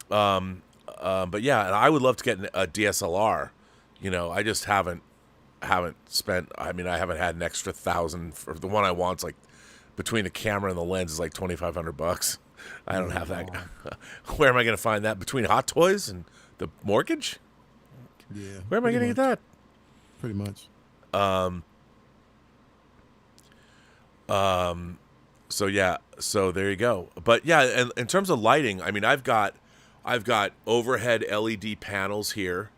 But yeah, and I would love to get a DSLR. I just haven't spent. I mean, I haven't had an extra $1,000 for the one I want. It's like between the camera and the lens is like $2,500. I don't have that. Where am I going to find that? Between Hot Toys and the mortgage? Yeah. Where am I going to get that? Pretty much. So yeah, so there you go. But yeah, and in terms of lighting, I mean, I've got overhead LED panels here,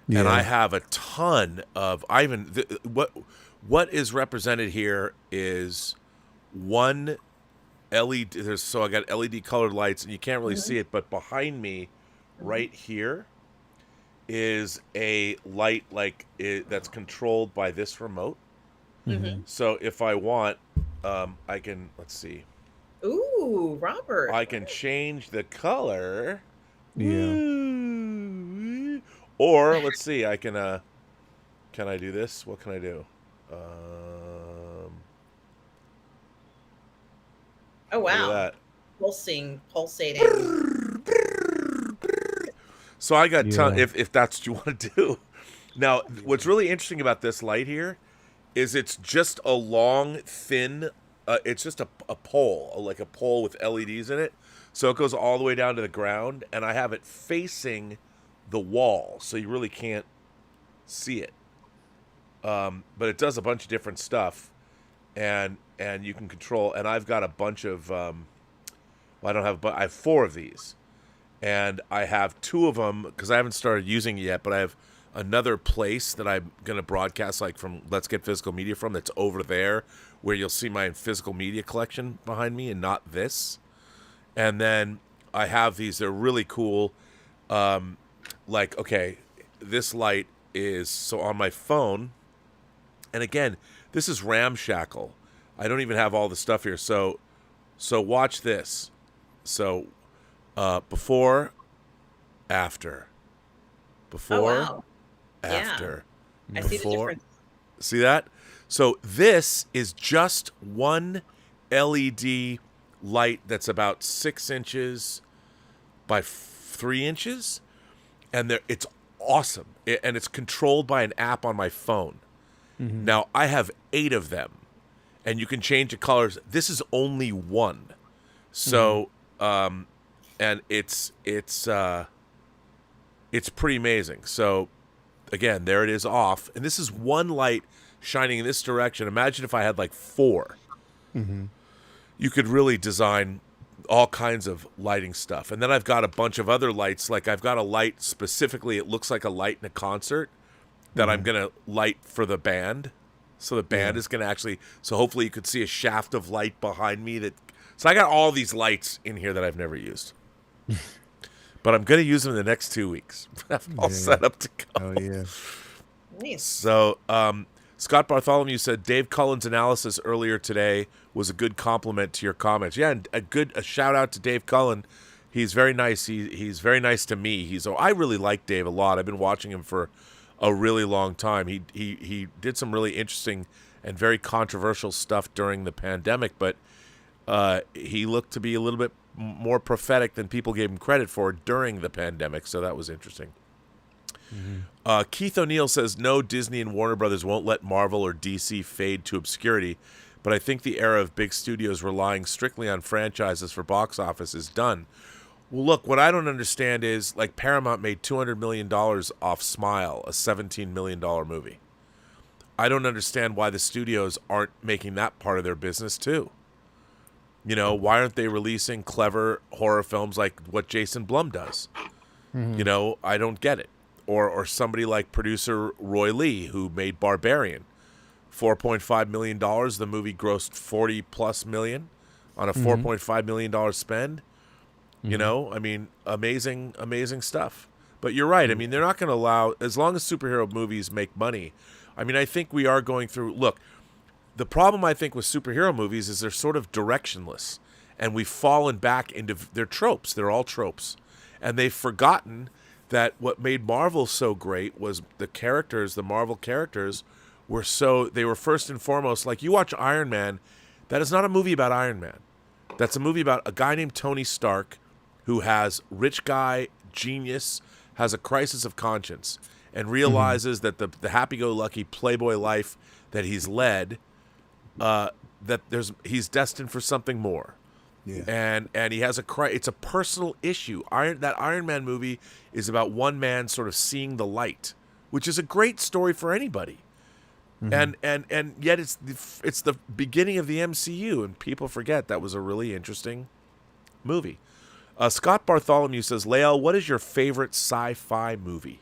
and I have a ton of. What is represented here is one LED. So I got LED colored lights, and you can't really see it, but behind me, right here, is a light that's controlled by this remote. So if I want, I can, let's see. Ooh, Robert. I can change the color. Yeah. Or let's see, I can I do this? What can I do? Oh wow. Look at that. Pulsating. So I got if that's what you want to do. Now, what's really interesting about this light here is it's just a long, thin. It's just a pole, like a pole with LEDs in it. So it goes all the way down to the ground, and I have it facing the wall, so you really can't see it. But it does a bunch of different stuff, and you can control. And I've got a bunch of. I have 4 of these. And I have 2 of them because I haven't started using it yet, but I have another place that I'm going to broadcast from Let's Get Physical Media from that's over there where you'll see my physical media collection behind me and not this. And then I have these. They're really cool. This light is so on my phone. And again, this is ramshackle. I don't even have all the stuff here. So watch this. So... before, after, after. I see the difference. See that? So this is just one LED light that's about 6 inches by 3 inches, and it's awesome. And it's controlled by an app on my phone. Now I have 8 of them, and you can change the colors. This is only one, so. And it's pretty amazing. So, again, there it is off. And this is one light shining in this direction. Imagine if I had 4. You could really design all kinds of lighting stuff. And then I've got a bunch of other lights. Like I've got a light specifically, it looks like a light in a concert. that I'm going to light for the band. So the band is going to actually, so hopefully you could see a shaft of light behind me. So I got all these lights in here that I've never used. But I'm going to use them in the next 2 weeks. I'm all set up to go. Oh, yeah. Nice. So Scott Bartholomew said Dave Cullen's analysis earlier today was a good compliment to your comments. Yeah, and a shout out to Dave Cullen. He's very nice. He's very nice to me. I really like Dave a lot. I've been watching him for a really long time. He did some really interesting and very controversial stuff during the pandemic, but he looked to be a little bit more prophetic than people gave him credit for during the pandemic, so that was interesting. Keith O'Neill says, no, Disney and Warner Brothers won't let Marvel or DC fade to obscurity, but I think the era of big studios relying strictly on franchises for box office is done. Well, look, what I don't understand is, like, Paramount made $200 million off Smile, a $17 million movie. I don't understand why the studios aren't making that part of their business, too. You know, why aren't they releasing clever horror films like what Jason Blum does? You know, I don't get it. Or somebody like producer Roy Lee, who made Barbarian. $4.5 million. The movie grossed 40+ million on a $4.5 million spend. You know, I mean, amazing stuff. But you're right. I mean, they're not going to allow, as long as superhero movies make money. I mean, I think we are going through, look, the problem I think with superhero movies is they're sort of directionless. And we've fallen back into, they're tropes. They're all tropes. And they've forgotten that what made Marvel so great was the characters, the Marvel characters, they were first and foremost, like you watch Iron Man, that is not a movie about Iron Man. That's a movie about a guy named Tony Stark who has rich guy, genius, has a crisis of conscience, and realizes that the happy-go-lucky playboy life that he's led, he's destined for something more. Yeah. And he has it's a personal issue. That Iron Man movie is about one man sort of seeing the light, which is a great story for anybody. And yet it's the beginning of the MCU, and people forget that was a really interesting movie. Scott Bartholomew says, Lael, what is your favorite sci-fi movie?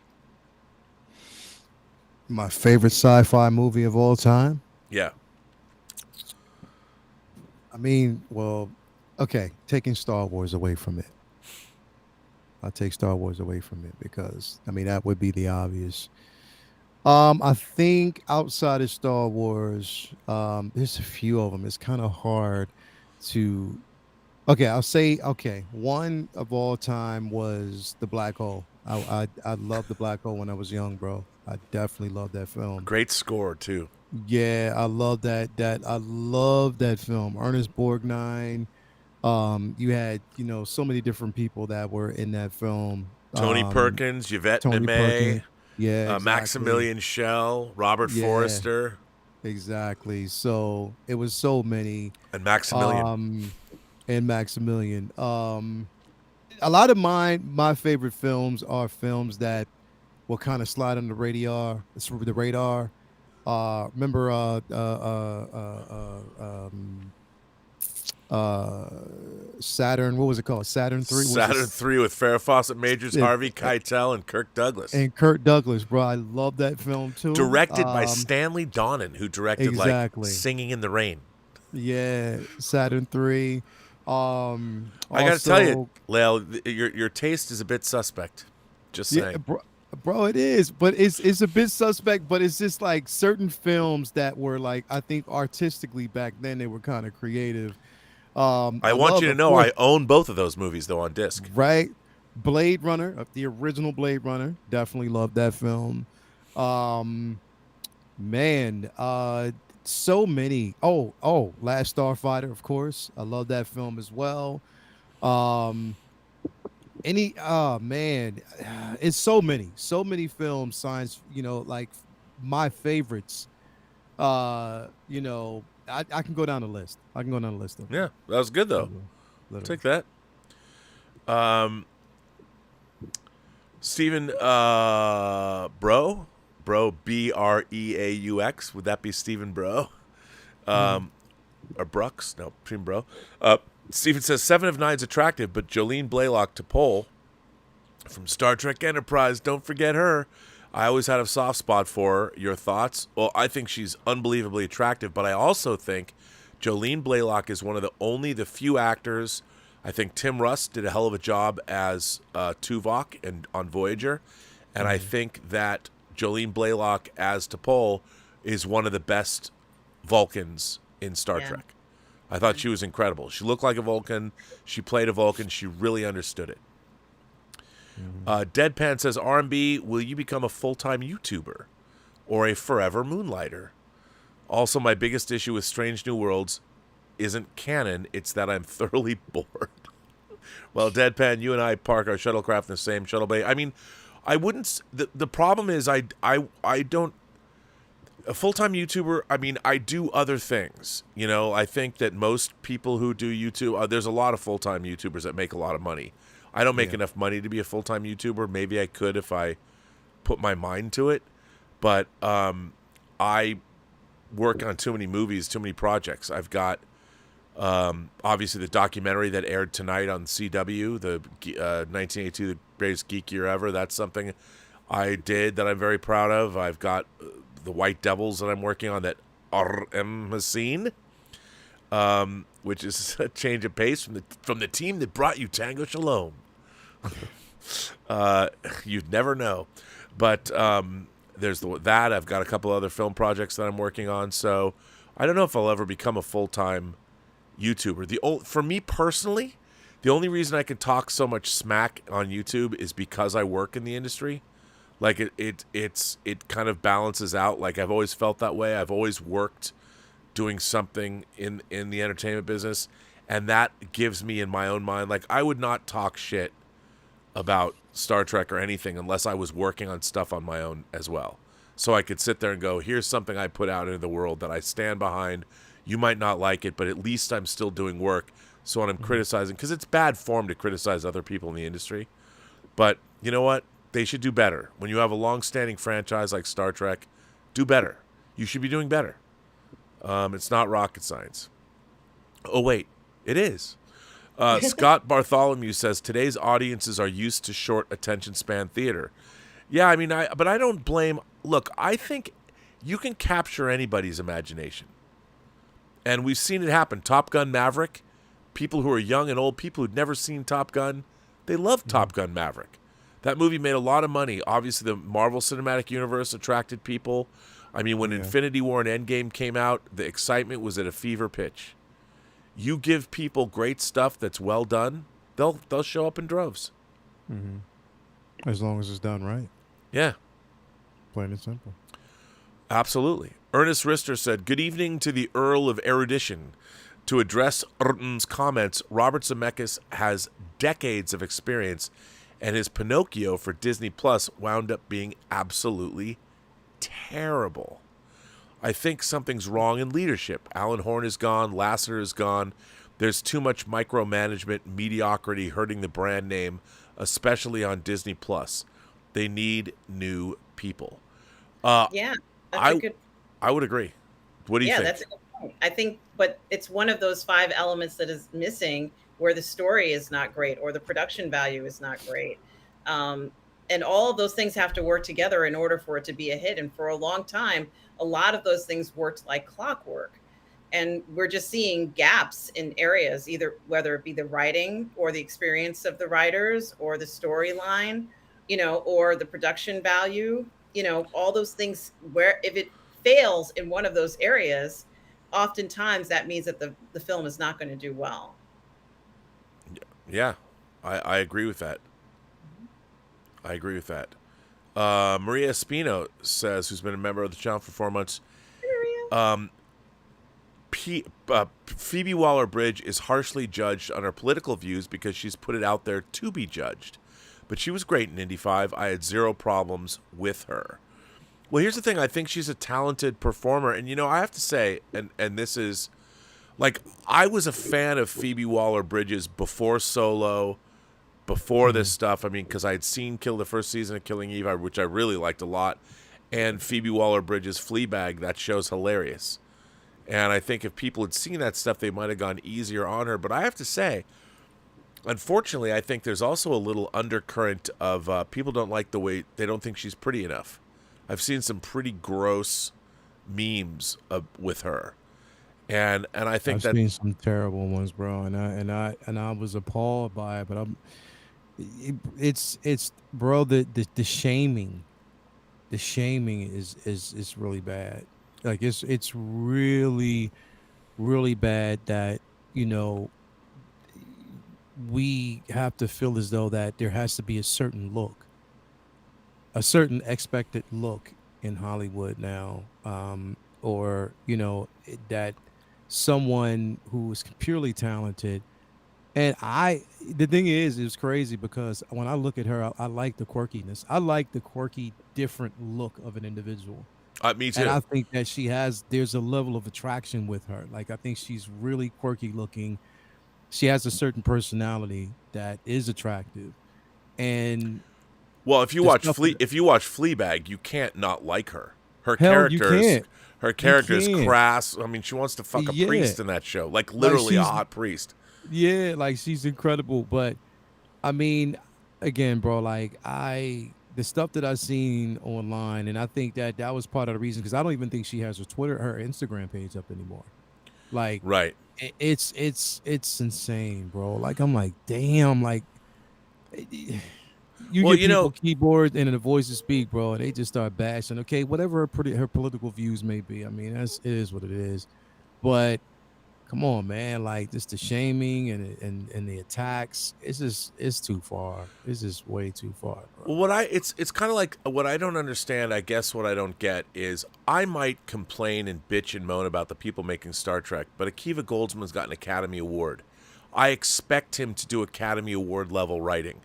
My favorite sci-fi movie of all time? Yeah. I mean, well, okay, taking Star Wars away from it. I'll take Star Wars away from it because, I mean, that would be the obvious. I think outside of Star Wars, there's a few of them. It's kind of hard to... Okay, I'll say, one of all time was The Black Hole. I loved The Black Hole when I was young, bro. I definitely loved that film. Great score, too. Yeah, I love that. I love that film. Ernest Borgnine. You had, so many different people that were in that film. Tony Perkins, Yvette Mimay. Yeah, exactly. Maximilian Schell, Robert Forrester. Exactly. So it was so many. And Maximilian. A lot of my favorite films are films that will kind of slide on the radar. Remember Saturn, what was it called? Saturn 3? Saturn 3 with Farrah Fawcett Majors, Harvey Keitel, and Kirk Douglas. Bro. I love that film too. Directed by Stanley Donen, who directed like Singing in the Rain. Yeah, Saturn 3. I gotta tell you, Lael, your taste is a bit suspect. Just saying. Bro, it is, but it's a bit suspect, but it's just like certain films that were like, I think artistically back then they were kind of creative. I want you to know I own both of those movies though on disc. Right? Blade Runner, the original Blade Runner, definitely loved that film. So many. Last Starfighter, of course. I love that film as well. It's so many films, science, like my favorites. I can go down the list. Of them. Yeah, that was good though. I'll take that. Stephen, Bro, Breaux. Would that be Stephen Bro? Or Brooks? No, Stephen Bro. Stephen says 7 of 9's attractive, but Jolene Blaylock to Pole from Star Trek Enterprise, don't forget her. I always had a soft spot for her. Your thoughts? Well, I think she's unbelievably attractive, but I also think Jolene Blalock is one of the few actors. I think Tim Russ did a hell of a job as Tuvok and on Voyager, and I think that Jolene Blalock as T'Pol is one of the best Vulcans in Star Trek. I thought she was incredible. She looked like a Vulcan. She played a Vulcan. She really understood it. Deadpan says, R&B, will you become a full-time YouTuber or a forever moonlighter? Also, my biggest issue with Strange New Worlds isn't canon. It's that I'm thoroughly bored. Well, Deadpan, you and I park our shuttlecraft in the same shuttle bay. I mean, I wouldn't... The problem is I don't... A full-time YouTuber, I mean, I do other things. You know, I think that most people who do YouTube... there's a lot of full-time YouTubers that make a lot of money. I don't make enough money to be a full-time YouTuber. Maybe I could if I put my mind to it. But I work on too many movies, too many projects. I've got, obviously, the documentary that aired tonight on CW, the 1982, The Greatest Geek Year Ever. That's something I did that I'm very proud of. I've got The White Devils that I'm working on that RM has seen. Which is a change of pace from the team that brought you Tango Shalom. You'd never know. But there's that. I've got a couple other film projects that I'm working on. So I don't know if I'll ever become a full-time YouTuber. For me personally, the only reason I can talk so much smack on YouTube is because I work in the industry. Like it kind of balances out. Like I've always felt that way. I've always worked doing something in the entertainment business, and that gives me in my own mind, like I would not talk shit about Star Trek or anything unless I was working on stuff on my own as well. So I could sit there and go, here's something I put out into the world that I stand behind. You might not like it, but at least I'm still doing work. So when I'm criticizing, because it's bad form to criticize other people in the industry, but you know what? They should do better. When you have a long-standing franchise like Star Trek, do better. You should be doing better. It's not rocket science. Oh, wait. It is. Scott Bartholomew says, today's audiences are used to short attention span theater. Yeah, I mean, but I don't blame... Look, I think you can capture anybody's imagination. And we've seen it happen. Top Gun Maverick, people who are young and old, people who'd never seen Top Gun, they love Top Gun Maverick. That movie made a lot of money. Obviously, the Marvel Cinematic Universe attracted people. I mean, when Infinity War and Endgame came out, the excitement was at a fever pitch. You give people great stuff that's well done, they'll show up in droves. As long as it's done right. Yeah. Plain and simple. Absolutely. Ernest Rister said, good evening to the Earl of Erudition. To address Urton's comments, Robert Zemeckis has decades of experience, and his Pinocchio for Disney Plus wound up being absolutely terrible. I think something's wrong in leadership. Alan Horn is gone. Lasseter is gone. There's too much micromanagement, mediocrity hurting the brand name, especially on Disney Plus. They need new people. Yeah, that's a good. I would agree. What do you think? That's a good point. I think, but it's one of those 5 elements that is missing, where the story is not great or the production value is not great. And all of those things have to work together in order for it to be a hit. And for a long time, a lot of those things worked like clockwork. And we're just seeing gaps in areas, either whether it be the writing or the experience of the writers or the storyline, or the production value, all those things where if it fails in one of those areas, oftentimes that means that the film is not going to do well. Yeah, I agree with that. Maria Espino says, who's been a member of the channel for 4 months, Phoebe Waller-Bridge is harshly judged on her political views because she's put it out there to be judged. But she was great in Indy 5. I had zero problems with her. Well, here's the thing. I think she's a talented performer. And, I have to say, and this is, like, I was a fan of Phoebe Waller-Bridge's before Solo, before this stuff. I mean, because I had seen the first season of Killing Eve, which I really liked a lot. And Phoebe Waller-Bridge's Fleabag, that show's hilarious. And I think if people had seen that stuff, they might have gone easier on her. But I have to say, unfortunately, I think there's also a little undercurrent of people don't like the way, they don't think she's pretty enough. I've seen some pretty gross memes with her, and I think I've that seen some terrible ones, bro, and I was appalled by it. But it's bro, the shaming, is really bad. Like it's really bad that you know we have to feel as though that there has to be a certain look, a certain expected look in Hollywood now, or that someone who is purely talented. And the thing is, it was crazy because when I look at her, I like the quirkiness. I like the quirky, different look of an individual. me too. And I think that there's a level of attraction with her. Like, I think she's really quirky looking. She has a certain personality that is attractive. And Well, if you the watch stuff if you watch Fleabag, you can't not like her. Her Hell, you character is can't. her character is can't. crass. I mean, she wants to fuck a Yeah. priest in that show, like literally a she's- hot priest. Yeah, like she's incredible. But I mean, again, bro, like the stuff that I've seen online, and I think that was part of the reason because I don't even think she has her Instagram page up anymore. Like, Right. it's insane, bro. Like, I'm like, damn, like you Well, give you know- people keyboards and the voice to speak, bro, and they just start bashing. Okay, whatever her political views may be. I mean, it is what it is. But come on, man, like just the shaming and the attacks, it's too far. It's just way too far, bro. Well, it's kind of like what I don't understand. I guess what I don't get is I might complain and bitch and moan about the people making Star Trek, but Akiva Goldsman's got an Academy Award. I expect him to do Academy Award level writing.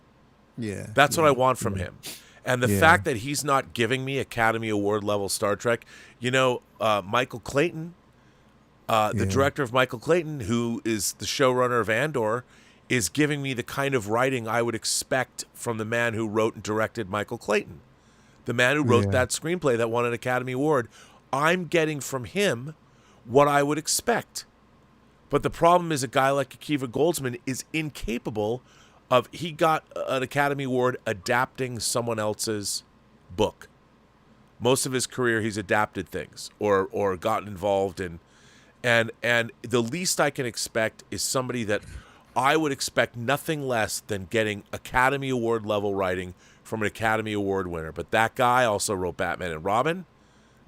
Yeah, That's what I want from him. And the Yeah. fact that he's not giving me Academy Award level Star Trek, Michael Clayton, the director of Michael Clayton, who is the showrunner of Andor, is giving me the kind of writing I would expect from the man who wrote and directed Michael Clayton. The man who wrote that screenplay that won an Academy Award. I'm getting from him what I would expect. But the problem is a guy like Akiva Goldsman is incapable of, he got an Academy Award adapting someone else's book. Most of his career he's adapted things or gotten involved in. And the least I can expect is somebody that I would expect nothing less than getting Academy Award level writing from an Academy Award winner. But that guy also wrote Batman and Robin,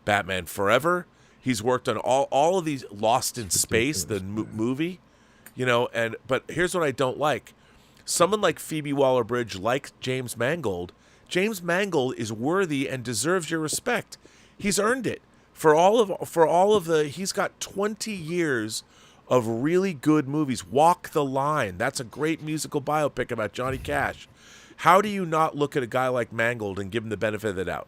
Batman Forever. He's worked on all of these, Lost in Space, the movie, but here's what I don't like. Someone like Phoebe Waller-Bridge, like James Mangold. James Mangold is worthy and deserves your respect. He's earned it. For all of the, he's got 20 years of really good movies. Walk the Line. That's a great musical biopic about Johnny Cash. How do you not look at a guy like Mangold and give him the benefit of the doubt?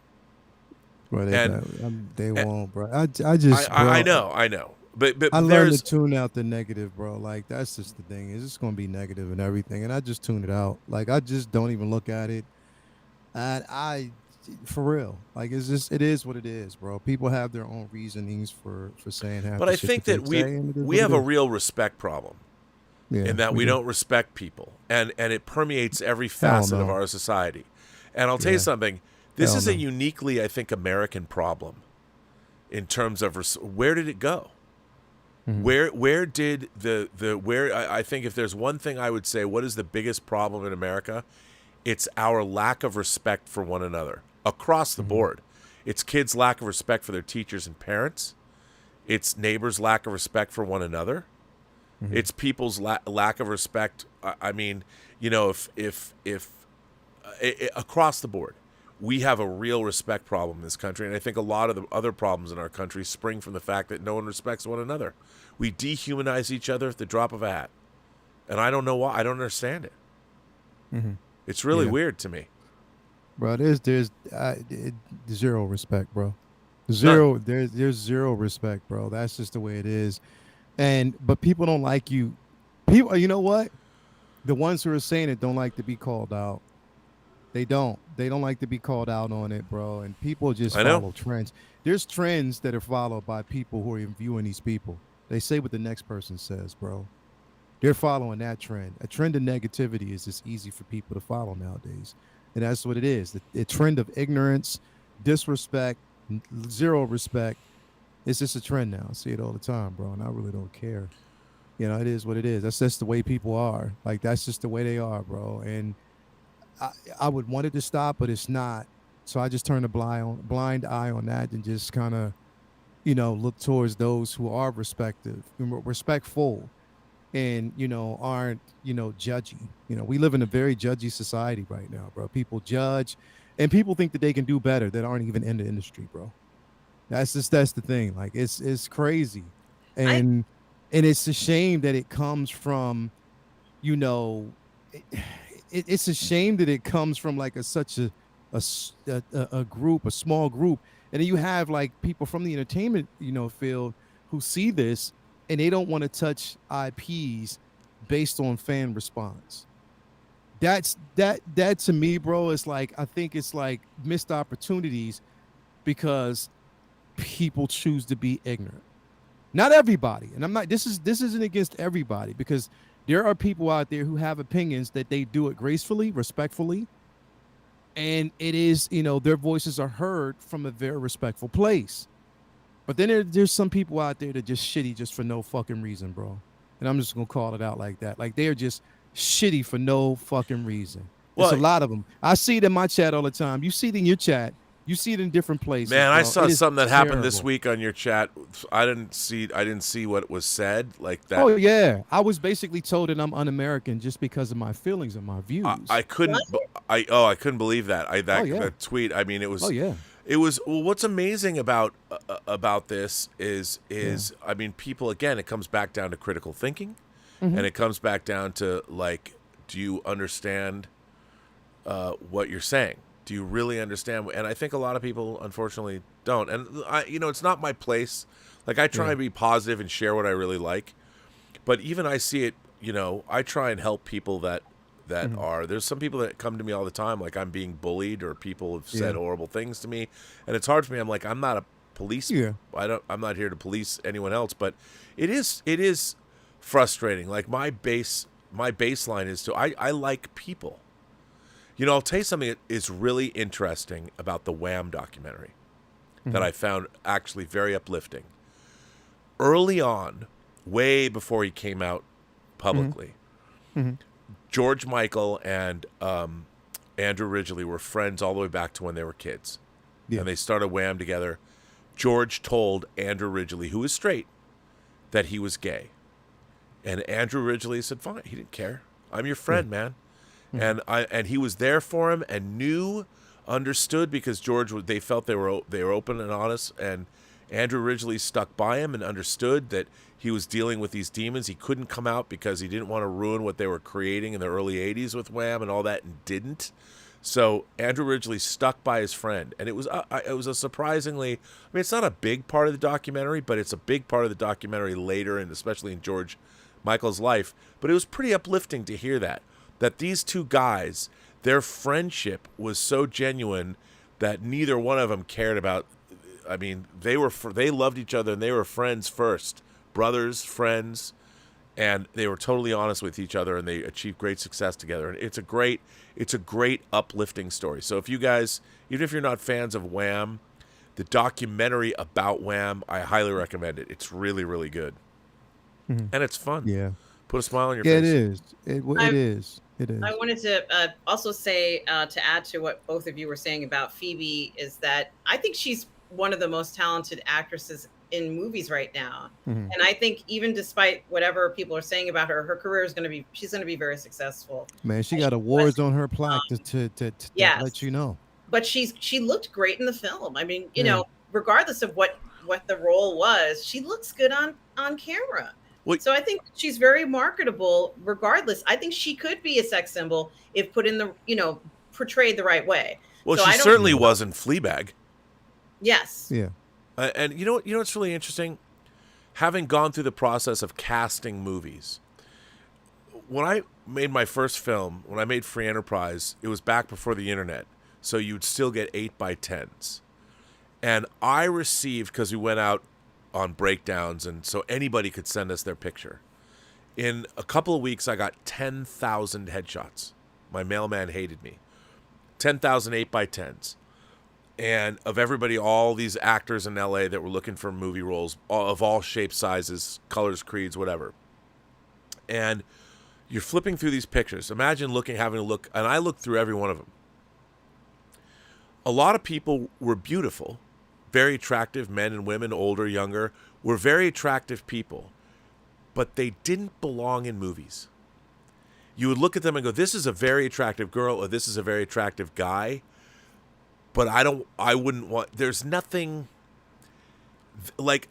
Bro, they won't, bro. I know. But I learned to tune out the negative, bro. Like, that's just the thing. It's just gonna be negative and everything, and I just tune it out. Like, I just don't even look at it. And for real, like, it is what it is, bro. People have their own reasonings for saying half. But I think that we have a real respect problem in that we don't respect people, and it permeates every facet of our society. And I'll tell you something. This is a uniquely, I think, American problem in terms of where did it go? Mm-hmm. Where did I think if there's one thing I would say, what is the biggest problem in America? It's our lack of respect for one another across the board. It's kids' lack of respect for their teachers and parents. It's neighbors' lack of respect for one another. Mm-hmm. It's people's lack of respect. I mean, if across the board, we have a real respect problem in this country. And I think a lot of the other problems in our country spring from the fact that no one respects one another. We dehumanize each other at the drop of a hat. And I don't know why. I don't understand it. Mm-hmm. It's really weird to me. Bro, there's zero respect, bro. There's zero respect, bro. That's just the way it is. But people don't like you. People, you know what? The ones who are saying it don't like to be called out. They don't like to be called out on it, bro. And people just follow trends. There's trends that are followed by people who are viewing these people. They say what the next person says, bro. They're following that trend. A trend of negativity is just easy for people to follow nowadays. And that's what it is. The trend of ignorance, disrespect, zero respect. It's just a trend now. I see it all the time, bro, and I really don't care. You know, it is what it is. That's just the way people are. Like, that's just the way they are, bro. And I would want it to stop, but it's not. So I just turn a blind eye on that and just kind of, you know, look towards those who are respectful, and, you know, aren't, you know, judgy. You know, we live in a very judgy society right now, bro. People judge, and people think that they can do better that aren't even in the industry, bro. That's the thing. Like, it's crazy, and it's a shame that it comes from, you know, it's a shame that it comes from like such a group, a small group, and then you have like people from the entertainment, you know, field who see this and they don't want to touch IPs based on fan response. That to me, bro, is like, I think it's like missed opportunities because people choose to be ignorant. Not everybody, and I'm not. This isn't against everybody, because there are people out there who have opinions that they do it gracefully, respectfully, and it is, you know, their voices are heard from a very respectful place. But then there's some people out there that just shitty just for no fucking reason, bro. And I'm just gonna call it out like that. Like, they're just shitty for no fucking reason. Well, there's a lot of them. I see it in my chat all the time. You see it in your chat. You see it in different places. Man, bro. I saw something that happened this week on your chat. I didn't see what was said like that. Oh yeah, I was basically told that I'm un-American just because of my feelings and my views. I couldn't believe that. That tweet. I mean, it was. Oh yeah. It was. Well, what's amazing about this is I mean, people, again, it comes back down to critical thinking, and it comes back down to, like, do you understand what you're saying? Do you really understand? And I think a lot of people, unfortunately, don't. And it's not my place. Like, I try and be positive and share what I really like, but even I see it. You know, I try and help people that are. There's some people that come to me all the time, like, I'm being bullied, or people have said horrible things to me, and it's hard for me. I'm like, I'm not a police. Yeah. I'm not here to police anyone else, but it is frustrating. Like, my baseline is I like people. You know, I'll tell you something that is really interesting about the Wham documentary that I found actually very uplifting. Early on, way before he came out publicly, George Michael and Andrew Ridgeley were friends all the way back to when they were kids. Yeah. And they started Wham together. George told Andrew Ridgeley, who is straight, that he was gay. And Andrew Ridgeley said, fine. He didn't care. I'm your friend, man. And he was there for him and understood, because they felt they were open and honest, and Andrew Ridgeley stuck by him and understood that he was dealing with these demons. He couldn't come out because he didn't want to ruin what they were creating in the early 80s with Wham and all that, and didn't. So Andrew Ridgeley stuck by his friend, and it was a surprisingly, I mean, it's not a big part of the documentary, but it's a big part of the documentary later, and especially in George Michael's life. But it was pretty uplifting to hear that these two guys, their friendship was so genuine that neither one of them cared about. I mean, they loved each other, and they were friends first, brothers, friends, and they were totally honest with each other, and they achieved great success together. And it's a great uplifting story. So if you guys, even if you're not fans of Wham, the documentary about Wham, I highly recommend it. It's really, really good, and it's fun. Yeah, put a smile on your face. Yeah, it is. It is. It is. I wanted to also say, to add to what both of you were saying about Phoebe, is that I think she's one of the most talented actresses in movies right now. And I think even despite whatever people are saying about her, her career is she's going to be very successful. Man, she got awards on her plaque to let you know. But she looked great in the film. I mean, you know, regardless of what the role was, she looks good on camera. So I think she's very marketable regardless. I think she could be a sex symbol if put in the, portrayed the right way. Well, so she certainly was in Fleabag. Yes. Yeah. And you know what's really interesting? Having gone through the process of casting movies, when I made my first film, when I made Free Enterprise, it was back before the internet, so you'd still get 8x10s. And I received, because we went out on breakdowns, and so anybody could send us their picture. In a couple of weeks, I got 10,000 headshots. My mailman hated me. 10,000 8x10s. and of everybody, all these actors in LA that were looking for movie roles of all shapes, sizes, colors, creeds, whatever. And you're flipping through these pictures. Imagine having to look, and I looked through every one of them. A lot of people were beautiful, very attractive, men and women, older, younger, were very attractive people, but they didn't belong in movies. You would look at them and go, this is a very attractive girl, or this is a very attractive guy, but I wouldn't want, there's nothing, like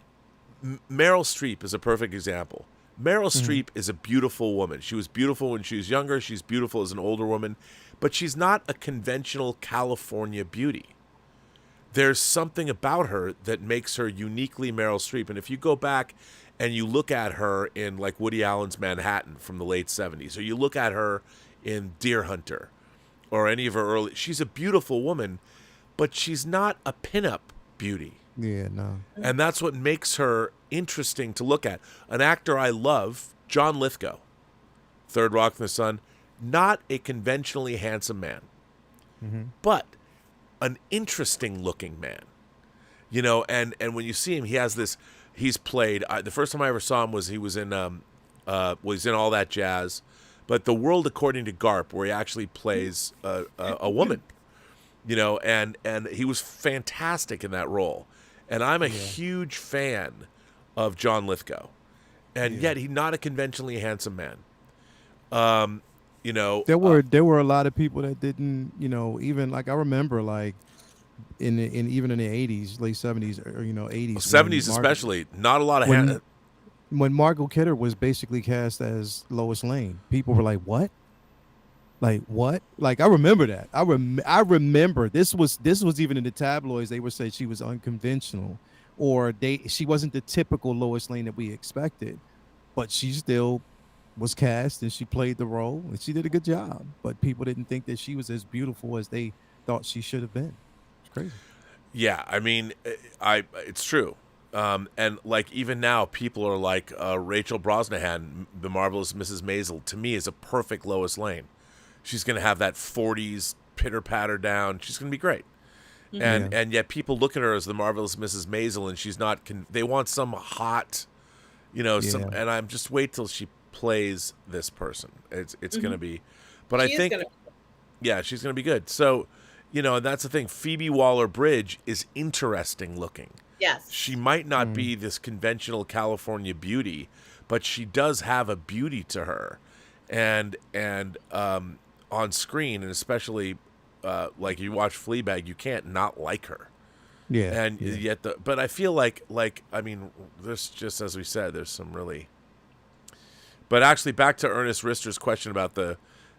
Meryl Streep is a perfect example. Meryl Streep is a beautiful woman. She was beautiful when she was younger. She's beautiful as an older woman, but she's not a conventional California beauty. There's something about her that makes her uniquely Meryl Streep. And if you go back and you look at her in like Woody Allen's Manhattan from the late 70s, or you look at her in Deer Hunter or any of her early, she's a beautiful woman, but she's not a pinup beauty. Yeah, no. And that's what makes her interesting to look at. An actor I love, John Lithgow, Third Rock from the Sun, not a conventionally handsome man, but an interesting looking man. You know, and when you see him, he has this, he's played, the first time I ever saw him was he was in All That Jazz, but The World According to Garp, where he actually plays a woman, you know, and he was fantastic in that role. And I'm a huge fan of John Lithgow, and yet he's not a conventionally handsome man. You know, there were a lot of people that didn't, you know, even like I remember like even in the 80s, late 70s, or 80s, 70s especially, not a lot of when Margot Kidder was basically cast as Lois Lane, people were like, what? Like what? Like I remember that. I remember this was even in the tabloids. They would say she was unconventional, or she wasn't the typical Lois Lane that we expected, but she still was cast and she played the role and she did a good job. But people didn't think that she was as beautiful as they thought she should have been. It's crazy. Yeah, I mean, it's true. And like even now, people are like Rachel Brosnahan, the marvelous Mrs. Maisel, to me is a perfect Lois Lane. She's going to have that 40s pitter-patter down. She's going to be great. And yet people look at her as the marvelous Mrs. Maisel, and she's not. They want some hot, and I'm just wait till she plays this person. It's going to be. But I think, she's going to be good. So, and that's the thing. Phoebe Waller-Bridge is interesting looking. Yes. She might not be this conventional California beauty, but she does have a beauty to her. And on screen, and especially like you watch Fleabag, you can't not like her. Yeah. And yet, but I feel like I mean, there's just as we said, there's some really. But actually, back to Ernest Rister's question about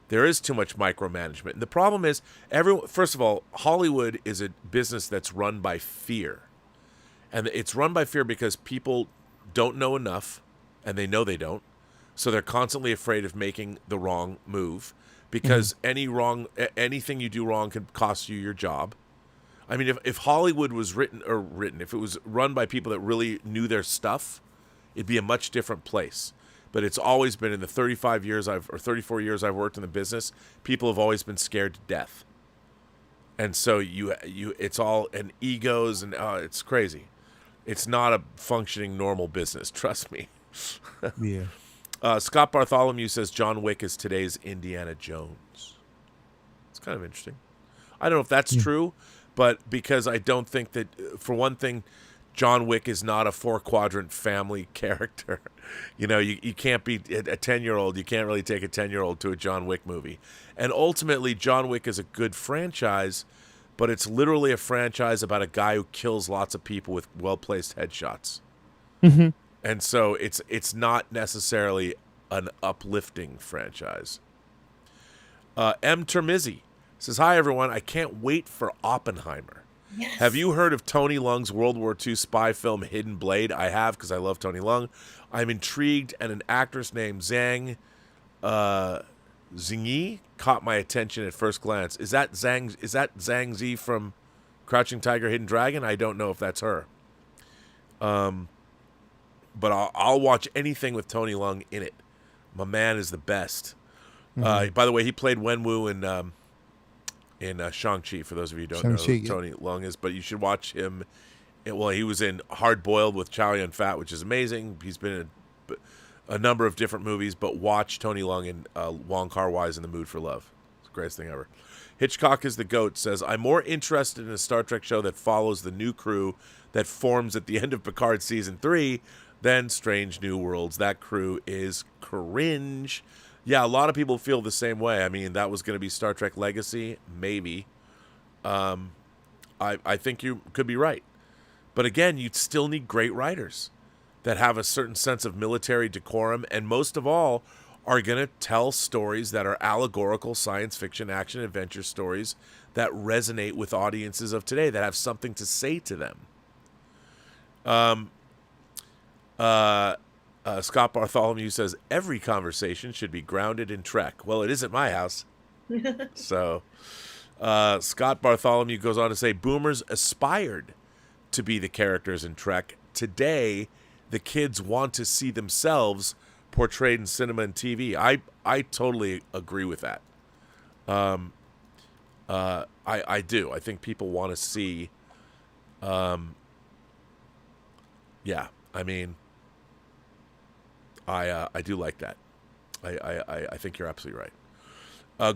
there is too much micromanagement. And the problem is, first of all, Hollywood is a business that's run by fear, and it's run by fear because people don't know enough, and they know they don't. So they're constantly afraid of making the wrong move because anything you do wrong can cost you your job. I mean, if Hollywood was if it was run by people that really knew their stuff, it'd be a much different place. But it's always been in the 34 years I've worked in the business, people have always been scared to death. And so it's all and egos and it's crazy. It's not a functioning normal business, trust me. Yeah. Scott Bartholomew says John Wick is today's Indiana Jones. It's kind of interesting. I don't know if that's true, but because I don't think that, for one thing, John Wick is not a 4-quadrant family character. You can't be a 10-year-old. You can't really take a 10-year-old to a John Wick movie. And ultimately, John Wick is a good franchise, but it's literally a franchise about a guy who kills lots of people with well-placed headshots. Mm-hmm. And so it's not necessarily an uplifting franchise. M. Termizzi says, hi, everyone. I can't wait for Oppenheimer. Yes. Have you heard of Tony Leung's World War II spy film Hidden Blade? I have, because I love Tony Leung. I'm intrigued, and an actress named Zhang Ziyi caught my attention at first glance. Is that Zhang Zi from Crouching Tiger, Hidden Dragon? I don't know if that's her. But I'll watch anything with Tony Leung in it. My man is the best. By the way, he played Wenwu in Shang-Chi, for those of you who don't know Shang-Chi, who yeah. Tony Leung is. But you should watch him. Well, he was in Hard Boiled with Chow Yun-Fat, which is amazing. He's been in a number of different movies, but watch Tony Leung in Wong Kar-wai's In the Mood for Love. It's the greatest thing ever. Hitchcock is the GOAT says, I'm more interested in a Star Trek show that follows the new crew that forms at the end of Picard Season 3 than Strange New Worlds. That crew is cringe. Yeah, a lot of people feel the same way. I mean, that was going to be Star Trek Legacy, maybe. I think you could be right. But again, you'd still need great writers that have a certain sense of military decorum, and most of all, are going to tell stories that are allegorical science fiction, action, adventure stories that resonate with audiences of today, that have something to say to them. Scott Bartholomew says, every conversation should be grounded in Trek. Well, it isn't my house. So Scott Bartholomew goes on to say, boomers aspired to be the characters in Trek. Today, the kids want to see themselves portrayed in cinema and TV. I totally agree with that. I do. I think people want to see. Yeah. I mean, I do like that. I think you're absolutely right.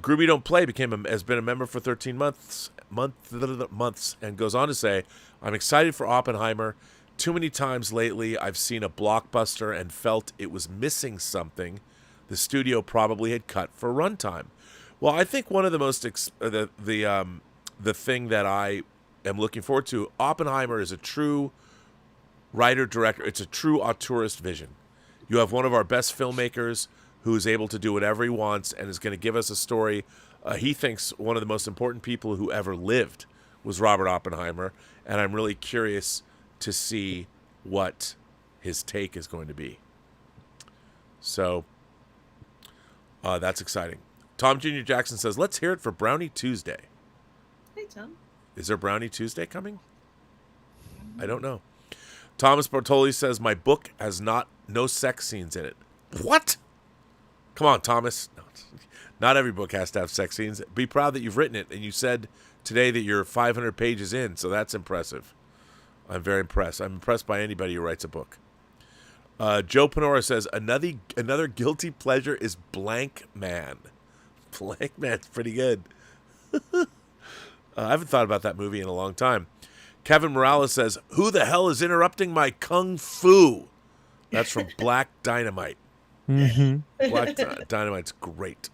Groovy Don't Play has been a member for 13 months, and goes on to say, I'm excited for Oppenheimer. Too many times lately I've seen a blockbuster and felt it was missing something the studio probably had cut for runtime. Well, I think one of the most the thing that I am looking forward to, Oppenheimer is a true writer-director. It's a true auteurist vision. You have one of our best filmmakers who is able to do whatever he wants and is going to give us a story. He thinks one of the most important people who ever lived was Robert Oppenheimer, and I'm really curious to see what his take is going to be. So that's exciting. Tom Jr. Jackson says, let's hear it for Brownie Tuesday. Hey, Tom. Is there Brownie Tuesday coming? I don't know. Thomas Bartoli says, my book has no sex scenes in it. What? Come on, Thomas. No, not every book has to have sex scenes. Be proud that you've written it, and you said today that you're 500 pages in, so that's impressive. I'm very impressed. I'm impressed by anybody who writes a book. Joe Panora says, another guilty pleasure is Blank Man. Blank Man's pretty good. I haven't thought about that movie in a long time. Kevin Morales says, who the hell is interrupting my kung fu? That's from Black Dynamite. Mm-hmm. Black Dynamite's great.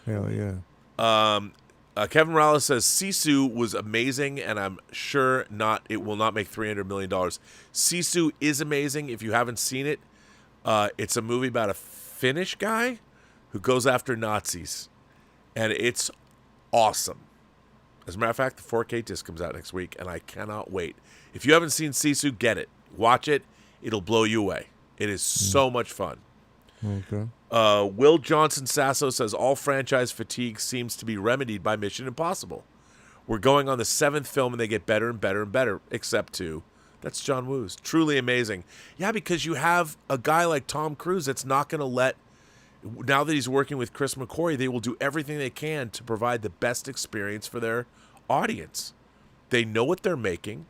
Hell yeah. Kevin Morales says Sisu was amazing, and I'm sure it will not make $300 million. Sisu is amazing. If you haven't seen it, it's a movie about a Finnish guy who goes after Nazis, and it's awesome. As a matter of fact, the 4K disc comes out next week, and I cannot wait. If you haven't seen Sisu, get it. Watch it. It'll blow you away. It is so much fun. Okay. Will Johnson Sasso says, all franchise fatigue seems to be remedied by Mission Impossible. We're going on the 7th film, and they get better and better and better, except 2. That's John Woo's. Truly amazing. Yeah, because you have a guy like Tom Cruise that's not going to let, now that he's working with Chris McQuarrie, they will do everything they can to provide the best experience for their audience. They know what they're making.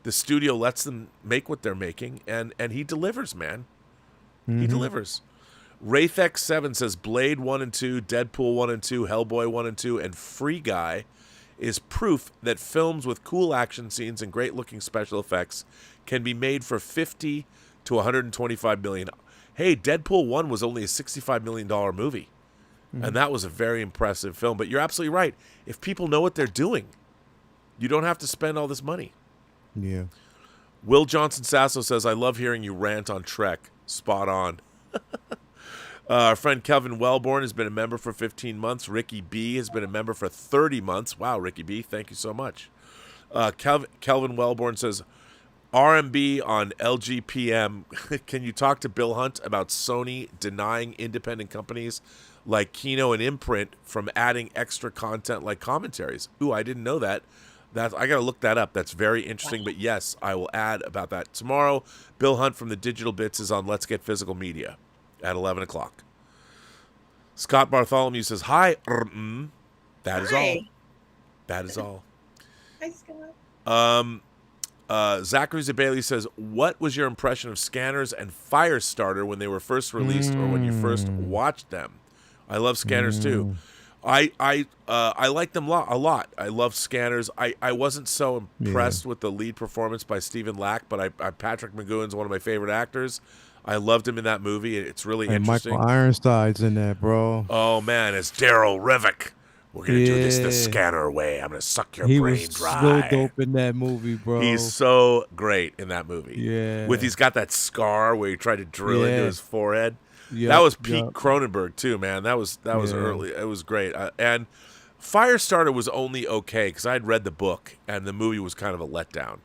The studio lets them make what they're making, and he delivers, man. He delivers. WraithX7 says Blade 1 and 2, Deadpool 1 and 2, Hellboy 1 and 2, and Free Guy is proof that films with cool action scenes and great-looking special effects can be made for $50 to $125 million. Hey, Deadpool 1 was only a $65 million movie, and that was a very impressive film. But you're absolutely right. If people know what they're doing, you don't have to spend all this money. Yeah. Will Johnson Sasso says, I love hearing you rant on Trek. Spot on. Our friend Kelvin Wellborn has been a member for 15 months. Ricky B has been a member for 30 months. Wow, Ricky B, thank you so much. Kelvin Wellborn says, RMB on LGPM. Can you talk to Bill Hunt about Sony denying independent companies like Kino and Imprint from adding extra content like commentaries? Ooh, I didn't know that. I got to look that up. That's very interesting. But yes, I will add about that. Tomorrow, Bill Hunt from the Digital Bits is on Let's Get Physical Media at 11 o'clock. Scott Bartholomew says, hi, That is all. That is all. Hi, Scott. Zachary Zabailey says, what was your impression of Scanners and Firestarter when they were first released or when you first watched them? I love Scanners too. I like them a lot. I love Scanners. I wasn't so impressed with the lead performance by Stephen Lack, but Patrick McGowan's one of my favorite actors. I loved him in that movie. It's really interesting. Michael Ironside's in that, bro. Oh man, it's Daryl Rivik. We're gonna do this the Scanner way. I'm gonna suck your He brain was dry. so dope in that movie, bro. He's so great in that movie. Yeah. He's got that scar where he tried to drill into his forehead. Yep, That was Pete Cronenberg too, man. That was early. It was great. And Firestarter was only okay because I had read the book and the movie was kind of a letdown.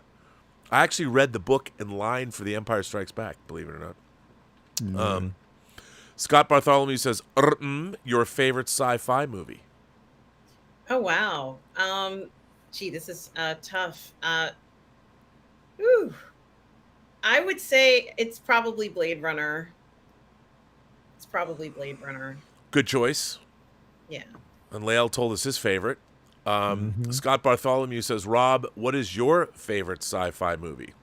I actually read the book in line for The Empire Strikes Back, believe it or not. Scott Bartholomew says, your favorite sci-fi movie? Oh wow. Gee, this is tough. I would say it's probably Blade Runner. Good choice. Yeah. And Lael told us his favorite. Scott Bartholomew says, Rob, what is your favorite sci-fi movie?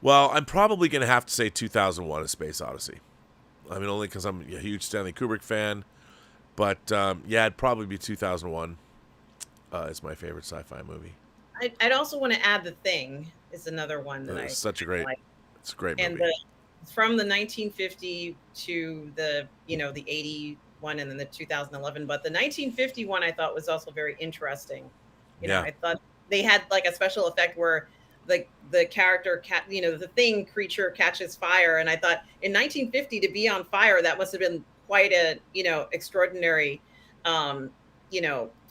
Well, I'm probably going to have to say 2001: A Space Odyssey. I mean, only because I'm a huge Stanley Kubrick fan. But, yeah, it'd probably be 2001. It's my favorite sci-fi movie. I'd also want to add The Thing is another one that It's a great movie. And from the 1950 to the 81 and then the 2011. But the 1951 I thought was also very interesting. You know, I thought they had like a special effect where the character, the Thing creature catches fire. And I thought in 1950 to be on fire, that must have been quite a, extraordinary,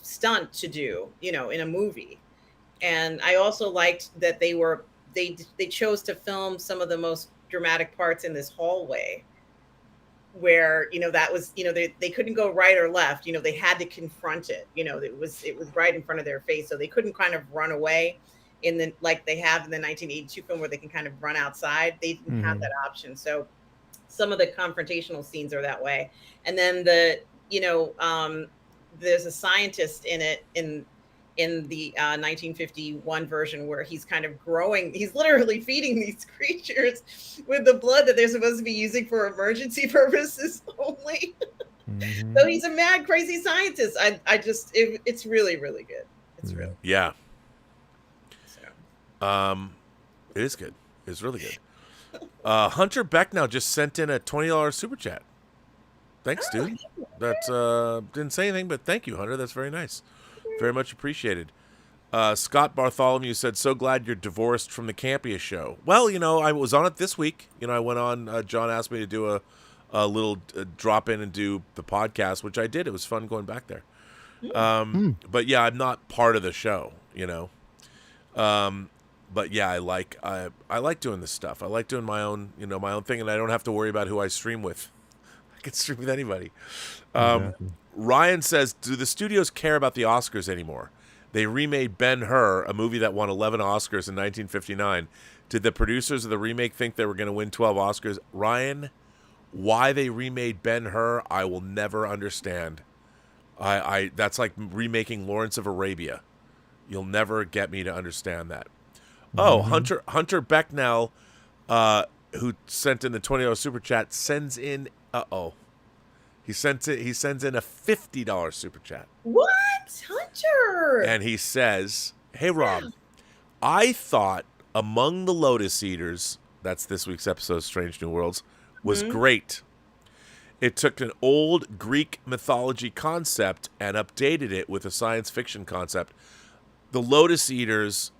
stunt to do, in a movie. And I also liked that they chose to film some of the most dramatic parts in this hallway where, that was, they couldn't go right or left, they had to confront it, it was right in front of their face. So they couldn't kind of run away like they have in the 1982 film where they can kind of run outside. They didn't have that option. So some of the confrontational scenes are that way. And then there's a scientist in it in the 1951 version where he's kind of growing. He's literally feeding these creatures with the blood that they're supposed to be using for emergency purposes only. So he's a mad, crazy scientist. It's really, really good. It's really yeah. It is good. It's really good. Hunter Becknow just sent in a $20 super chat. Thanks, dude. That's didn't say anything, but thank you, Hunter. That's very nice. Very much appreciated. Scott Bartholomew said, so glad you're divorced from the Campia show. Well, I was on it this week. I went on, John asked me to do a little drop in and do the podcast, which I did. It was fun going back there. But yeah, I'm not part of the show, But yeah, I like doing this stuff. I like doing my own thing, and I don't have to worry about who I stream with. I can stream with anybody. Ryan says, do the studios care about the Oscars anymore? They remade Ben-Hur, a movie that won 11 Oscars in 1959. Did the producers of the remake think they were going to win 12 Oscars? Ryan, why they remade Ben-Hur, I will never understand. That's like remaking Lawrence of Arabia. You'll never get me to understand that. Oh, Hunter Becknell, who sent in the $20 super chat, sends in he sends in a $50 super chat. What? Hunter! And he says, hey Rob, I thought Among the Lotus Eaters, that's this week's episode of Strange New Worlds, was great. It took an old Greek mythology concept and updated it with a science fiction concept. The Lotus Eaters,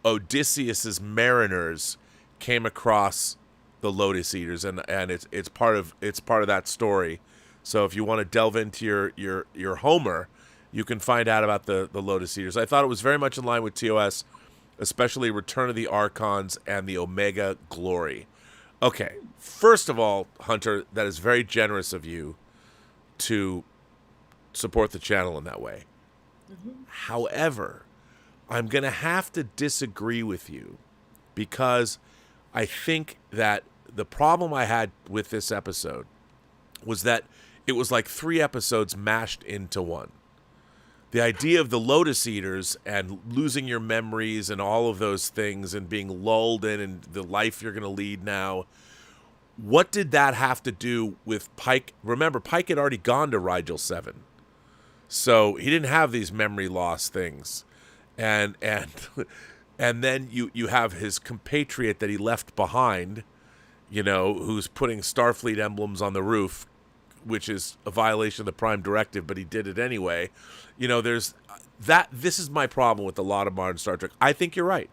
Odysseus's mariners came across the Lotus Eaters, and it's part of that story. So if you want to delve into your Homer, you can find out about the Lotus Eaters. I thought it was very much in line with TOS, especially Return of the Archons and the Omega Glory. Okay, first of all, Hunter, that is very generous of you to support the channel in that way. However, I'm going to have to disagree with you because I think that the problem I had with this episode was that it was like 3 episodes mashed into one. the idea of the Lotus Eaters and losing your memories and all of those things and being lulled in and the life you're going to lead now. What did that have to do with Pike? Remember, Pike had already gone to Rigel 7. So he didn't have these memory loss things. And then you have his compatriot that he left behind, who's putting Starfleet emblems on the roof, which is a violation of the Prime Directive, but he did it anyway. There's that. This is my problem with a lot of modern Star Trek. I think you're right.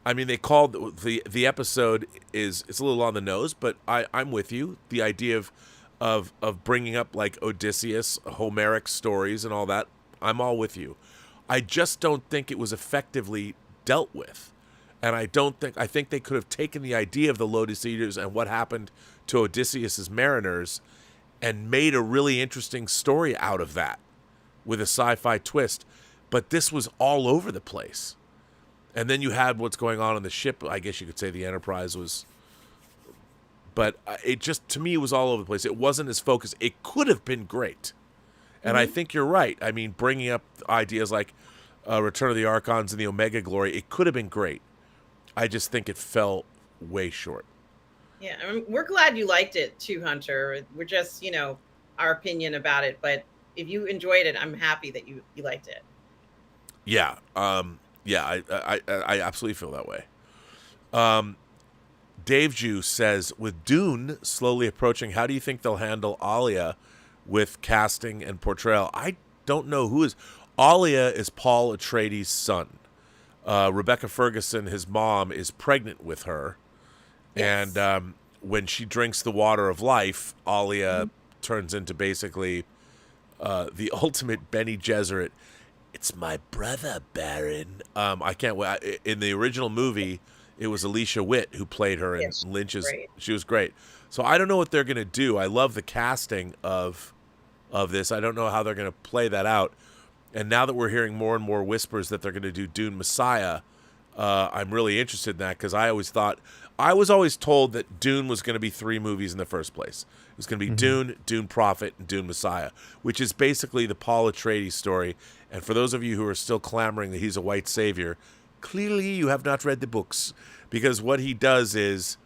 I mean, they called the episode it's a little on the nose, but I'm with you. The idea of bringing up like Odysseus, Homeric stories, and all that, I'm all with you. I just don't think it was effectively dealt with, and I think they could have taken the idea of the Lotus Eaters and what happened to Odysseus's mariners, and made a really interesting story out of that with a sci-fi twist. But this was all over the place. And then you had what's going on the ship. I guess you could say the Enterprise was... But it just, to me, was all over the place. It wasn't as focused. It could have been great. And I think you're right. I mean, bringing up ideas like Return of the Archons and the Omega Glory, it could have been great. I just think it fell way short. Yeah, I mean, we're glad you liked it too, Hunter. We're just, our opinion about it. But if you enjoyed it, I'm happy that you liked it. Yeah. I absolutely feel that way. Dave Jew says, with Dune slowly approaching, how do you think they'll handle Alia with casting and portrayal? I don't know who is. Alia is Paul Atreides' son. Rebecca Ferguson, his mom, is pregnant with her. Yes. And when she drinks the water of life, Alia turns into basically the ultimate Bene Gesserit. It's my brother, Baron. I can't wait. In the original movie, it was Alicia Witt who played her in Lynch's. Great. She was great. So I don't know what they're going to do. I love the casting of this. I don't know how they're going to play that out. And now that we're hearing more and more whispers that they're going to do Dune Messiah, I'm really interested in that, because I was always told that Dune was going to be 3 movies in the first place. It was going to be Dune, Dune Prophet, and Dune Messiah, which is basically the Paul Atreides story. And for those of you who are still clamoring that he's a white savior, clearly you have not read the books, because what he does is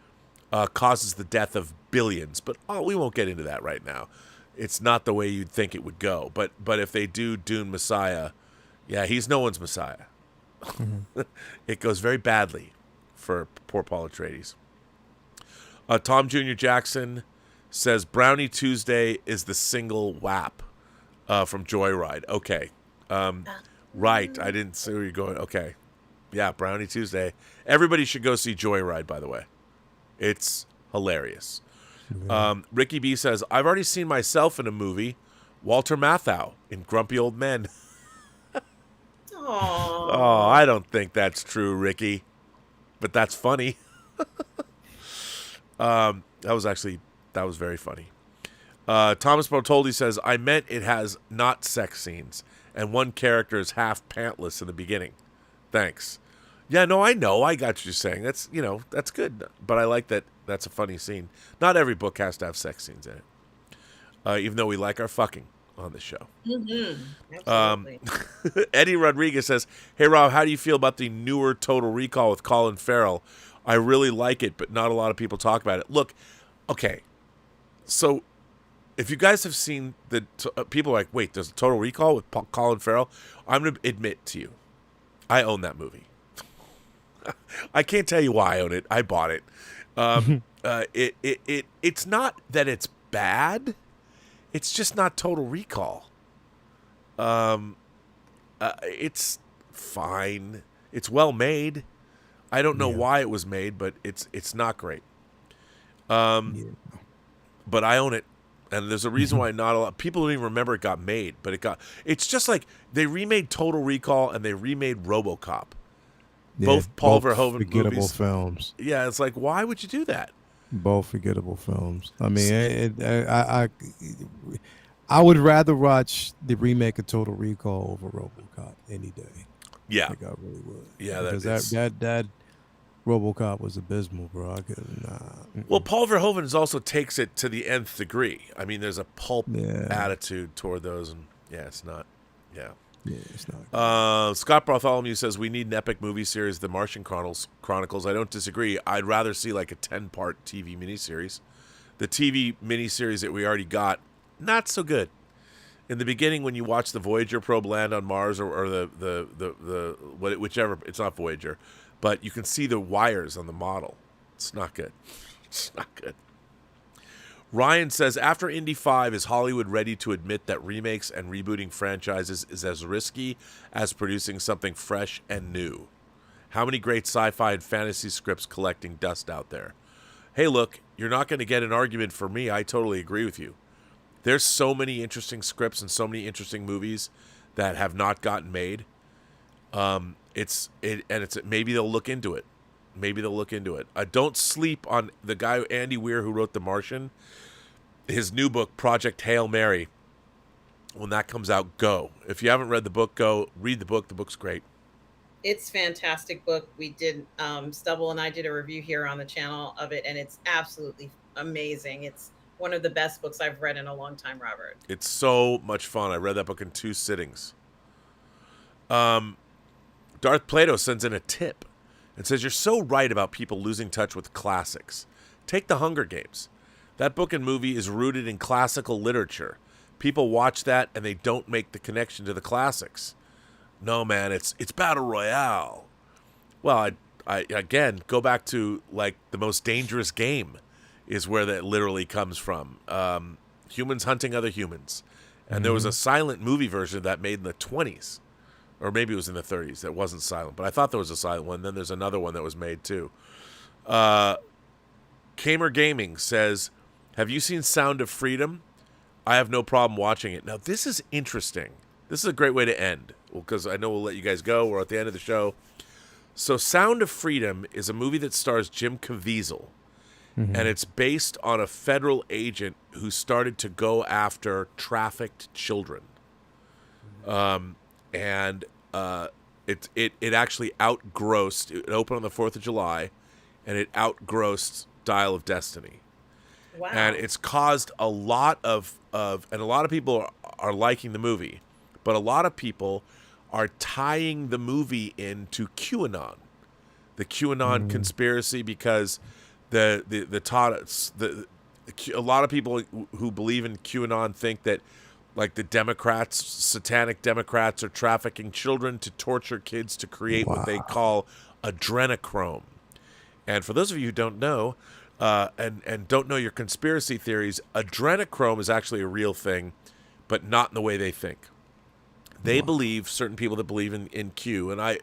causes the death of billions. But we won't get into that right now. It's not the way you'd think it would go. But if they do Dune Messiah, yeah, he's no one's Messiah. It goes very badly for poor Paul Atreides. Tom Jr. Jackson says Brownie Tuesday is the single WAP from Joyride. Okay. Right. I didn't see where you're going. Okay. Yeah, Brownie Tuesday. Everybody should go see Joyride, by the way. It's hilarious. Ricky B says, I've already seen myself in a movie, Walter Matthau in Grumpy Old Men. Oh, I don't think that's true, Ricky. But that's funny. That was very funny. Thomas Bartoldi says, I meant it has not sex scenes, and one character is half pantless in the beginning. Thanks. Yeah, no, I know. I got what you're saying. That's, that's good. But I like that. That's a funny scene. Not every book has to have sex scenes in it. Even though we like our fucking on the show. Absolutely. Eddie Rodriguez says, hey, Rob, how do you feel about the newer Total Recall with Colin Farrell? I really like it, but not a lot of people talk about it. Look, okay. So if you guys have seen people are like, wait, there's a Total Recall with Colin Farrell? I'm going to admit to you, I own that movie. I can't tell you why I own it. I bought it. It's not that it's bad. It's just not Total Recall. It's fine. It's well made. I don't know why it was made, but it's not great. But I own it, and there's a reason why not a lot people don't even remember it got made. But it's just like they remade Total Recall and they remade RoboCop. Yeah, both Paul Verhoeven forgettable movies. Films. Yeah, it's like, why would you do that? Both forgettable films. I mean, I would rather watch the remake of Total Recall over RoboCop any day. Yeah, I think I really would. Yeah, because that RoboCop was abysmal, bro. I couldn't. Well, Paul Verhoeven also takes it to the nth degree. I mean, there's a pulp attitude toward those, and it's not. Yeah. Yeah, it's not. Scott Bartholomew says we need an epic movie series, The Martian Chronicles. I don't disagree. I'd rather see like a 10-part TV miniseries. The TV miniseries that we already got, not so good. In the beginning, when you watch the Voyager probe land on Mars, or whichever, it's not Voyager, but you can see the wires on the model. It's not good. It's not good. Ryan says, after Indy 5, is Hollywood ready to admit that remakes and rebooting franchises is as risky as producing something fresh and new? How many great sci-fi and fantasy scripts collecting dust out there? Hey, look, you're not going to get an argument from me. I totally agree with you. There's so many interesting scripts and so many interesting movies that have not gotten made. Maybe they'll look into it. Maybe they'll look into it. Don't sleep on the guy, Andy Weir, who wrote The Martian. His new book, Project Hail Mary. When that comes out, go. If you haven't read the book, go read the book. The book's great. It's a fantastic book. We did, Stubble and I did a review here on the channel of it, and it's absolutely amazing. It's one of the best books I've read in a long time, Robert. It's so much fun. I read that book in 2 sittings. Darth Plato sends in a tip and says, you're so right about people losing touch with classics. Take The Hunger Games. That book and movie is rooted in classical literature. People watch that and they don't make the connection to the classics. No, man, it's Battle Royale. Well, I again, go back to, like, The Most Dangerous Game is where that literally comes from. Humans hunting other humans. And there was a silent movie version of that made in the 20s. Or maybe it was in the 30s that wasn't silent. But I thought there was a silent one. Then there's another one that was made, too. Kamer Gaming says, have you seen Sound of Freedom? I have no problem watching it. Now, this is interesting. This is a great way to end. Because I know we'll let you guys go. We're at the end of the show. So Sound of Freedom is a movie that stars Jim Caviezel. Mm-hmm. And it's based on a federal agent who started to go after trafficked children. It actually outgrossed. It opened on the 4th of July, and it outgrossed Dial of Destiny. Wow. And it's caused a lot of and a lot of people are liking the movie, but a lot of people are tying the movie into QAnon, the QAnon conspiracy, because a lot of people who believe in QAnon think that, like, the Democrats, satanic Democrats, are trafficking children to torture kids to create what they call adrenochrome. And for those of you who don't know, and don't know your conspiracy theories, adrenochrome is actually a real thing, but not in the way they think. They believe, certain people that believe in Q, and I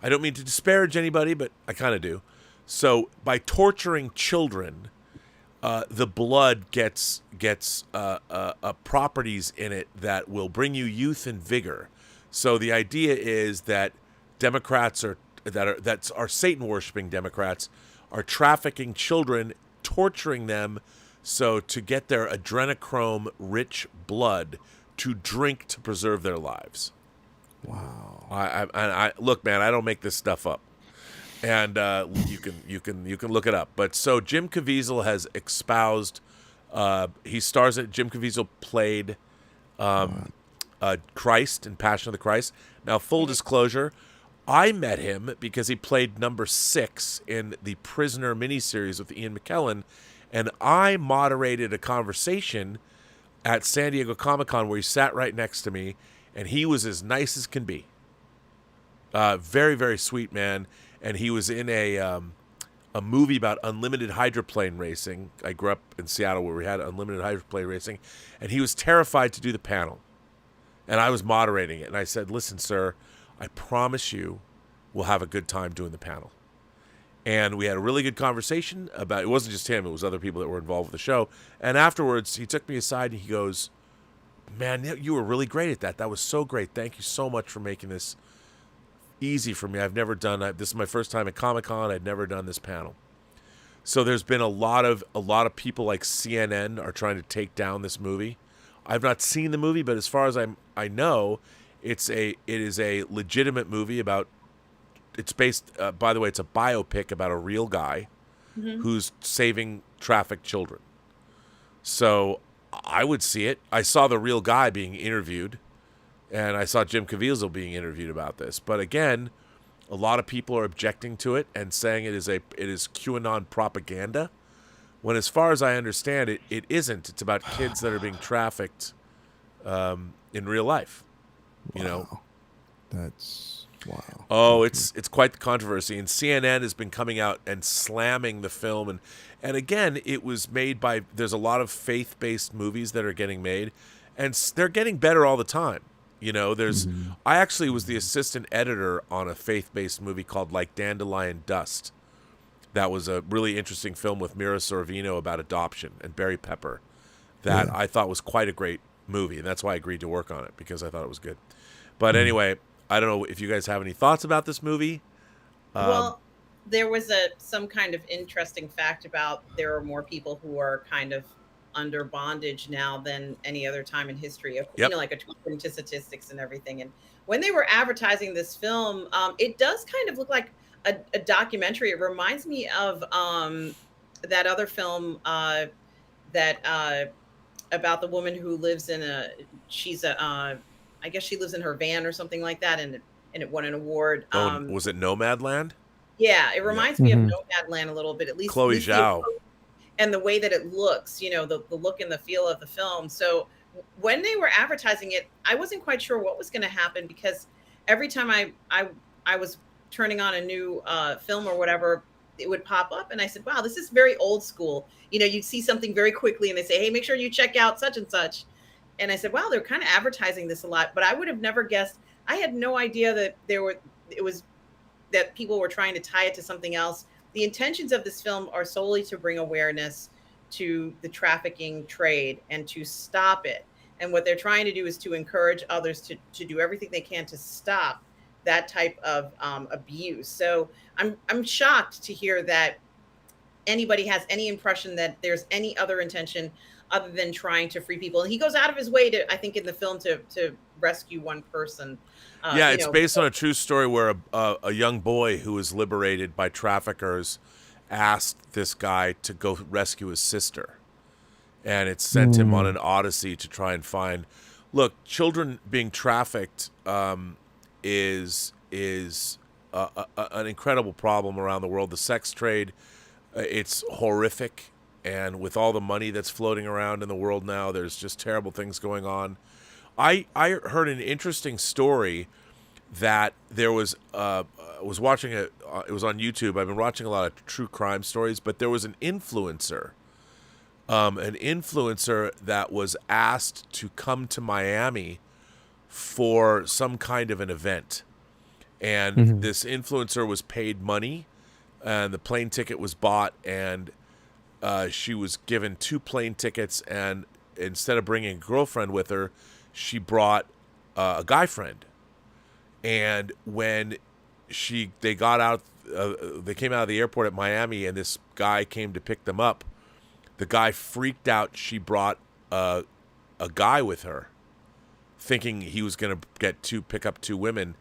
don't mean to disparage anybody, but I kind of do. So by torturing children, the blood gets properties in it that will bring you youth and vigor. So the idea is that Democrats that are Satan worshiping Democrats are trafficking children, torturing them, so to get their adrenochrome rich blood to drink to preserve their lives. Wow. I look, man, I don't make this stuff up. And you can look it up. But so Jim Caviezel has espoused. He stars in. Jim Caviezel played Christ in Passion of the Christ. Now, full disclosure, I met him because he played number 6 in the Prisoner miniseries with Ian McKellen, and I moderated a conversation at San Diego Comic-Con where he sat right next to me, and he was as nice as can be. Very, very sweet man. And he was in a movie about unlimited hydroplane racing. I grew up in Seattle where we had unlimited hydroplane racing. And he was terrified to do the panel. And I was moderating it. And I said, listen, sir, I promise you we'll have a good time doing the panel. And we had a really good conversation about, it wasn't just him, it was other people that were involved with the show. And afterwards, he took me aside and he goes, man, you were really great at that. That was so great. Thank you so much for making this easy for me. I've never done this is my first time at Comic-Con. I'd never done this panel. So there's been a lot of people like CNN are trying to take down this movie. I've not seen the movie, but as far as I know, it is a legitimate movie about. It's based. By the way, it's a biopic about a real guy who's saving trafficked children. So I would see it. I saw the real guy being interviewed, And I saw Jim Caviezel being interviewed about this. But again, a lot of people are objecting to it and saying it is QAnon propaganda. When, as far as I understand it, it isn't. It's about kids that are being trafficked in real life. You know, That's wow. Oh, it's quite the controversy, and CNN has been coming out and slamming the film, and again, it was made by. There's a lot of faith-based movies that are getting made, and they're getting better all the time. You know, I actually was the assistant editor on a faith-based movie called Like Dandelion Dust. That was a really interesting film with Mira Sorvino about adoption and Barry Pepper that I thought was quite a great movie, and that's why I agreed to work on it, because I thought it was good. But anyway, I don't know if you guys have any thoughts about this movie. Well, there was some kind of interesting fact about there are more people who are kind of under bondage now than any other time in history. You know, like according to statistics and everything. And when they were advertising this film, it does kind of look like a documentary. It reminds me of that other film that about the woman who lives in I guess she lives in her van or something like that, and it won an award. Was it Nomadland? Yeah, it reminds me of Nomadland a little bit, at least Chloe Zhao. And the way that it looks, you know, the look and the feel of the film. So when they were advertising it, I wasn't quite sure what was going to happen, because every time I was turning on a new film or whatever, it would pop up, and I said, wow, this is very old school. You know, you'd see something very quickly and they say, hey, make sure you check out such and such. And I said, wow, they're kind of advertising this a lot, but I would have never guessed. I had no idea that that people were trying to tie it to something else. The intentions of this film are solely to bring awareness to the trafficking trade and to stop it. And what they're trying to do is to encourage others to do everything they can to stop that type of abuse. So I'm shocked to hear that anybody has any impression that there's any other intention other than trying to free people. And he goes out of his way to, I think in the film, to rescue one person. It's based on a true story where a young boy who was liberated by traffickers asked this guy to go rescue his sister. And it sent him on an odyssey to try and find. Look, children being trafficked is an incredible problem around the world. The sex trade, it's horrific. And with all the money that's floating around in the world now, there's just terrible things going on. I heard an interesting story that there was watching it. It was on YouTube. I've been watching a lot of true crime stories, but there was an influencer that was asked to come to Miami for some kind of an event. And this influencer was paid money, and the plane ticket was bought, and she was given 2 plane tickets, and instead of bringing a girlfriend with her, she brought a guy friend. And when they got out, they came out of the airport at Miami, and this guy came to pick them up. The guy freaked out. She brought a guy with her, thinking he was going to pick up 2 women,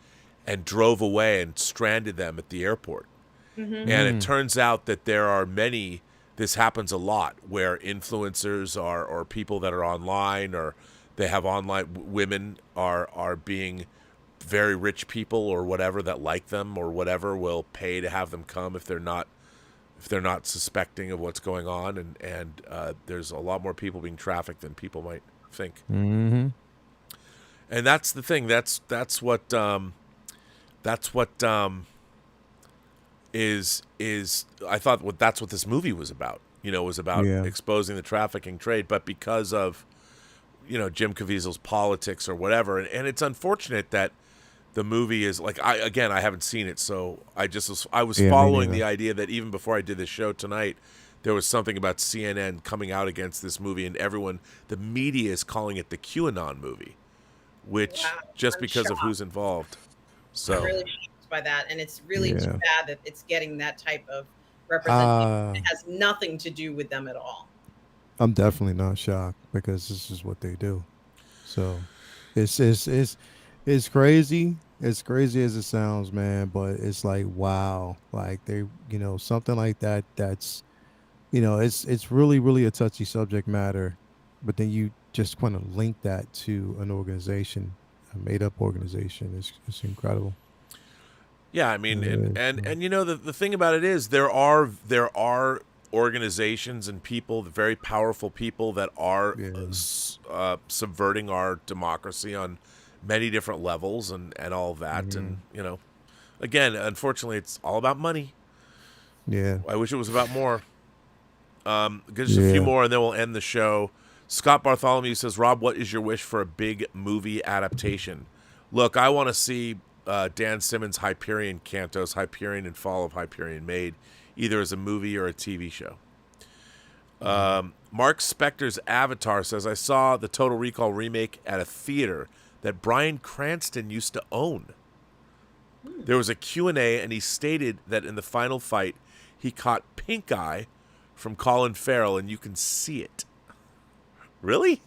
and drove away and stranded them at the airport. And it turns out that there are many. This happens a lot where influencers or people that are online, or they have online women are being very rich people or whatever that like them or whatever will pay to have them come if they're not suspecting of what's going on, and there's a lot more people being trafficked than people might think. And that's the thing. That's what is I thought that's what this movie was about. You know, it was about exposing the trafficking trade, but because of, you know, Jim Caviezel's politics or whatever, and it's unfortunate that the movie is like, I haven't seen it, so I was following the idea that even before I did this show tonight, there was something about CNN coming out against this movie, and the media is calling it the QAnon movie, which just because of who's involved. So I'm really shocked by that, and it's really too bad that it's getting that type of representation. It has nothing to do with them at all. I'm definitely not shocked, because this is what they do. So it's crazy. It's crazy as it sounds, man, but it's like, wow, like they, you know, something like that. That's, you know, it's really, really a touchy subject matter, but then you just kind of link that to an organization. made up organization. It's incredible. Yeah, I mean, It and is, and you know the thing about it is there are organizations and people, very powerful people that are subverting our democracy on many different levels and all of that, and again, unfortunately, it's all about money. yeah. I wish it was about more. Just a few more, and then we'll end the show. Scott Bartholomew says, Rob, what is your wish for a big movie adaptation? Look, I want to see Dan Simmons' Hyperion Cantos, Hyperion and Fall of Hyperion made either as a movie or a TV show. Mark Spector's Avatar says, I saw the Total Recall remake at a theater that Bryan Cranston used to own. There was a Q&A, and he stated that in the final fight, he caught pink eye from Colin Farrell, and you can see it. Really?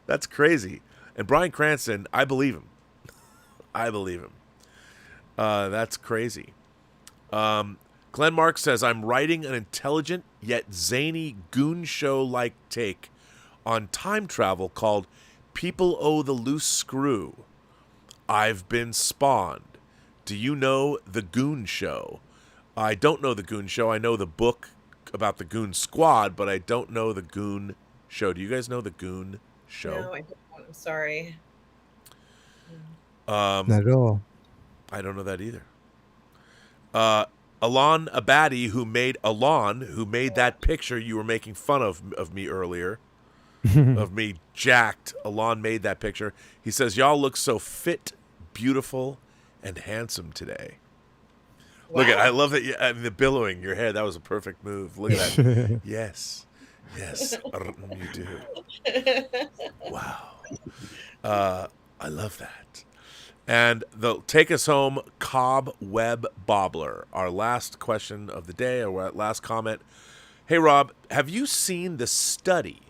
That's crazy. And Bryan Cranston, I believe him. I believe him. That's crazy. Glenn Mark says, I'm writing an intelligent yet zany goon show-like take on time travel called People Owe the Loose Screw. I've been spawned. Do you know The Goon Show? I don't know The Goon Show. I know the book about the Goon Squad, but I don't know The Goon Show. Do you guys know The Goon Show? No, I don't. I'm sorry. Not at all. I don't know that either. Alon Abadi, who made that picture you were making fun of me earlier, of me jacked. Alon made that picture. He says, y'all look so fit, beautiful, and handsome today. Wow. Look at, I love that. The billowing your hair. That was a perfect move. Look at that. Yes, you do. Wow. I love that. And they'll take us home, Cobweb Bobbler. Our last question of the day, or last comment. Hey, Rob, have you seen the study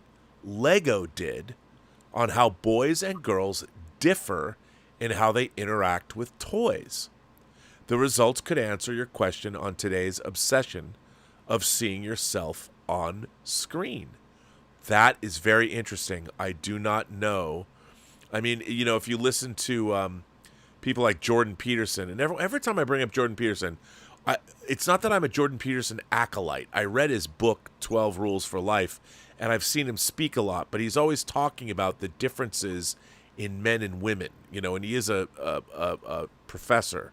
Lego did on how boys and girls differ in how they interact with toys? The results could answer your question on today's obsession of seeing yourself on screen. That is very interesting. I do not know. I mean, if you listen to people like Jordan Peterson, and every time I bring up Jordan Peterson, it's not that I'm a Jordan Peterson acolyte. I read his book, 12 Rules for Life, and I've seen him speak a lot, but he's always talking about the differences in men and women, and he is a professor.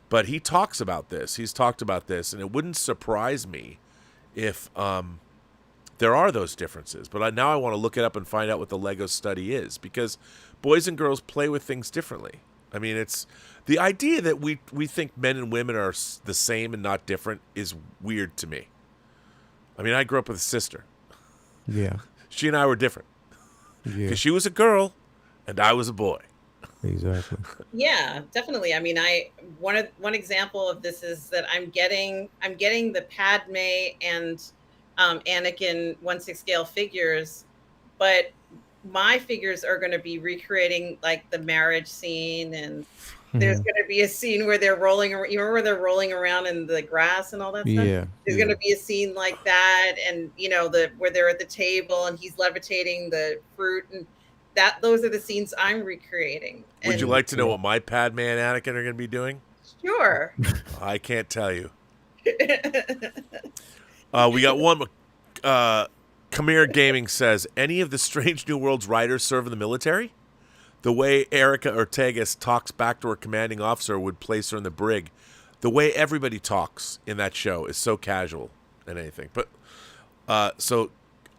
But he talks about this. He's talked about this, and it wouldn't surprise me if there are those differences. But now I want to look it up and find out what the Lego study is, because boys and girls play with things differently. I mean, it's the idea that we think men and women are the same and not different is weird to me. I mean, I grew up with a sister. Yeah. She and I were different. Yeah. Because she was a girl and I was a boy. Exactly. Yeah, definitely. I mean, one example of this is that I'm getting the Padme and Anakin 1/6 scale figures, but my figures are going to be recreating like the marriage scene, and there's going to be a scene where they're rolling. You remember where they're rolling around in the grass and all that stuff? Yeah. There's going to be a scene like that, and where they're at the table and he's levitating the fruit, and those are the scenes I'm recreating. Would you like to know what my Padme and Anakin are going to be doing? Sure. I can't tell you. We got one. Khmer Gaming says, any of the Strange New Worlds writers serve in the military? The way Erica Ortegas talks back to her commanding officer would place her in the brig. The way everybody talks in that show is so casual and anything. But so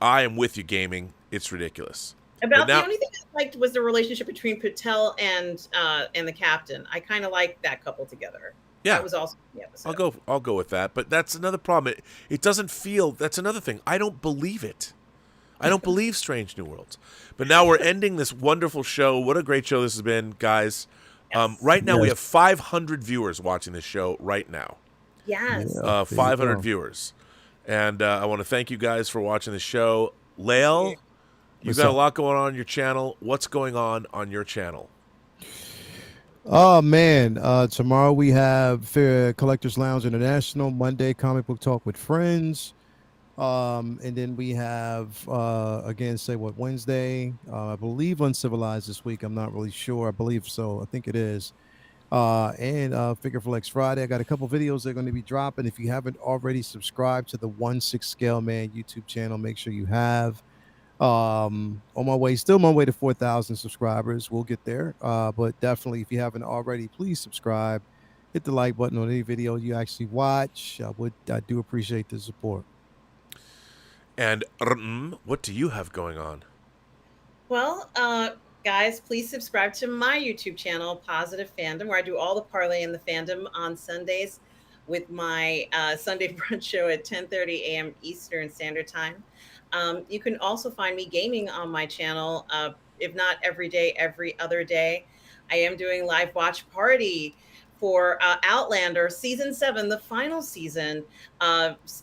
I am with you, Gaming. It's ridiculous. The only thing I liked was the relationship between Patel and the captain. I kind of liked that couple together. Yeah, that was also the episode. I'll go with that. But that's another problem. It doesn't feel. That's another thing. I don't believe it. I don't believe Strange New Worlds. But now we're ending this wonderful show. What a great show this has been, guys. Yes. Right now we have 500 viewers watching this show right now. Yes. 500 viewers. And I want to thank you guys for watching the show. Lael, you've got a lot going on your channel. What's going on your channel? Oh man, tomorrow we have Collectors Lounge International, Monday Comic Book Talk with Friends, And then we have again, say what, Wednesday, I believe Uncivilized this week. I'm not really sure. I believe so. I think it is. And Figure Flex Friday. I got a couple videos that are going to be dropping. If you haven't already subscribed to the 1/6 Scale Man YouTube channel, make sure you have. On my way, still my way to 4,000 subscribers. We'll get there. But definitely, if you haven't already, please subscribe. Hit the like button on any video you actually watch. I do appreciate the support. And what do you have going on? Well, guys, please subscribe to my YouTube channel, Positive Fandom, where I do all the parlay in the fandom on Sundays with my Sunday brunch show at 10:30 a.m. Eastern Standard Time. You can also find me gaming on my channel, if not every day, every other day. I am doing live watch party for Outlander Season 7, the final season.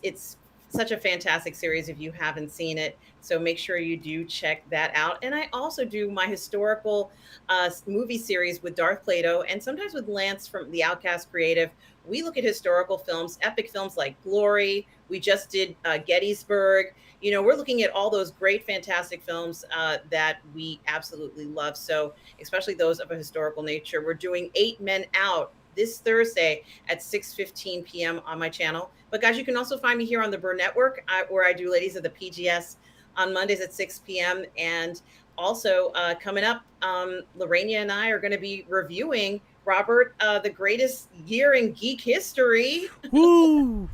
It's such a fantastic series if you haven't seen it. So make sure you do check that out. And I also do my historical movie series with Darth Plato and sometimes with Lance from the Outcast Creative. We look at historical films, epic films like Glory. We just did Gettysburg. You know, we're looking at all those great, fantastic films that we absolutely love. So especially those of a historical nature. We're doing 8 Men Out this Thursday at 6:15 p.m. on my channel. But guys, you can also find me here on the Burnettwork, where I do Ladies of the PGS on Mondays at 6 p.m. And also coming up, Lorena and I are going to be reviewing Robert, the greatest year in geek history. Woo!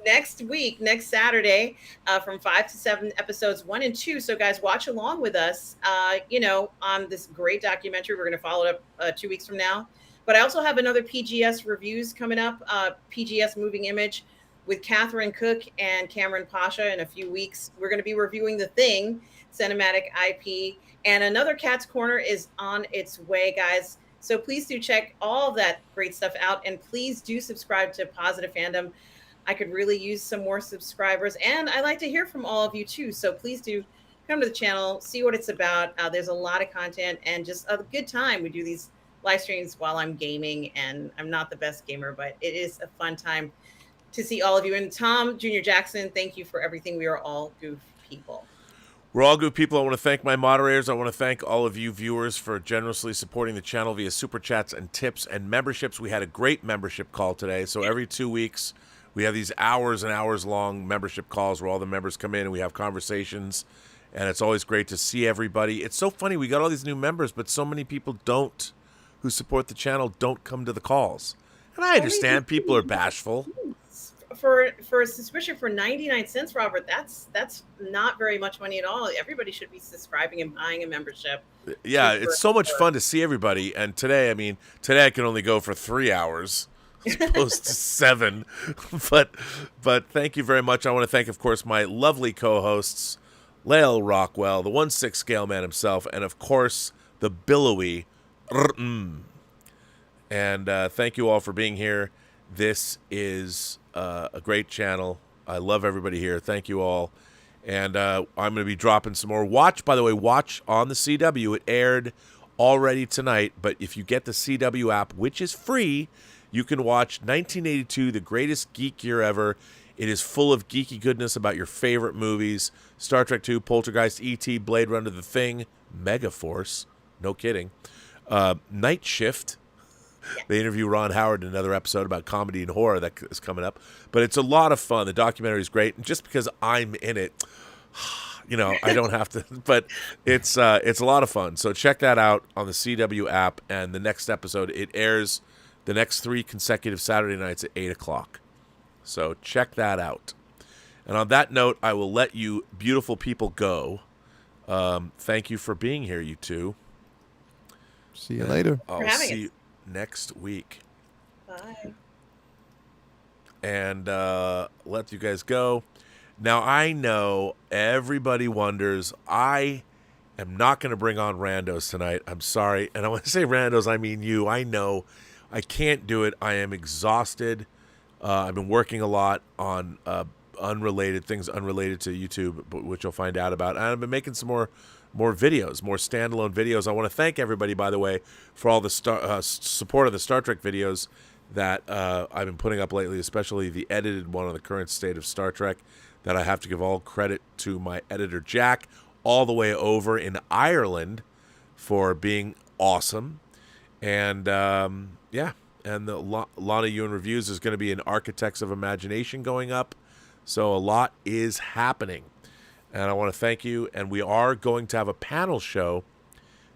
Next week, next Saturday, from 5 to 7, episodes 1 and 2. So guys, watch along with us, on this great documentary. We're going to follow it up 2 weeks from now. But I also have another PGS reviews coming up, PGS Moving Image with Catherine Cook and Cameron Pasha in a few weeks. We're going to be reviewing The Thing, cinematic IP, and another Cat's Corner is on its way, guys. So please do check all of that great stuff out, and please do subscribe to Positive Fandom. I could really use some more subscribers, and I like to hear from all of you too. So please do come to the channel, see what it's about. There's a lot of content and just a good time. We do these live streams while I'm gaming, and I'm not the best gamer, but it is a fun time to see all of you. And Tom Jr. Jackson, thank you for everything. We are all goof people. We're all good people. I want to thank my moderators. I want to thank all of you viewers for generously supporting the channel via super chats and tips and memberships. We had a great membership call today. So every 2 weeks, we have these hours and hours long membership calls where all the members come in and we have conversations. And it's always great to see everybody. It's so funny. We got all these new members, but so many people who support the channel don't come to the calls. And I understand people are bashful. For a subscription for 99 cents, Robert, that's not very much money at all. Everybody should be subscribing and buying a membership. Yeah, it's so much fun to see everybody. And today I can only go for 3 hours as opposed to 7. But thank you very much. I want to thank, of course, my lovely co-hosts, Lael Rockwell, the 1/6 Scale Man himself, and of course the billowy And thank you all for being here. This is a great channel. I love everybody here. Thank you all. And I'm going to be dropping some more. Watch on the CW. It aired already tonight. But if you get the CW app, which is free, you can watch 1982, The Greatest Geek Year Ever. It is full of geeky goodness about your favorite movies. Star Trek II, Poltergeist, E.T., Blade Runner, The Thing, Megaforce. No kidding. Night Shift. They interview Ron Howard in another episode about comedy and horror that is coming up. But it's a lot of fun. The documentary is great. And just because I'm in it, I don't have to. But it's a lot of fun. So check that out on the CW app. And the next episode, it airs the next 3 consecutive Saturday nights at 8 o'clock. So check that out. And on that note, I will let you beautiful people go. Thank you for being here, you two. See you later. I'll see you next week. Bye. And let you guys go. Now, I know everybody wonders. I am not going to bring on randos tonight. I'm sorry. And when I say randos, I mean you. I know I can't do it. I am exhausted. I've been working a lot on unrelated things, unrelated to YouTube, which you'll find out about. And I've been making some more videos, more standalone videos. I want to thank everybody, by the way, for all the support of the Star Trek videos that I've been putting up lately, especially the edited one on the current state of Star Trek. that I have to give all credit to my editor, Jack, all the way over in Ireland for being awesome. And yeah, and the Lana Ewan Reviews is going to be an Architects of Imagination going up. So a lot is happening. And I want to thank you. And we are going to have a panel show.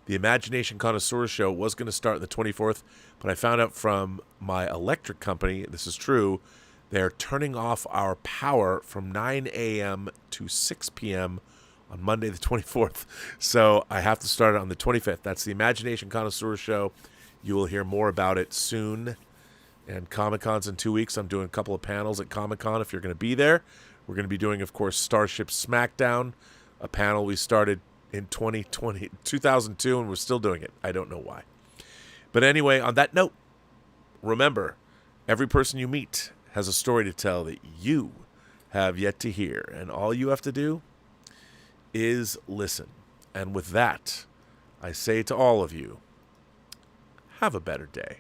The Imagination Connoisseur show was going to start on the 24th, but I found out from my electric company, this is true, they're turning off our power from 9 a.m. to 6 p.m. on Monday the 24th. So I have to start it on the 25th. That's the Imagination Connoisseur show. You will hear more about it soon. And Comic-Con's in 2 weeks. I'm doing a couple of panels at Comic-Con if you're going to be there. We're going to be doing, of course, Starship Smackdown, a panel we started in 2002, and we're still doing it. I don't know why. But anyway, on that note, remember, every person you meet has a story to tell that you have yet to hear. And all you have to do is listen. And with that, I say to all of you, have a better day.